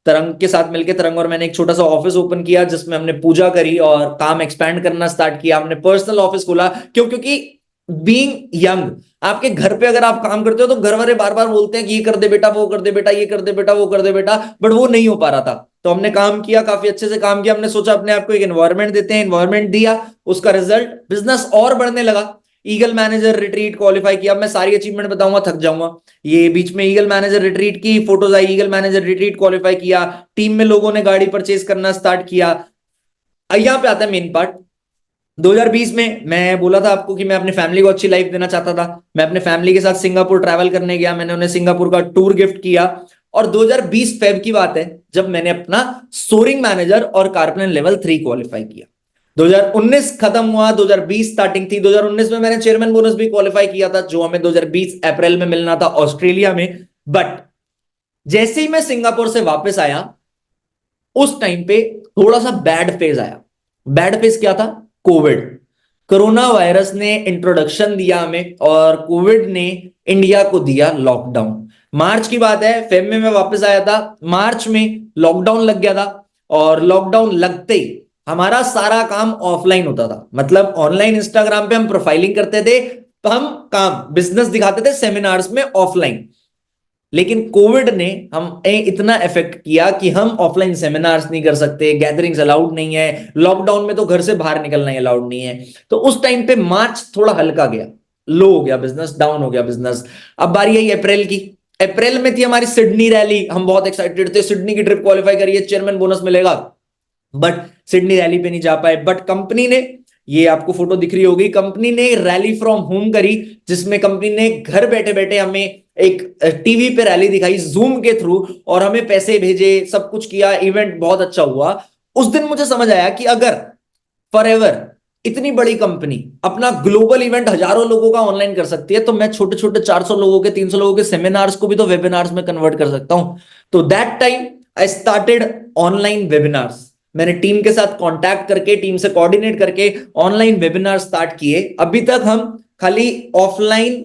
तरंग के साथ मिलकर। तरंग और मैंने एक छोटा सा ऑफिस ओपन किया जिसमें हमने पूजा करी और काम एक्सपैंड करना स्टार्ट किया। हमने पर्सनल ऑफिस खोला। क्योंकि बीइंग यंग, आपके घर पे अगर आप काम करते हो तो घर वाले बार बार बोलते हैं कि ये कर दे बेटा, वो कर दे बेटा, ये कर दे बेटा, वो कर दे बेटा, बट वो नहीं हो पा रहा था। तो हमने काम किया, काफी अच्छे से काम किया। हमने सोचा अपने आप को एक एनवायरनमेंट देते हैं, एनवायरनमेंट दिया। उसका रिजल्ट, बिजनेस और बढ़ने लगा। ईगल मैनेजर रिट्रीट क्वालिफाई किया। मैं सारी अचीवमेंट बताऊंगा, थक जाऊंगा। ये बीच में ईगल मैनेजर रिट्रीट की फोटोज आई। ईगल मैनेजर रिट्रीट क्वालिफाई किया, टीम में लोगों ने गाड़ी परचेज करना स्टार्ट किया। यहां पे आता है मेन पार्ट। 2020 में मैं बोला था आपको कि मैं अपनी फैमिली को अच्छी लाइफ देना चाहता था। मैं अपने फैमिली के साथ सिंगापुर ट्रैवल करने गया। मैंने उन्हें सिंगापुर का टूर गिफ्ट किया। और 2020 फेब की बात है जब मैंने अपना सोरिंग मैनेजर और कारप्लेन लेवल 3 क्वालिफाई किया। 2019 खत्म हुआ, 2020 स्टार्टिंग थी। 2019 में मैंने चेयरमैन बोनस भी क्वालिफाई किया था, जो हमें 2020 अप्रैल में मिलना था ऑस्ट्रेलिया में। बट जैसे ही मैं सिंगापुर से वापस आया, उस टाइम पे थोड़ा सा बैड फेज आया। बैड फेज क्या था? कोविड, कोरोना वायरस ने इंट्रोडक्शन दिया हमें, और कोविड ने इंडिया को दिया लॉकडाउन। मार्च की बात है, फेब में मैं वापस आया था। मार्च में लॉकडाउन लग गया था, और लॉकडाउन लगते ही हमारा सारा काम ऑफलाइन होता था। मतलब ऑनलाइन इंस्टाग्राम पे हम प्रोफाइलिंग करते थे, तो हम काम बिजनेस दिखाते थे सेमिनार्स में ऑफलाइन। लेकिन कोविड ने हम इतना इफेक्ट किया कि हम ऑफलाइन सेमिनार्स नहीं कर सकते, गैदरिंग्स अलाउड नहीं है, लॉकडाउन में तो घर से बाहर निकलना ही अलाउड नहीं है। तो उस टाइम पे मार्च थोड़ा हल्का गया, लो हो गया बिजनेस, डाउन हो गया बिजनेस। अब बारी आई अप्रैल की। अप्रैल में थी हमारी सिडनी रैली। हम बहुत एक्साइटेड थे, सिडनी की ट्रिप क्वालिफाई करिए, चेयरमैन बोनस मिलेगा। बट सिडनी रैली पे नहीं जा पाए। बट कंपनी ने, ये आपको फोटो दिख रही होगी, कंपनी ने रैली फ्रॉम होम करी, जिसमें कंपनी ने घर बैठे बैठे हमें एक टीवी पे रैली दिखाई जूम के थ्रू और हमें पैसे भेजे, सब कुछ किया, इवेंट बहुत अच्छा हुआ। उस दिन मुझे समझ आया कि अगर फॉरएवर इतनी बड़ी कंपनी अपना ग्लोबल इवेंट हजारों लोगों का ऑनलाइन कर सकती है, तो मैं छोटे छोटे 400 लोगों के 300 लोगों के सेमिनार्स को भी तो वेबिनार्स में कन्वर्ट कर सकता हूं। तो that time I started online webinars. मैंने टीम के साथ कांटेक्ट करके, टीम से कोऑर्डिनेट करके ऑनलाइन वेबिनार स्टार्ट किए। अभी तक हम खाली ऑफलाइन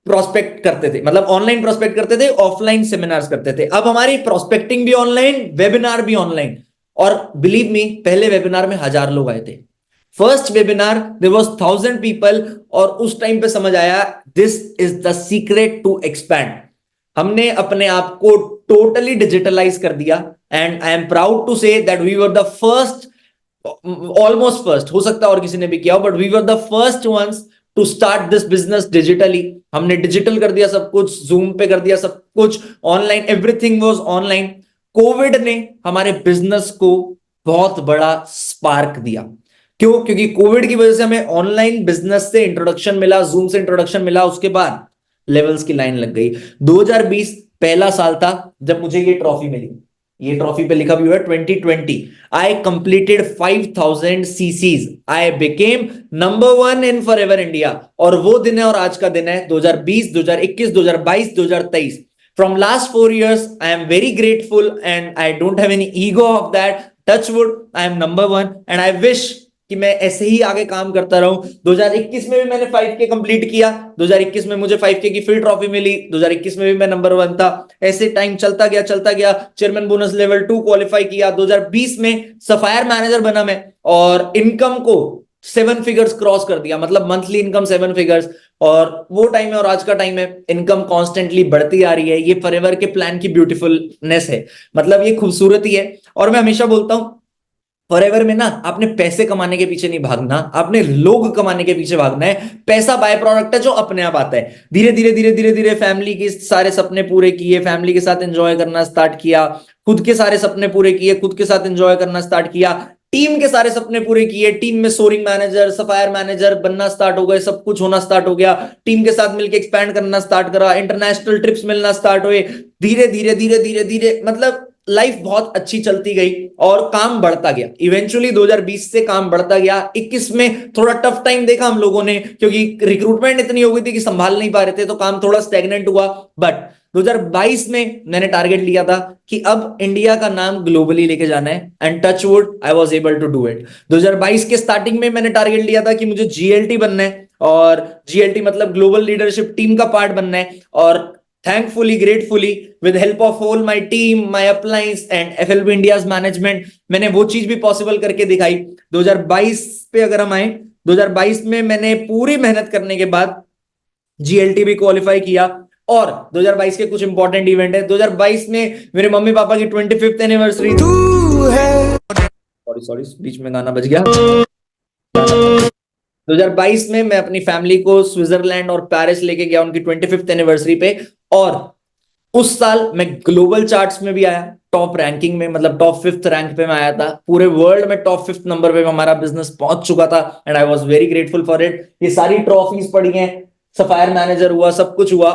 प्रोस्पेक्ट करते थे, मतलब ऑनलाइन प्रोस्पेक्ट करते थे, ऑफलाइन सेमिनार्स करते थे। अब हमारी प्रोस्पेक्टिंग भी ऑनलाइन, वेबिनार भी ऑनलाइन। और बिलीव मी, पहले वेबिनार में 1000 लोग आए थे। First webinar there was 1000 people, और उस टाइम पे समझ आया this is the secret to expand. हमने अपने आप को टोटली डिजिटलाइज कर दिया, and I am proud to say that we were the first, almost first, हो सकता है और किसी ने भी किया हो, but we were the first ones to start this business digitally. हमने डिजिटल कर दिया सब कुछ, जूम पे कर दिया सब कुछ, online, everything was online. Covid ने हमारे बिजनेस को बहुत बड़ा स्पार्क दिया। क्यों? क्योंकि कोविड की वजह से हमें ऑनलाइन बिजनेस से इंट्रोडक्शन मिला, जूम से इंट्रोडक्शन मिला, उसके बाद लेवल्स की लाइन लग गई। 2020 पहला साल था जब मुझे ये ट्रॉफी मिली। ये ट्रॉफी पे लिखा भी हुआ है 2020 I completed 5000 chassis, I became number 1 in forever India. और वो दिन है और आज का दिन है 2020, 2021, 2022, 2023। From last 4 years, I am very grateful and I don't have any ego of that. Touch wood, I am number 1 and I wish कि मैं ऐसे ही आगे काम करता रहूं। 2021 में भी मैंने 5K कंप्लीट किया, 2021 में मुझे 5K की फिर ट्रॉफी मिली, 2021 में भी मैं नंबर 1 था। ऐसे टाइम चलता गया, चेयरमैन बोनस लेवल 2 क्वालिफाई किया, 2020 में सफायर मैनेजर बना मैं, और इनकम को 7 फिगर्स क्रॉस कर दिया, मतलब मंथली इनकम 7 फिगर्स। और वो टाइम है और आज का टाइम है, इनकम कॉन्स्टेंटली बढ़ती आ रही है। ये फॉरएवर के प्लान की ब्यूटीफुलनेस है, मतलब ये खूबसूरती है। और मैं हमेशा बोलता हूं फॉरएवर में ना आपने पैसे कमाने के पीछे नहीं भागना, आपने लोग कमाने के पीछे भागना है। पैसा बाय प्रोडक्ट है जो अपने आप आता है। धीरे धीरे फैमिली के सारे सपने पूरे किए, फैमिली के साथ एंजॉय करना स्टार्ट किया, खुद के सारे सपने पूरे किए, खुद के साथ एंजॉय करना स्टार्ट किया, टीम के सारे सपने पूरे किए, टीम में सोरिंग मैनेजर, सफायर मैनेजर बनना स्टार्ट हो गए, सब कुछ होना स्टार्ट हो गया, टीम के साथ मिलकर एक्सपैंड करना स्टार्ट करा, इंटरनेशनल ट्रिप्स मिलना स्टार्ट हुए। धीरे धीरे मतलब लाइफ बहुत अच्छी चलती गई और काम बढ़ता गया। इवेंचुअली 2020 से काम बढ़ता गया। 21 में थोड़ा टफ टाइम देखा हम लोगों ने, क्योंकि रिक्रूटमेंट इतनी हो गई थी कि संभाल नहीं पा रहे थे, तो काम थोड़ा स्टैग्नेंट हुआ। बट 2022 में मैंने टारगेट लिया था कि अब इंडिया का नाम ग्लोबली लेके जाना है, and touch wood I was able to do it. 2022 के स्टार्टिंग में मैंने टारगेट लिया था कि मुझे जीएलटी बनना है, और जीएलटी मतलब ग्लोबल लीडरशिप टीम का पार्ट बनना है। और thankfully, gratefully, with help of all my team, my uplines and FLB India's management, मैंने वो चीज भी पॉसिबल करके दिखाई। 2022 पे अगर हम आए, 2022 में मैंने पूरी मेहनत करने के बाद जीएलटी भी क्वालिफाई किया। और 2022 के कुछ इंपॉर्टेंट इवेंट है। 2022 में मेरे मम्मी पापा की 25th एनिवर्सरी। सॉरी बीच में गाना बज गया। 2022 में मैं अपनी फैमिली को स्विट्जरलैंड और पेरिस लेके गया उनकी 25th एनिवर्सरी पे। और उस साल मैं ग्लोबल चार्ट्स में भी आया, टॉप रैंकिंग में, मतलब टॉप 5th रैंक पे मैं आया था। पूरे वर्ल्ड में टॉप 5th नंबर पे हमारा बिजनेस पहुंच चुका था, and I was very grateful for it. ये सारी ट्रॉफीज पड़ी हैं, सफायर मैनेजर हुआ, सब कुछ हुआ।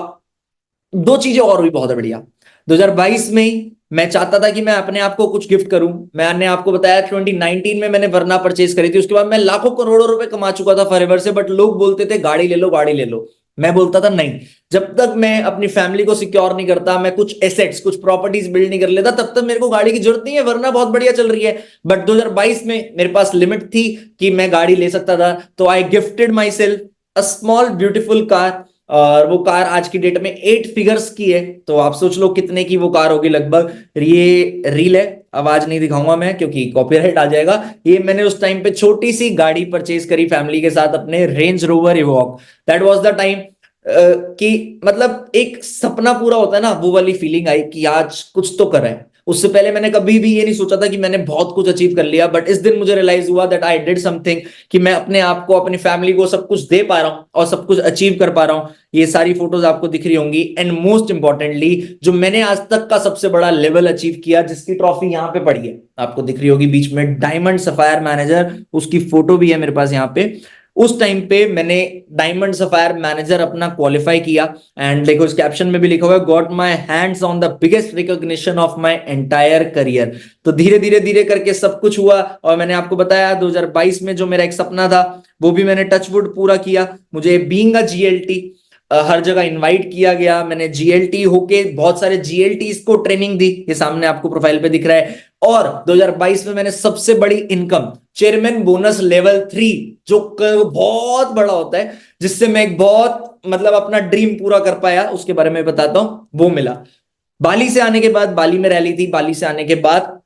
दो चीजें और हुई बहुत बढ़िया। 2022 में ही मैं चाहता था कि मैं अपने आप को कुछ गिफ्ट करूं। मैंने आपको बताया 2019 में मैंने वरना परचेज करी थी, उसके बाद मैं लाखों करोड़ों रुपए कमा चुका था फॉरएवर से। बट लोग बोलते थे गाड़ी ले लो, गाड़ी ले लो। मैं बोलता था नहीं, जब तक मैं अपनी फैमिली को सिक्योर नहीं करता, मैं कुछ एसेट्स, कुछ प्रॉपर्टीज बिल्ड नहीं कर लेता, तब तक मेरे को गाड़ी की जरूरत नहीं है, वरना बहुत बढ़िया चल रही है। बट 2022 में मेरे पास लिमिट थी कि मैं गाड़ी ले सकता था, तो I gifted my self a small beautiful car. और वो कार आज की डेट में 8 फिगर्स की है, तो आप सोच लो कितने की वो कार होगी लगभग। ये रील है, आवाज नहीं दिखाऊंगा मैं क्योंकि कॉपीराइट आ जाएगा। ये मैंने उस टाइम पे छोटी सी गाड़ी परचेज करी फैमिली के साथ, अपने Range Rover Evoque. That was the time कि मतलब एक सपना पूरा होता है ना, वो वाली फीलिंग आई कि आज कुछ तो करा है। उससे पहले मैंने कभी भी ये नहीं सोचा था कि मैंने बहुत कुछ अचीव कर लिया, बट इस दिन मुझे रियलाइज हुआ दैट आई डिड समथिंग, कि मैं अपने आप को, अपनी फैमिली को सब कुछ दे पा रहा हूं और सब कुछ अचीव कर पा रहा हूं। ये सारी फोटोज आपको दिख रही होंगी। एंड मोस्ट इंपॉर्टेंटली, जो मैंने आज तक का सबसे बड़ा लेवल अचीव किया, जिसकी ट्रॉफी यहाँ पे पड़ी है, आपको दिख रही होगी बीच में, डायमंड सफायर मैनेजर, उसकी फोटो भी है मेरे पास यहाँ पे। उस टाइम पे मैंने डायमंड सफायर मैनेजर अपना क्वालिफाई किया एंड देखो इस कैप्शन में भी लिखा हुआ है got my hands on the biggest recognition of my entire career. तो धीरे धीरे धीरे करके सब कुछ हुआ और मैंने आपको बताया 2022 में जो मेरा एक सपना था वो भी मैंने टचवुड पूरा किया। मुझे बीइंग अ जीएलटी हर जगह इनवाइट किया गया। मैंने जीएलटी होके बहुत सारे जीएलटीज को ट्रेनिंग दी, ये सामने आपको प्रोफाइल पे दिख रहा है। और 2022 में मैंने सबसे बड़ी इनकम चेयरमैन बोनस लेवल 3 जो बहुत बड़ा होता है, जिससे मैं एक बहुत मतलब अपना ड्रीम पूरा कर पाया, उसके बारे में बताता हूं, वो मिला। बाली से आने के बाद, बाली में रैली थी, बाली से आने के बाद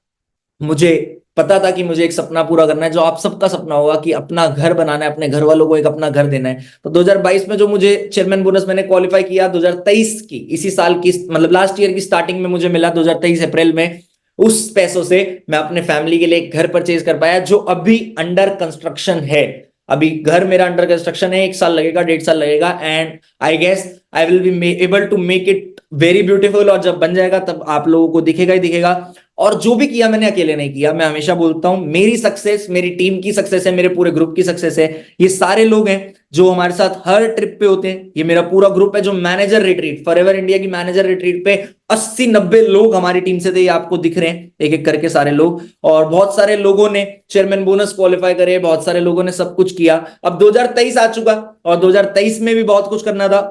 मुझे पता था कि मुझे एक सपना पूरा करना है, जो आप सबका सपना होगा कि अपना घर बनाना है, अपने घर वालों को एक अपना घर देना है। तो 2022 में जो मुझे चेयरमैन बोनस मैंने क्वालिफाई किया 2023 की, इसी साल की मतलब लास्ट ईयर की स्टार्टिंग में मुझे मिला 2023 अप्रैल में। उस पैसों से मैं अपने फैमिली के लिए एक घर परचेज कर पाया जो अभी अंडर कंस्ट्रक्शन है। अभी घर मेरा अंडर कंस्ट्रक्शन है, 1 साल लगेगा, 1.5 साल लगेगा and I guess I will be able to make it very beautiful. और जब बन जाएगा तब आप लोगों को दिखेगा ही दिखेगा। और जो भी किया मैंने अकेले नहीं किया, मैं हमेशा बोलता हूं मेरी सक्सेस मेरी टीम की सक्सेस है, मेरे पूरे ग्रुप की सक्सेस है। ये सारे लोग हैं जो हमारे साथ हर ट्रिप पे होते हैं, ये मेरा पूरा ग्रुप है जो मैनेजर रिट्रीट, फॉरएवर इंडिया की मैनेजर रिट्रीट पे 80-90 लोग हमारी टीम से थे, ये आपको दिख रहे हैं एक एक करके सारे लोग। और बहुत सारे लोगों ने चेयरमैन बोनस क्वालिफाई करे, बहुत सारे लोगों ने सब कुछ किया। अब 2023 आ चुका और 2023 में भी बहुत कुछ करना था,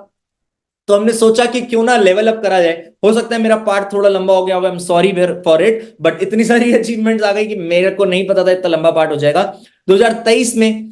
तो हमने सोचा कि क्यों ना लेवल अप करा जाए। हो सकता है मेरा पार्ट थोड़ा लंबा हो गया होगा, I am sorry for it, but इतनी सारी अचीवमेंट्स आ गई कि मेरे को नहीं पता था इतना लंबा पार्ट हो जाएगा। 2023 में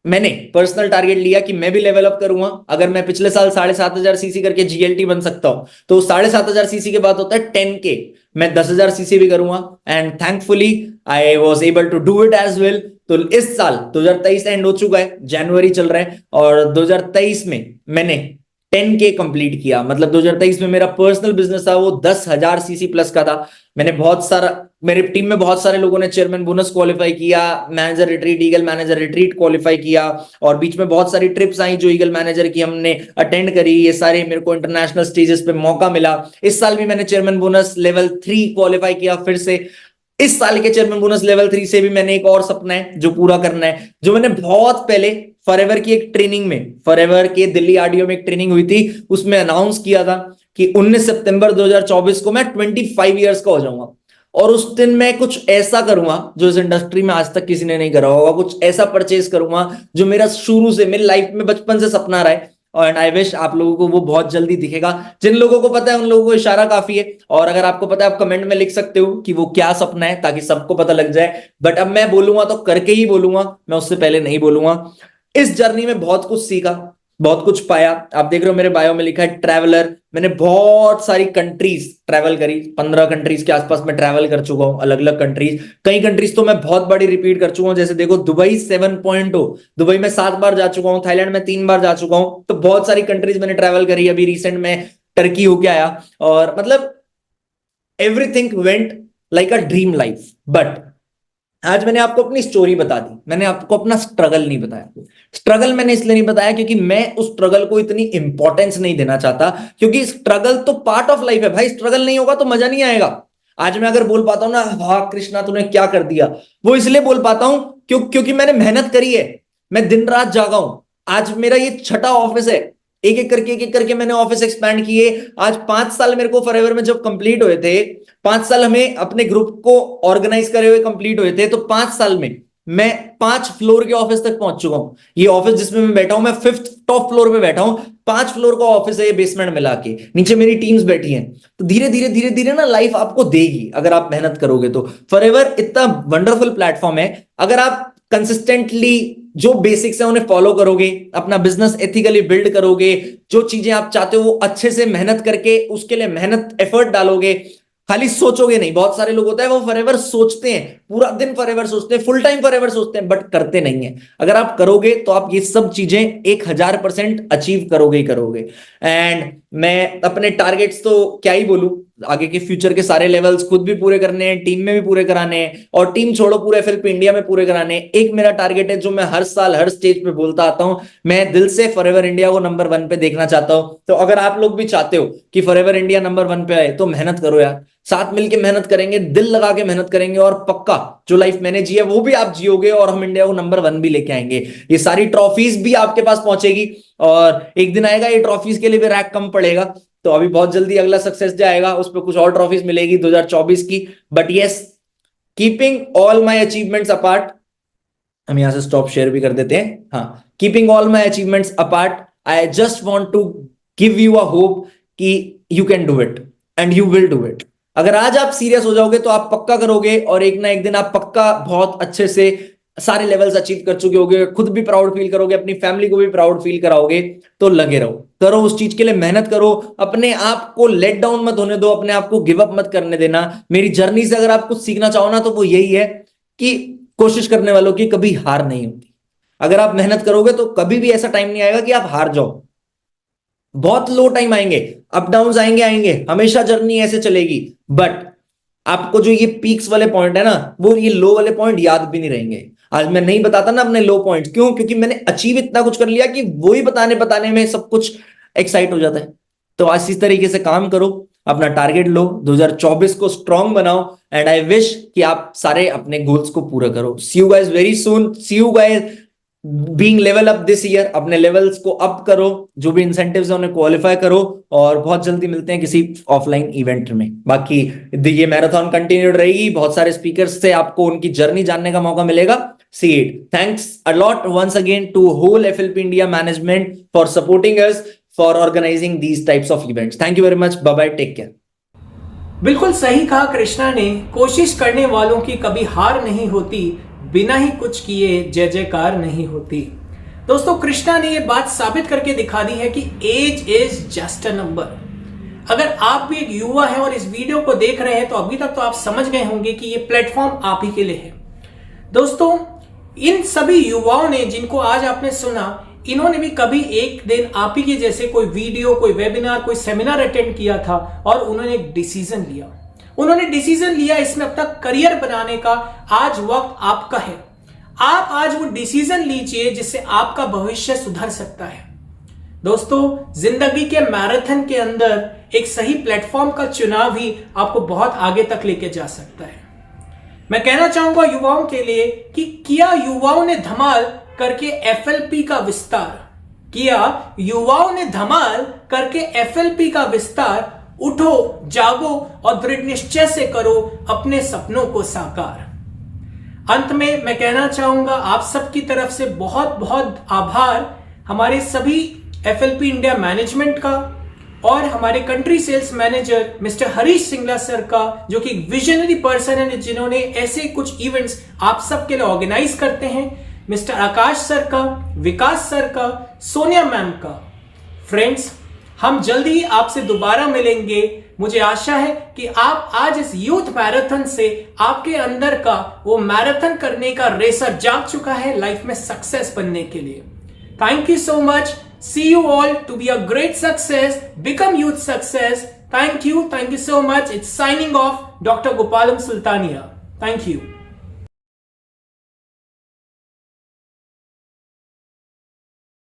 मैंने पर्सनल टारगेट लिया कि मैं भी लेवल अप करूंगा। अगर मैं पिछले साल 7,500 सीसी करके जीएलटी बन सकता हूं, तो 7,500 सीसी के बाद होता है 10K, मैं 10,000 सीसी भी करूंगा and thankfully I was able to do it as well. तो इस साल 2023 एंड हो चुका है, जनवरी चल रहा है और 2023 में मैंने 10K कंप्लीट किया। मतलब 2023 में मेरा पर्सनल बिजनेस था वो 10,000 सीसी प्लस का था। मैंने बहुत सारा, मेरी टीम में बहुत सारे लोगों ने चेयरमैन बोनस क्वालिफाई किया, manager retreat, eagle manager retreat qualify किया और बीच में बहुत सारी ट्रिप्स आई जो ईगल मैनेजर की हमने अटेंड करी। ये सारे मेरे को इंटरनेशनल स्टेजेस पे मौका मिला। इस साल भी मैंने चेयरमैन बोनस लेवल 3 क्वालिफाई किया फिर से। इस साल के चेयरमैन बोनस लेवल 3 से भी मैंने एक और सपना है जो पूरा करना है, जो मैंने बहुत पहले फॉरएवर की एक ट्रेनिंग में, फॉरएवर के दिल्ली आरडीओ में एक ट्रेनिंग हुई थी, उसमें अनाउंस किया था कि 19 सितंबर 2024 को मैं 25 इयर्स का हो जाऊंगा और उस दिन मैं कुछ ऐसा करूंगा जो इस इंडस्ट्री में आज तक किसी ने नहीं करा होगा। कुछ ऐसा परचेज करूंगा जो मेरा शुरू से, मेरी लाइफ में बचपन से सपना रहा है और आई विश आप लोगों को वो बहुत जल्दी दिखेगा। जिन लोगों को पता है उन लोगों को इशारा काफी है, और अगर आपको पता है आप कमेंट में लिख सकते हो कि वो क्या सपना है ताकि सबको पता लग जाए। बट अब मैं बोलूंगा तो करके ही बोलूंगा, मैं उससे पहले नहीं बोलूंगा। इस जर्नी में बहुत कुछ सीखा, बहुत कुछ पाया। आप देख रहे हो मेरे बायो में लिखा है ट्रैवलर। मैंने बहुत सारी कंट्रीज ट्रैवल करी, 15 कंट्रीज के आसपास मैं ट्रैवल कर चुका हूं, अलग अलग कंट्रीज। कई कंट्रीज तो मैं बहुत बड़ी रिपीट कर चुका हूं, जैसे देखो दुबई 7.0, दुबई में 7 बार जा चुका हूं, थाईलैंड में 3 बार जा चुका हूं। तो बहुत सारी कंट्रीज मैंने ट्रैवल करी। अभी रिसेंट में टर्की होके आया और मतलब everything went like a dream life. But आज मैंने आपको अपनी स्टोरी बता दी, मैंने आपको अपना स्ट्रगल नहीं बताया। स्ट्रगल मैंने इसलिए नहीं बताया क्योंकि मैं उस स्ट्रगल को इतनी इंपॉर्टेंस नहीं देना चाहता, क्योंकि स्ट्रगल तो पार्ट ऑफ लाइफ है भाई। स्ट्रगल नहीं होगा तो मजा नहीं आएगा। आज मैं अगर बोल पाता हूं ना वाह कृष्णा तूने क्या कर दिया, वो इसलिए बोल पाता हूं क्योंकि मैंने मेहनत करी है, मैं दिन रात जागा हूं। आज मेरा ये 6ठा ऑफिस है, एक एक करके मैंने ऑफिस एक्सपैंड किए। आज 5 साल मेरे को फॉरएवर में जब कंप्लीट हुए थे, 5 साल हमें अपने ग्रुप को ऑर्गेनाइज करे हुए कंप्लीट हुए थे, तो 5 साल में मैं 5 फ्लोर के ऑफिस तक पहुंच चुका हूं। ये ऑफिस जिसमें मैं बैठा हूं, मैं 5th टॉप फ्लोर पे बैठा हूं। 5 फ्लोर का ऑफिस है ये, बेसमेंट मिला के, नीचे मेरी टीम्स बैठी हैं। तो धीरे धीरे ना लाइफ आपको देगी अगर आप मेहनत करोगे तो। फॉरएवर इतना वंडरफुल प्लेटफॉर्म है, अगर आप कंसिस्टेंटली जो बेसिक्स है उन्हें फॉलो करोगे, अपना बिजनेस एथिकली बिल्ड करोगे, जो चीजें आप चाहते हो वो अच्छे से मेहनत करके उसके लिए मेहनत एफर्ट डालोगे, खाली सोचोगे नहीं। बहुत सारे लोग होता है वो फॉरएवर सोचते हैं, पूरा दिन फॉरएवर सोचते हैं, फुल टाइम फॉरएवर सोचते हैं, बट करते नहीं है। अगर आप करोगे तो आप ये सब चीजें 1000% अचीव करोगे ही करोगे। एंड मैं अपने टारगेट्स तो क्या ही बोलूं, आगे के फ्यूचर के सारे लेवल्स खुद भी पूरे करने हैं, टीम में भी पूरे कराने हैं, और टीम छोड़ो पूरे एफएलपी इंडिया में पूरे कराने हैं। एक मेरा टारगेट है जो मैं हर साल हर स्टेज पे बोलता आता हूं, मैं दिल से फॉरएवर इंडिया को नंबर 1 पे देखना चाहता हूं। तो अगर आप लोग भी चाहते हो कि फॉरएवर इंडिया नंबर 1 पे आए तो मेहनत करो यार। साथ मिलके मेहनत करेंगे, दिल लगा के मेहनत करेंगे और पक्का जो लाइफ मैंने जी है वो भी आप जियोगे और हम इंडिया को नंबर 1 भी लेके आएंगे। ये सारी ट्रॉफीज भी आपके पास पहुंचेगी और एक दिन आएगा ये ट्रॉफीज के लिए भी रैक कम पड़ेगा। तो अभी बहुत जल्दी अगला सक्सेस जाएगा, उस पर कुछ और ट्रॉफीज मिलेगी 2024 की। But yes, keeping all my achievements apart, हम यहां से स्टॉप शेयर भी कर देते हैं। हाँ, keeping all my achievements apart, I just want to give you a hope कि you can do it and you will do it. अगर आज आप सीरियस हो जाओगे तो आप पक्का करोगे और एक ना एक दिन आप पक्का बहुत अच्छे से सारे लेवल्स अचीव कर चुके होगे, खुद भी प्राउड फील करोगे, अपनी फैमिली को भी प्राउड फील कराओगे। तो लगे रहो, करो उस चीज के लिए मेहनत करो, अपने आप को लेट डाउन मत होने दो, अपने आप को गिव अप मत करने देना। मेरी जर्नी से अगर आप कुछ सीखना चाहो ना तो वो यही है कि कोशिश करने वालों की कभी हार नहीं होती। अगर आप मेहनत करोगे तो कभी भी ऐसा टाइम नहीं आएगा कि आप हार जाओ। बहुत लो टाइम आएंगे, अप डाउन आएंगे, हमेशा जर्नी ऐसे चलेगी। बट आपको जो ये पीक्स वाले पॉइंट है ना, वो ये लो वाले पॉइंट याद भी नहीं रहेंगे। आज मैं नहीं बताता ना अपने लो पॉइंट, क्यों? क्योंकि मैंने अचीव इतना कुछ कर लिया कि वही बताने में सब कुछ एक्साइट हो जाता है। तो आज इस तरीके से काम करो, अपना टारगेट लो, 2024 को स्ट्रॉन्ग बनाओ एंड आई विश कि आप सारे अपने गोल्स को पूरा करो। See you guys very soon, see you guys being level up this year. अपने लेवल्स को अप करो, जो भी इंसेंटिव्स है उन्हें क्वालिफाई करो और बहुत जल्दी मिलते हैं किसी ऑफलाइन इवेंट में। बाकी ये मैराथन कंटिन्यूड रहेगी, बहुत सारे स्पीकर्स से आपको उनकी जर्नी जानने का मौका मिलेगा। See it. Thanks a lot once again to whole FLP India management for supporting us for organizing these types of events. Thank you very much. Bye bye. Take care. बिल्कुल सही कहा कृष्णा ने, कोशिश करने वालों की कभी हार नहीं होती, बिना ही कुछ किए जय जयकार नहीं होती। दोस्तों, कृष्णा ने ये बात साबित करके दिखा दी है कि age is just a number. अगर आप भी एक युवा हैं और इस वीडियो को देख रहे हैं तो अभी तक तो आप समझ गए होंगे कि ये प्लेटफॉर्म आप ही के लिए है। दोस्तों, इन सभी युवाओं ने जिनको आज आपने सुना, इन्होंने भी कभी एक दिन आप ही के जैसे कोई वीडियो, कोई वेबिनार, कोई सेमिनार अटेंड किया था और उन्होंने एक डिसीजन लिया। उन्होंने डिसीजन लिया इसमें अपना करियर बनाने का। आज वक्त आपका है, आप आज वो डिसीजन लीजिए जिससे आपका भविष्य सुधर सकता है। दोस्तों, जिंदगी के मैराथन के अंदर एक सही प्लेटफॉर्म का चुनाव ही आपको बहुत आगे तक लेके जा सकता है। मैं कहना चाहूंगा युवाओं के लिए कि किया युवाओं ने धमाल करके एफएलपी का विस्तार, किया युवाओं ने धमाल करके एफएलपी का विस्तार। उठो, जागो और दृढ़ निश्चय से करो अपने सपनों को साकार। अंत में मैं कहना चाहूंगा आप सबकी तरफ से बहुत बहुत आभार हमारे सभी एफएलपी इंडिया मैनेजमेंट का और हमारे country sales manager mister Harish Singla sir का, जो कि विजनरी पर्सन है जिन्होंने ऐसे कुछ इवेंट्स आप सबके लिए ऑर्गेनाइज करते हैं, मिस्टर आकाश सर का, विकास सर का, सोनिया मैम का। फ्रेंड्स, हम जल्दी ही आपसे दोबारा मिलेंगे। मुझे आशा है कि आप आज इस यूथ मैराथन से आपके अंदर का वो मैराथन करने का रेसर जाग चुका है लाइफ में सक्सेस बनने के लिए। Thank you so much. See you all to be a great success. Become youth success. Thank you so much. It's signing off, Dr. Gopalam Sultania. Thank you.